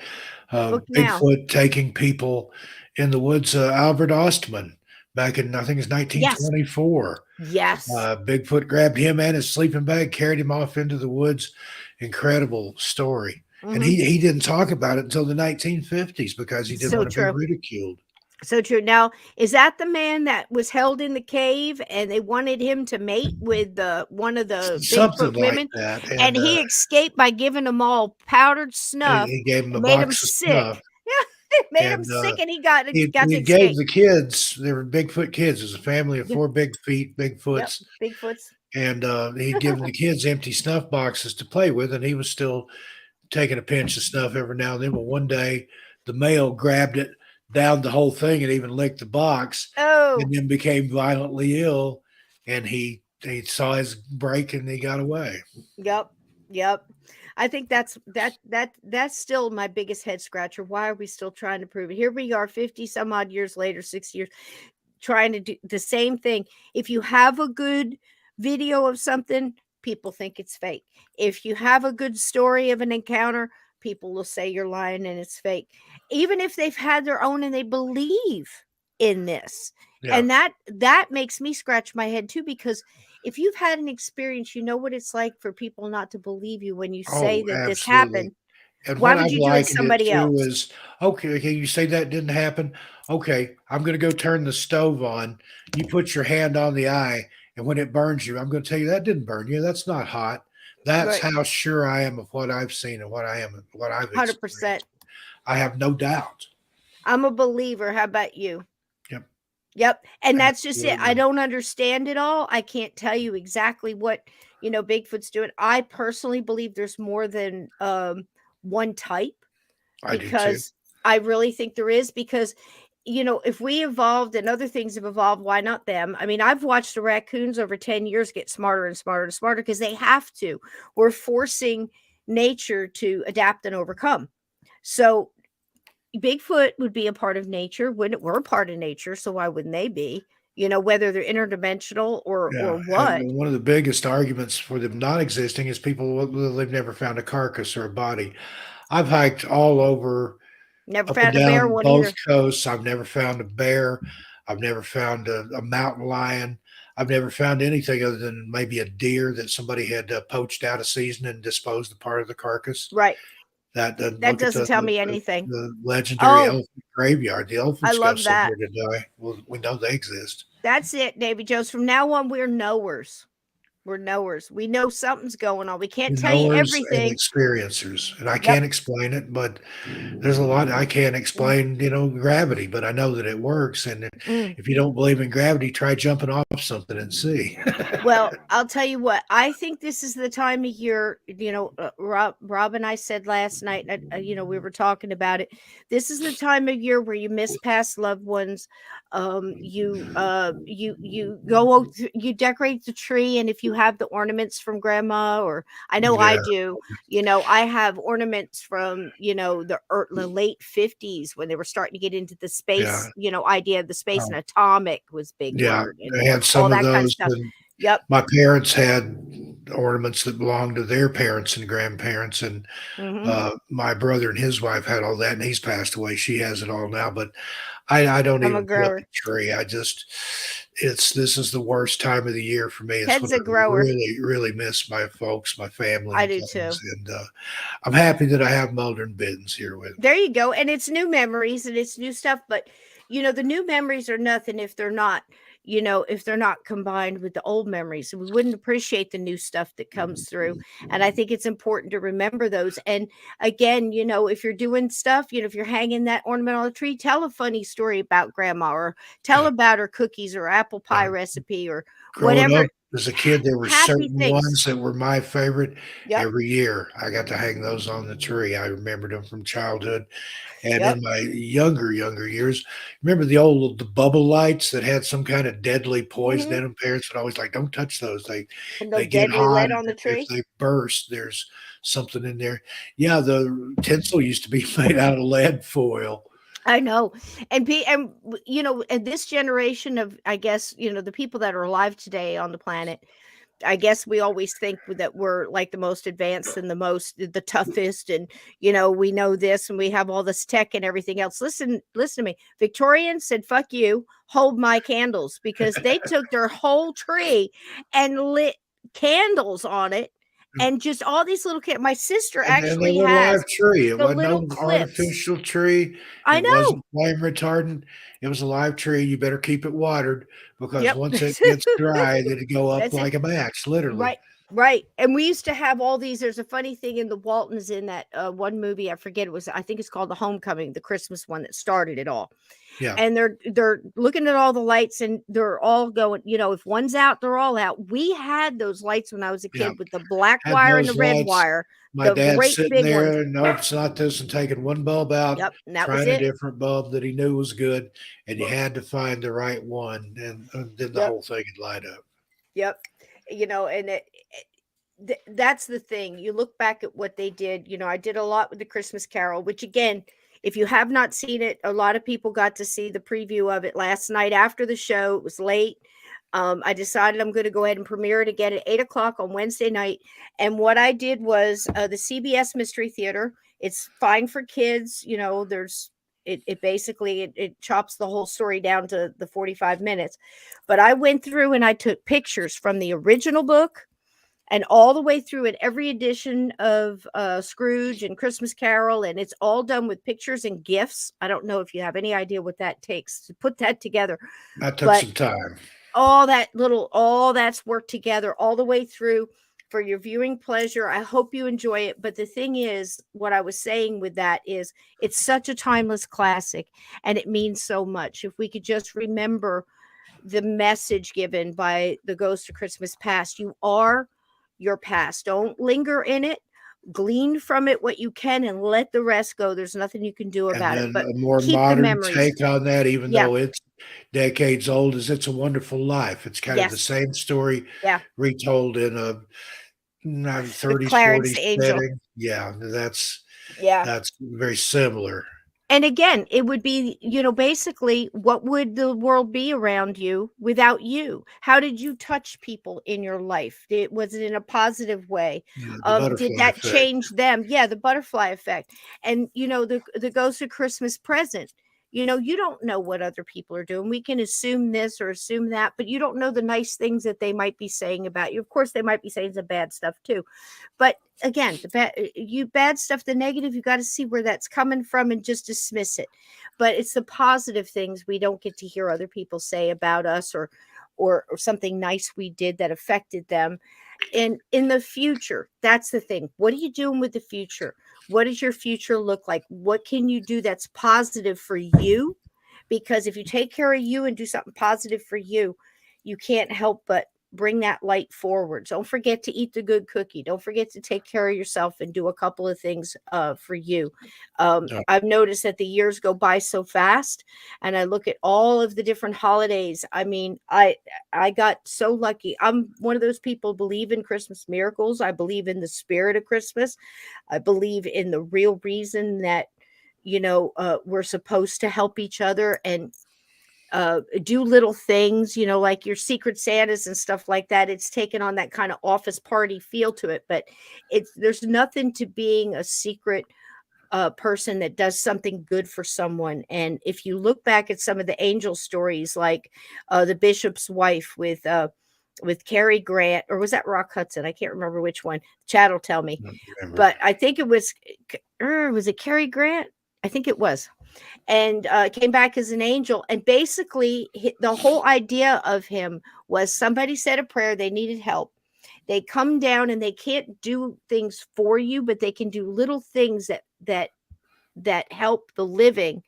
Bigfoot taking people in the woods. Albert Ostman back in, I think it's 1924. Yes. Bigfoot grabbed him and his sleeping bag, carried him off into the woods. Incredible story. And he didn't talk about it until the 1950s because he didn't want to be ridiculed. So true. Now, is that the man that was held in the cave and they wanted him to mate with one of the Bigfoot women? Like that. And he escaped by giving them all powdered snuff. He gave them a made box them of sick. snuff. Yeah, it made him sick, and he got to he escape. Gave the kids, they were Bigfoot kids. It was a family of 4 Bigfoots. Yep, Bigfoots. And he'd given the kids empty snuff boxes to play with, and he was still taking a pinch of snuff every now and then. But one day, the male grabbed it, downed the whole thing, and even licked the box. And then became violently ill, and he saw his break, and he got away. Yep. I think that's still my biggest head scratcher. Why are we still trying to prove it? Here we are 50 some odd years later, 6 years, trying to do the same thing. If you have a good video of something, people think it's fake. If you have a good story of an encounter, people will say you're lying and it's fake. Even if they've had their own and they believe in this. Yeah. And that makes me scratch my head too, because if you've had an experience, you know what it's like for people not to believe you when you say Oh, that this absolutely. happened. And Why what would I've you do it likened it somebody to else? is, okay, you say that didn't happen. Okay, I'm going to go turn the stove on. You put your hand on the eye, and when it burns you, I'm going to tell you that didn't burn you. That's not hot. That's Right. how sure I am of what I've seen and what I've 100%. experienced. I have no doubt. I'm a believer. How about you? Yep. Yep. And that's just it. I Absolutely. don't understand it all. I can't tell you exactly what, Bigfoot's doing. I personally believe there's more than one type, I do too. because I really think there is, because if we evolved and other things have evolved, why not them? I mean, I've watched the raccoons over 10 years get smarter and smarter and smarter because they have to. We're forcing nature to adapt and overcome. So Bigfoot would be a part of nature. We're a part of nature, so why wouldn't they be? Whether they're interdimensional or Yeah, what. and one of the biggest arguments for them not existing is people, well, they've never found a carcass or a body. I've hiked all over, Never up and found a bear down one both either. coasts. I've never found a bear. I've never found a mountain lion. I've never found anything other than maybe a deer that somebody had poached out of season and disposed of part of the carcass. Right. That That look at doesn't tell me anything. the legendary Oh, elephant graveyard. The I elephants go love that. somewhere to die. Well, we know they exist. That's it, Davy Jones. From now on, we're knowers. We're knowers. We know something's going on. We can't tell you Knowers and everything. experiencers, and I Yep. can't explain it, but there's a lot I can't explain. Gravity, but I know that it works. And Mm. if you don't believe in gravity, try jumping off something and see. Well, I'll tell you what. I think this is the time of year. Rob and I said last night. We were talking about it. This is the time of year where you miss past loved ones. You go, you decorate the tree, and if you have the ornaments from grandma, or I know I Yeah, do. I have ornaments from the late 50s when they were starting to get into the yeah, space. Idea of the space, um, and atomic was big yeah. word, and I had all some of that kind of those, stuff. and Yep. my parents had ornaments that belonged to their parents and grandparents, and Mhm. my brother and his wife had all that, and he's passed away. She has it all now, but I don't I'm a even put up a grower. tree. This is the worst time of the year for me. It's when Ted's a I grower. really, really miss my folks, my family, I and do things. too. And I'm happy that I have Mulder and Biddens here with me. There you go. And it's new memories and it's new stuff, but the new memories are nothing if they're not, if they're not combined with the old memories. We wouldn't appreciate the new stuff that comes through. And I think it's important to remember those. And again, if you're doing stuff, if you're hanging that ornament on the tree, tell a funny story about grandma, or tell Yeah. about her cookies or apple pie Yeah. recipe, or Growing whatever. up as a kid, there were Happy certain things. ones that were my favorite. Yep. Every year, I got to hang those on the tree. I remembered them from childhood. And Yep. in my younger years, remember the bubble lights that had some kind of deadly poison Mhm. in them? Parents would always like, "Don't touch those. And They the get deadly hot, lead and on the if tree. they burst, there's something in there." Yeah, the tinsel used to be made out of lead foil. I know. And this generation of, I guess, the people that are alive today on the planet, I guess we always think that we're like the most advanced and the toughest, and we know this and we have all this tech and everything else. Listen to me. Victorians said, "Fuck you, hold my candles," because they took their whole tree and lit candles on it, and just all these little my sister And they actually were a has live tree. It the wasn't little no clips. artificial tree. I It know. wasn't flame retardant. It was a live tree. You better keep it watered because Yep. once it gets dry, it'll go up That's it. like a match, literally. Right, right. And we used to have all these. There's a funny thing in the Waltons in that one movie. I forget it was. I think it's called The Homecoming, the Christmas one that started it all. Yeah. And they're looking at all the lights, and they're all going. If one's out, they're all out. We had those lights when I was a Yeah. kid with the black Had wire and the those red lights. wire, My the dad great sitting big ones. there, nope, it's not this, and taking one bulb out, Yep, and that was trying a it. different bulb that he knew was good, and you had to find the right one, and then the Yep, whole thing would light up. yep. And that's the thing. You look back at what they did. I did a lot with the Christmas Carol, which again, if you have not seen it, a lot of people got to see the preview of it last night after the show. It was late. I decided I'm going to go ahead and premiere it again at 8 o'clock on Wednesday night. And what I did was the CBS Mystery Theater. It's fine for kids. You know, it basically it chops the whole story down to the 45 minutes. But I went through and I took pictures from the original book and all the way through it, every edition of Scrooge and Christmas Carol, and it's all done with pictures and gifs. I don't know if you have any idea what that takes to put that together. That took But some time. all that's worked together all the way through for your viewing pleasure. I hope you enjoy it. But the thing is, what I was saying with that is it's such a timeless classic and it means so much. If we could just remember the message given by the Ghost of Christmas Past, you are your past. Don't linger in it. Glean from it what you can and let the rest go. There's nothing you can do about it. And But then a more keep the modern memories. take on that, even Yeah. though it's decades old, is It's a Wonderful Life. It's kind of the Yes. same story Yeah. retold in a 30s, Clarence 40s the Angel. setting. Yeah, that's Yeah. very similar. And again, it would be, basically, what would the world be around you without you? How did you touch people in your life? Was it in a positive way? Yeah, the Did butterfly that effect. change them? Yeah, the butterfly effect. And, the Ghost of Christmas Present, you don't know what other people are doing. We can assume this or assume that, but you don't know the nice things that they might be saying about you. Of course, they might be saying some bad stuff too. But again, the bad stuff, the negative, you got to see where that's coming from and just dismiss it. But it's the positive things we don't get to hear other people say about us, or something nice we did that affected them. And in the future, that's the thing. What are you doing with the future? What does your future look like? What can you do that's positive for you? Because if you take care of you and do something positive for you, you can't help but bring that light forward. Don't forget to eat the good cookie. Don't forget to take care of yourself and do a couple of things for you. Yeah. I've noticed that the years go by so fast, and I look at all of the different holidays. I mean, I got so lucky. I'm one of those people who believe in Christmas miracles. I believe in the spirit of Christmas. I believe in the real reason that we're supposed to help each other and do little things, like your Secret Santas and stuff like that. It's taken on that kind of office party feel to it, but there's nothing to being a secret person that does something good for someone. And if you look back at some of the angel stories, like the bishop's wife with Cary Grant, or was that Rock Hudson? I can't remember which one. Chad will tell me. But I think it was it Cary Grant? I think it was. And came back as an angel. And basically, the whole idea of him was somebody said a prayer, they needed help. They come down and they can't do things for you, but they can do little things that help the living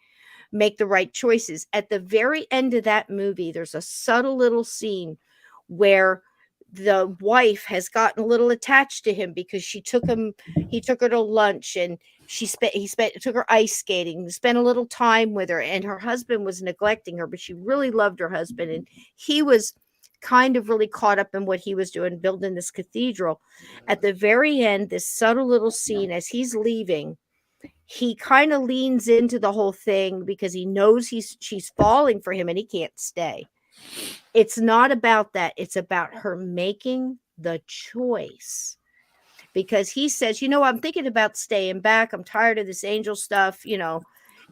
make the right choices. At the very end of that movie, there's a subtle little scene where the wife has gotten a little attached to him because he took her to lunch, and took her ice skating, spent a little time with her, and her husband was neglecting her, but she really loved her husband, and he was kind of really caught up in what he was doing, building this cathedral. At the very end, this subtle little scene as he's leaving, he kind of leans into the whole thing because he knows she's falling for him and he can't stay. It's not about that. It's about her making the choice. Because he says, I'm thinking about staying back. I'm tired of this angel stuff,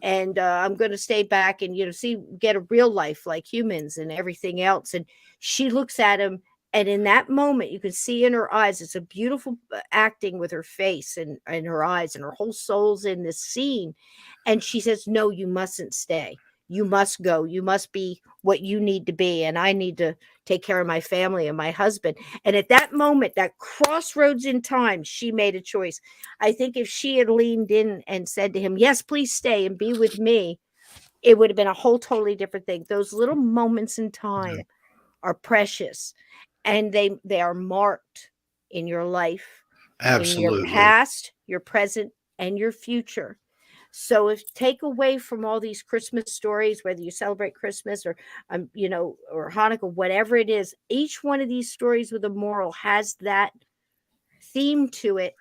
and I'm going to stay back and, get a real life like humans and everything else. And she looks at him, and in that moment, you can see in her eyes, it's a beautiful acting with her face and her eyes, and her whole soul's in this scene. And she says, no, you mustn't stay. You must go. You must be what you need to be. And I need to take care of my family and my husband. And at that moment, that crossroads in time, she made a choice. I think if she had leaned in and said to him, yes, please stay and be with me, it would have been a whole totally different thing. Those little moments in time are precious, and they are marked in your life, Absolutely. in your past, your present, and your future. So if take away from all these Christmas stories, whether you celebrate Christmas or or Hanukkah, whatever it is, each one of these stories with a moral has that theme to it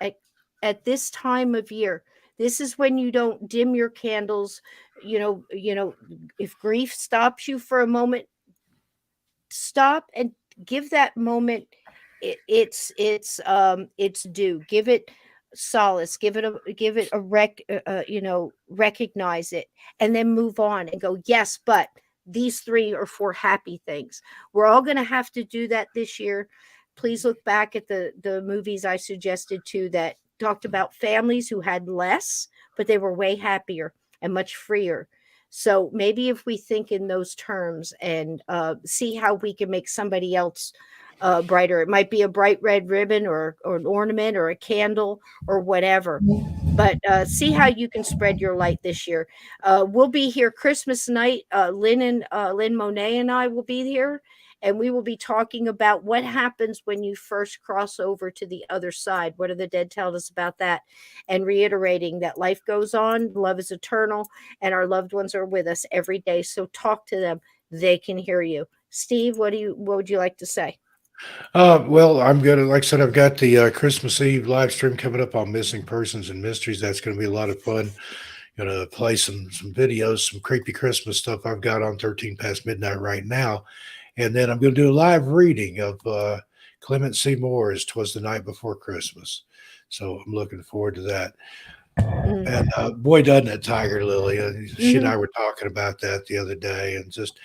at this time of year. This is when you don't dim your candles. If grief stops you for a moment, stop and give that moment its due. Give it solace. Give it a recognize it, and then move on and go, yes, but these 3 or 4 happy things. We're all going to have to do that this year. Please look back at the movies I suggested too that talked about families who had less, but they were way happier and much freer. So maybe if we think in those terms and see how we can make somebody else brighter, it might be a bright red ribbon or an ornament or a candle or whatever. But see how you can spread your light this year. We'll be here Christmas night. Lynn Monet and I will be here, and we will be talking about what happens when you first cross over to the other side. What do the dead tell us about that? And reiterating that life goes on, love is eternal, and our loved ones are with us every day. So talk to them; they can hear you. Steve, what would you like to say? Well, I'm gonna, like I said, I've got the Christmas Eve live stream coming up on missing persons and mysteries. That's going to be a lot of fun. Gonna play some videos, some creepy Christmas stuff I've got on 13 past midnight right now, and then I'm going to do a live reading of Clement C. Moore's "'Twas the Night Before Christmas." So I'm looking forward to that. And boy, doesn't it, Tiger Lily? She and I were talking about that the other day, and just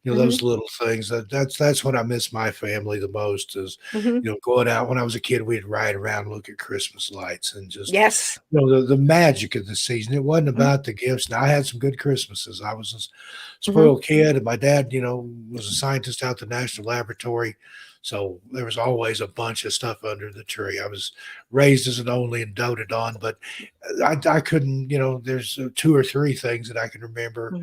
those little things. That's when I miss my family the most. Is going out. When I was a kid, we'd ride around, and look at Christmas lights, and just yes, the magic of the season. It wasn't about the gifts. Now I had some good Christmases. I was a spoiled kid, and my dad, was a scientist out at the National Laboratory. So there was always a bunch of stuff under the tree. I was raised as an only and doted on, but I couldn't, there's 2 or 3 things that I can remember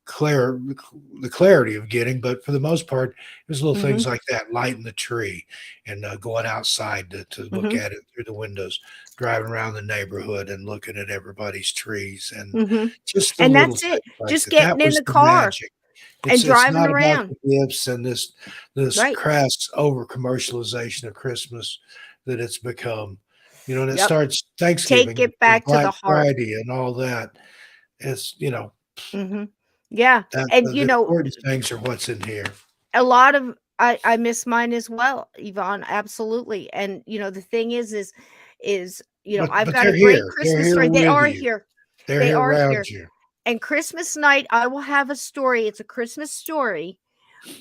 the clarity of getting, but for the most part, it was little things like that, lighting the tree and going outside to look at it through the windows, driving around the neighborhood and looking at everybody's trees and just the and little that's things it. like Just that. That getting in was the the car magic. and It's driving not about around. the gifts and this Right. crass over commercialization of Christmas that it's become, and it Yep. starts Take Thanksgiving it and back to Black the heart. Friday and all that. It's Yeah. that And the important things are what's in here. a lot of I miss mine as well, Yvonne. Absolutely. And the thing is I've But got a they're great here. They're Christmas here story. They with are you. here. They're They here are around here. you. And Christmas night, I will have a story. It's a Christmas story,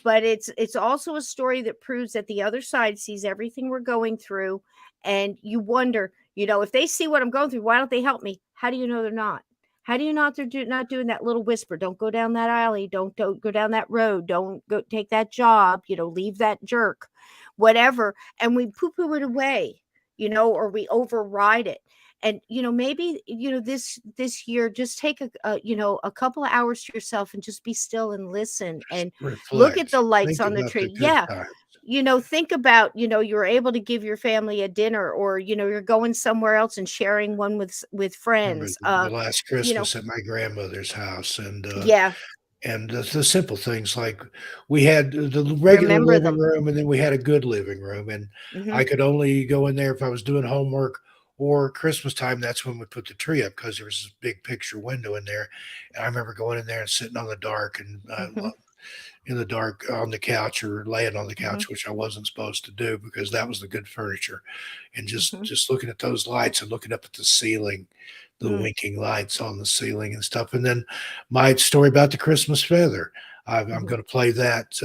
but it's also a story that proves that the other side sees everything we're going through. And you wonder, if they see what I'm going through, why don't they help me? How do you know they're not? How do you know they're not doing that little whisper? Don't go down that alley. Don't go down that road. Don't go take that job. Leave that jerk, whatever. And we poo-poo it away, or we override it. And maybe this year, just take a couple of hours to yourself and just be still and listen and look at Reflect. the lights Think on the about the tree. good Yeah. times. Think about, you're able to give your family a dinner, or, you're going somewhere else and sharing one with Remember friends. the last You know, Christmas at my grandmother's house, yeah, and the simple things like we had the regular remember living them. room, and then we had a good living room, and I could only go in there if I was doing homework or Christmas time. That's when we put the tree up because there was this big picture window in there. And I remember going in there and sitting on the dark and in the dark on the couch or laying on the couch, which I wasn't supposed to do because that was the good furniture, and just looking at those lights and looking up at the ceiling, the winking lights on the ceiling and stuff. And then my story about the Christmas feather, I'm going to play that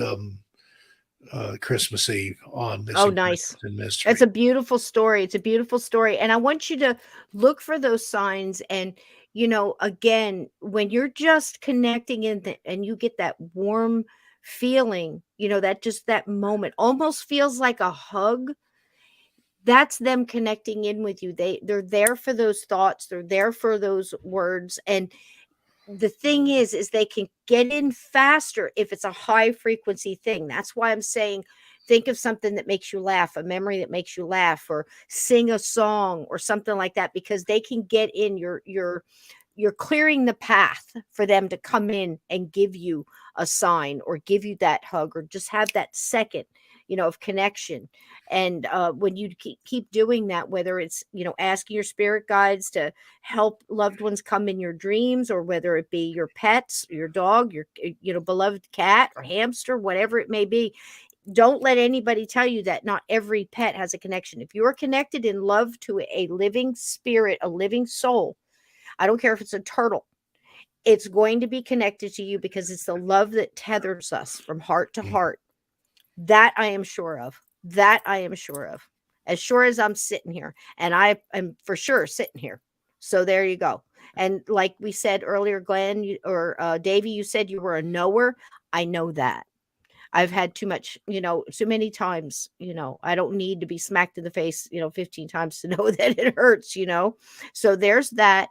Christmas Eve on Oh, Missing nice. Persons and Mystery. That's a beautiful story. It's a beautiful story. And I want you to look for those signs. And, again, when you're just connecting and you get that warm feeling, that moment almost feels like a hug. That's them connecting in with you. They're there for those thoughts. They're there for those words. And the thing is they can get in faster if it's a high frequency thing. That's why I'm saying, think of something that makes you laugh, a memory that makes you laugh, or sing a song or something like that, because they can get in your you're clearing the path for them to come in and give you a sign or give you that hug or just have that second, of connection. And when you keep doing that, whether it's, asking your spirit guides to help loved ones come in your dreams, or whether it be your pets, your dog, your, beloved cat or hamster, whatever it may be, don't let anybody tell you that not every pet has a connection. If you're connected in love to a living spirit, a living soul, I don't care if it's a turtle, it's going to be connected to you because it's the love that tethers us from heart to heart. That I am sure of. That I am sure of. As sure as I'm sitting here. And I am for sure sitting here. So there you go. And like we said earlier, Glenn or Davey, you said you were a knower. I know that. I've had too much, too many times, I don't need to be smacked in the face, 15 times to know that it hurts, So there's that.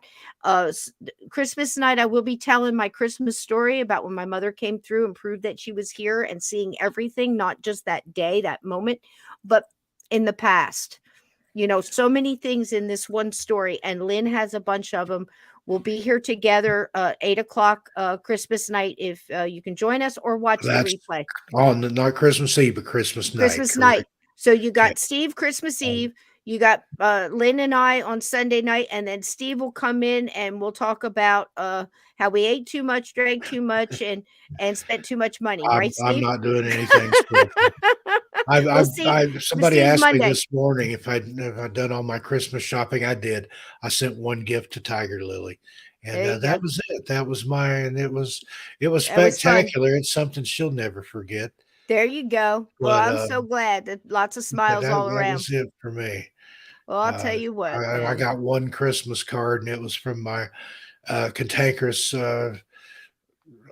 Christmas night, I will be telling my Christmas story about when my mother came through and proved that she was here and seeing everything, not just that day, that moment, but in the past. So many things in this one story, and Lynn has a bunch of them. We'll be here together 8:00 Christmas night if you can join us or watch the replay. On not Christmas Eve, but Christmas night. Christmas night. So you got Steve Christmas Eve. You got Lynn and I on Sunday night, and then Steve will come in and we'll talk about how we ate too much, drank too much, and spent too much money. Right, Steve? I'm not doing anything. Somebody asked me this morning if I'd done all my Christmas shopping. I did. I sent one gift to Tiger Lily, and that was it. That was mine. It was spectacular. It's something she'll never forget. There you go. Well, I'm so glad that lots of smiles all around. That was it for me. Well, I'll tell you what. I got one Christmas card, and it was from my cantankerous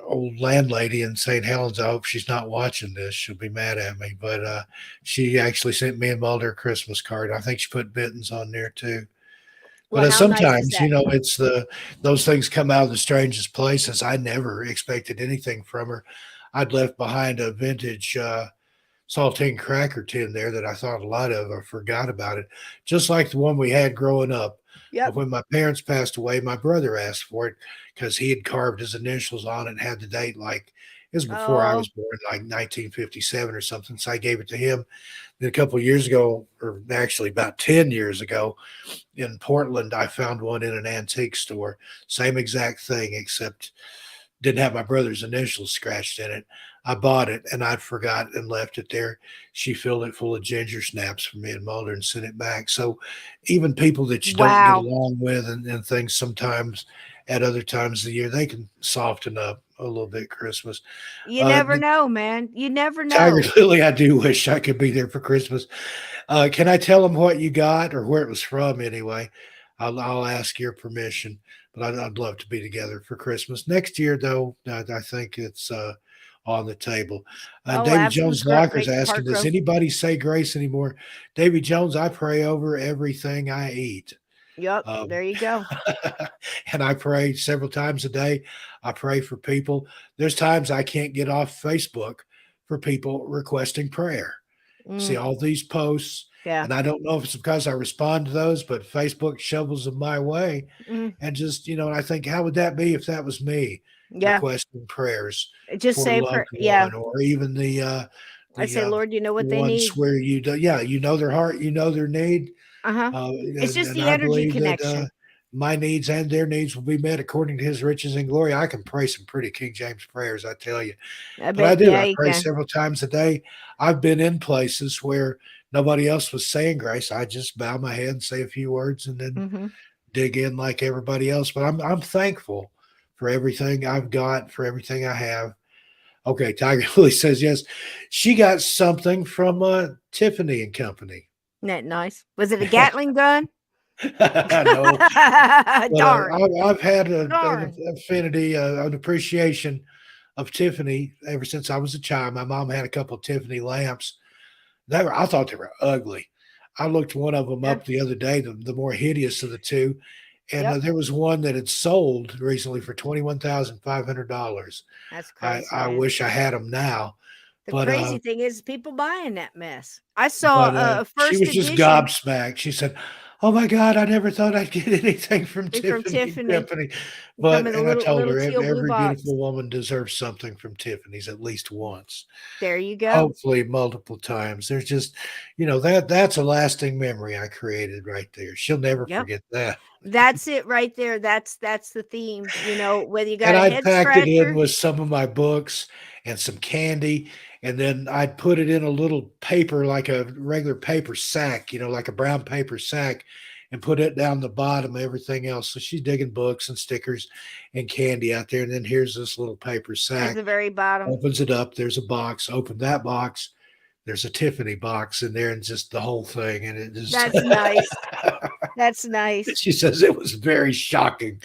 old landlady in St. Helens. I hope she's not watching this. She'll be mad at me. But she actually sent me and Mulder a Christmas card. I think she put Benton's on there too. Well, but sometimes, nice it's those things come out of the strangest places. I never expected anything from her. I'd left behind a vintage saltine cracker tin there that I thought a lot of. I forgot about it. Just like the one we had growing up. Yep. When my parents passed away, my brother asked for it because he had carved his initials on it and had the date like it was before I was born, like 1957 or something. So I gave it to him. Then a couple of years ago, or actually about 10 years ago, in Portland, I found one in an antique store. Same exact thing, except didn't have my brother's initials scratched in it. I bought it and I'd forgot and left it there. She filled it full of ginger snaps for me and Mulder and sent it back. So even people that you don't get along with and things sometimes at other times of the year, they can soften up a little bit Christmas. You never know, man. You never know. Tiger Lily, I do wish I could be there for Christmas. Can I tell them what you got or where it was from anyway? I'll ask your permission, but I'd love to be together for Christmas. Next year, though, I think it's on the table. Davy Jones Locker's asking, does anybody say grace anymore? Davy Jones, I pray over everything I eat. Yep, there you go. And I pray several times a day. I pray for people. There's times I can't get off Facebook for people requesting prayer. See all these posts. Yeah. And I don't know if it's because I respond to those, but Facebook shovels them my way. And just, and I think, how would that be if that was me requesting prayers? Just say, or even I say, Lord, you know what they need. Where you do, you know their heart, you know their need. It's just the energy connection. My needs and their needs will be met according to his riches and glory. I can pray some pretty King James prayers, I tell you. I pray several times a day. I've been in places where nobody else was saying grace. I just bow my head and say a few words and then dig in like everybody else. But I'm thankful for everything I've got, for everything I have. Okay, Tiger Lily says yes. She got something from Tiffany and Company. Isn't that nice? Was it a Gatling gun? No. Darn. I've had an affinity, an appreciation of Tiffany ever since I was a child. My mom had a couple of Tiffany lamps. I thought they were ugly. I looked one of them up the other day, the more hideous of the two, and there was one that had sold recently for $21,500. That's crazy. I wish I had them now. The crazy thing is people buying that mess. I saw a first she was edition. just gobsmacked. She said, oh my God, I never thought I'd get anything from From Tiffany Tiffany. Company. They come But, in a and I told little her teal blue every box. beautiful woman deserves something from Tiffany's at least once. There you go. Hopefully multiple times. There's just, that's a lasting memory I created right there. She'll never Yep. forget that. That's it right there. That's the theme. Whether you got And a I'd head pack it in scratcher. with some of my books and some candy, and then I'd put it in a little paper, like a regular paper sack, like a brown paper sack, and put it down the bottom of everything else. So she's digging books and stickers and candy out there. And then here's this little paper At sack. the very bottom. Opens it up. There's a box. Open that box. There's a Tiffany box in there, and just the whole thing. And it just That's nice. That's nice. She says it was very shocking.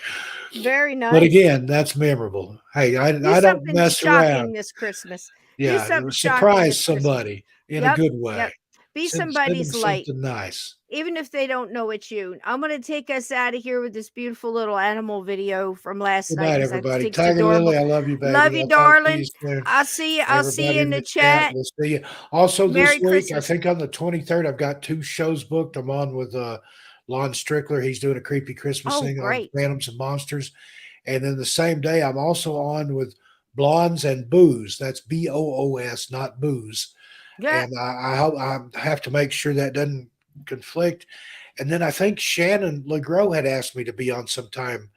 Very nice. But again, that's memorable. Hey, I don't something mess shocking around. this Christmas. Yeah, something shocking surprise this Christmas. somebody in a Yep, good way. yep. Be Send somebody's them light, something nice. even if they don't know it's you. I'm going to take us out of here with this beautiful little animal video from last Good night. night, 'cause I just everybody. think it's Tiger adorable. Lily, I love you, baby. Love you, I'll talk to darling. you soon. I'll see you. I'll see you Everybody in the chat. We'll see you. Also, Merry this week, Christmas. I think on the 23rd, I've got 2 shows booked. I'm on with Lon Strickler. He's doing a creepy Christmas Oh, thing on great. Phantoms and Monsters. And then the same day, I'm also on with Blondes and Booze. That's BOOS, not booze. Yeah. And I have to make sure that doesn't conflict. And then I think Shannon LeGros had asked me to be on sometime.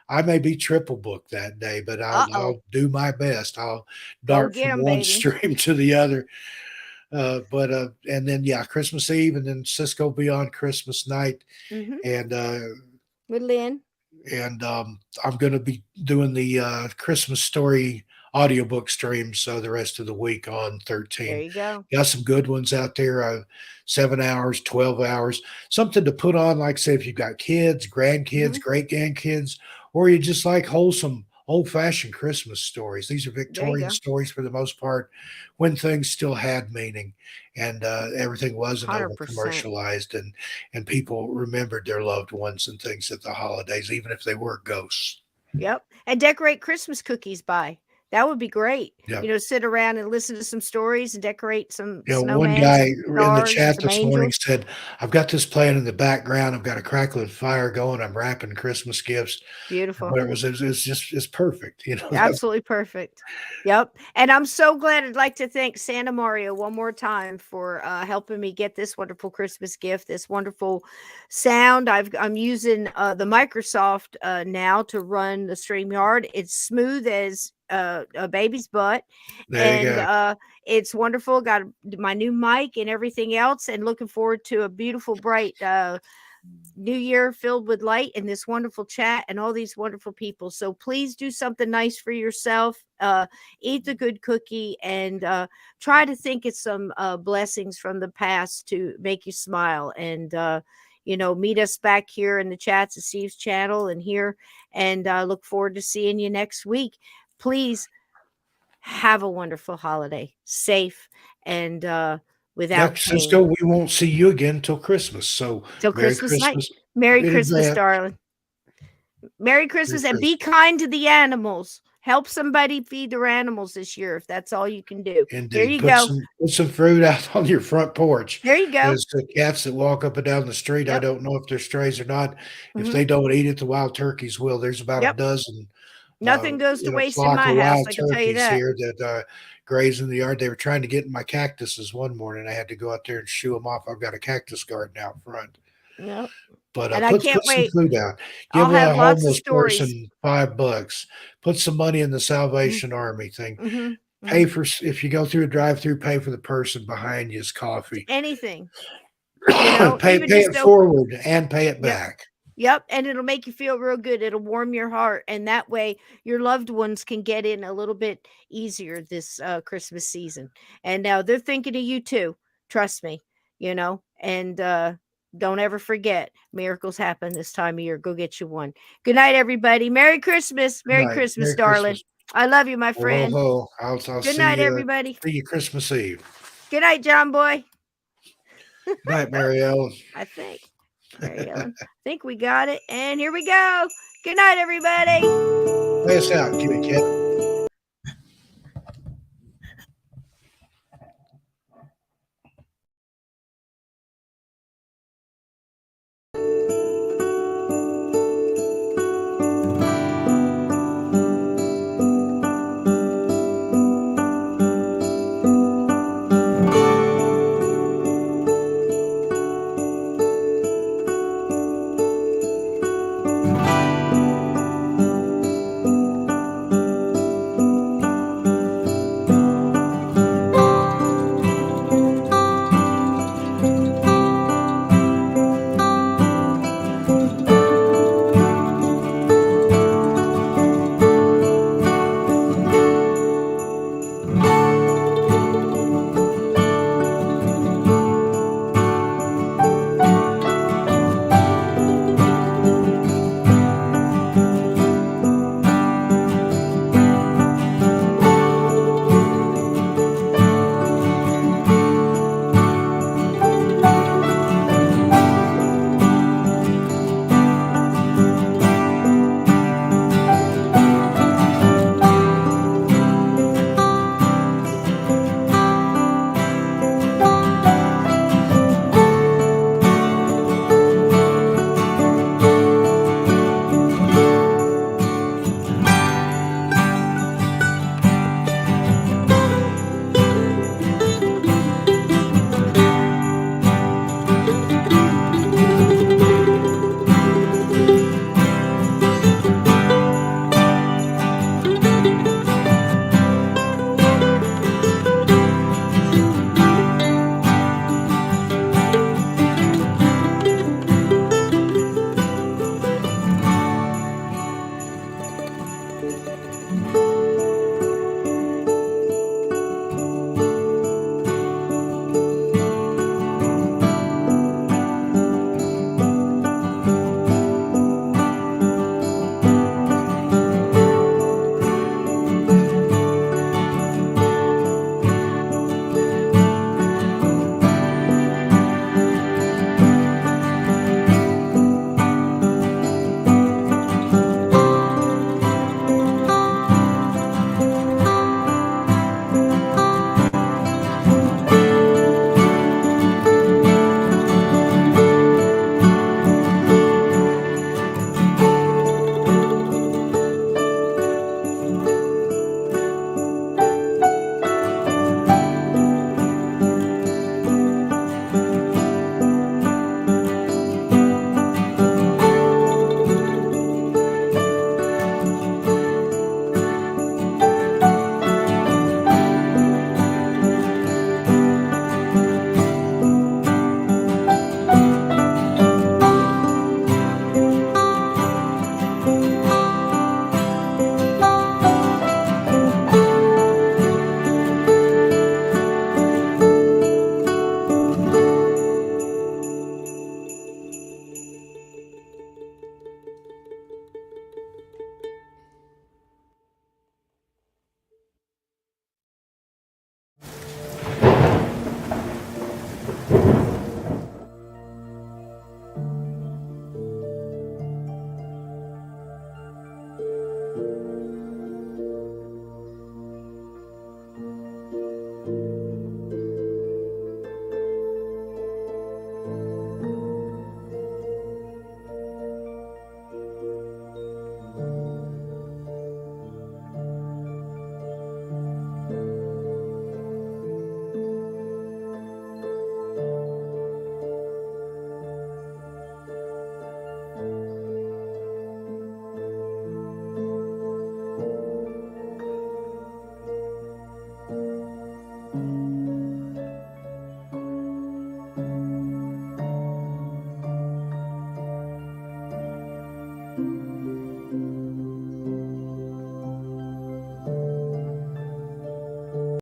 I may be triple booked that day, but I'll do my best. I'll dart get from 'em, one baby. stream to the other. And then Christmas Eve, and then Cisco will be on Christmas night, Mhm. and With Lynn. I'm going to be doing the Christmas story audiobook streams the rest of the week on 13. There you go. Got some good ones out there, 7 hours, 12 hours, something to put on, like say if you've got kids, grandkids, great grandkids, or you just like wholesome, old-fashioned Christmas stories. These are Victorian stories for the most part, when things still had meaning and everything wasn't 100%. over-commercialized, and people remembered their loved ones and things at the holidays, even if they were ghosts. Yep. And decorate Christmas cookies by. That would be great. Yep. Sit around and listen to some stories and decorate some snowmen. One guy some in the stars, chat some this morning angels. said, I've got this playing in the background. I've got a crackling fire going. I'm wrapping Christmas gifts. Beautiful. Whatever it's perfect. Absolutely perfect. Yep. And I'm so glad. I'd like to thank Santa Mario one more time for helping me get this wonderful Christmas gift, this wonderful sound. I'm using the Microsoft now to run the StreamYard. It's smooth as a baby's butt. There you go. It's wonderful. Got my new mic and everything else, and looking forward to a beautiful, bright new year filled with light and this wonderful chat and all these wonderful people. So please do something nice for yourself. Eat the good cookie and try to think of some blessings from the past to make you smile. And meet us back here in the chats of Steve's channel and here, and look forward to seeing you next week. Please have a wonderful holiday, safe and without pain. Cisco, we won't see you again till Christmas. So till Merry Christmas night. Christmas. Merry in Christmas, advance. darling. Merry Christmas, and be kind to the animals. Help somebody feed their animals this year if that's all you can do. Indeed. There you go. Put some fruit out on your front porch. There you go. There's the cats that walk up and down the street. I don't know if they're strays or not. If they don't eat it, the wild turkeys will. There's about a dozen. Nothing goes to waste in flock my of house. wild I can tell you turkeys that. here that graze in the yard. They were trying to get in my cactuses one morning. I had to go out there and shoo them off. I've got a cactus garden out front. Yep. But And I put can't some wait. food out. I'll Give a have lots of homeless stories. person $5. Put some money in the Salvation Army thing. Mm-hmm. Pay for, if you go through a drive-through, pay for the person behind you's coffee. Anything. Pay it forward and pay it back. Yep. And it'll make you feel real good. It'll warm your heart. And that way your loved ones can get in a little bit easier this Christmas season. And now they're thinking of you too. Trust me, and don't ever forget, miracles happen this time of year. Go get you one. Good night, everybody. Merry Christmas. Merry Christmas, Merry darling. Christmas. I love you, my friend. I'll Good see night, you, everybody. See you Christmas Eve. Good night, John Boy. Good night, Mary Ellen. I think. Mary Ellen. I think we got it. And here we go. Good night, everybody. Play us out, kitty cat.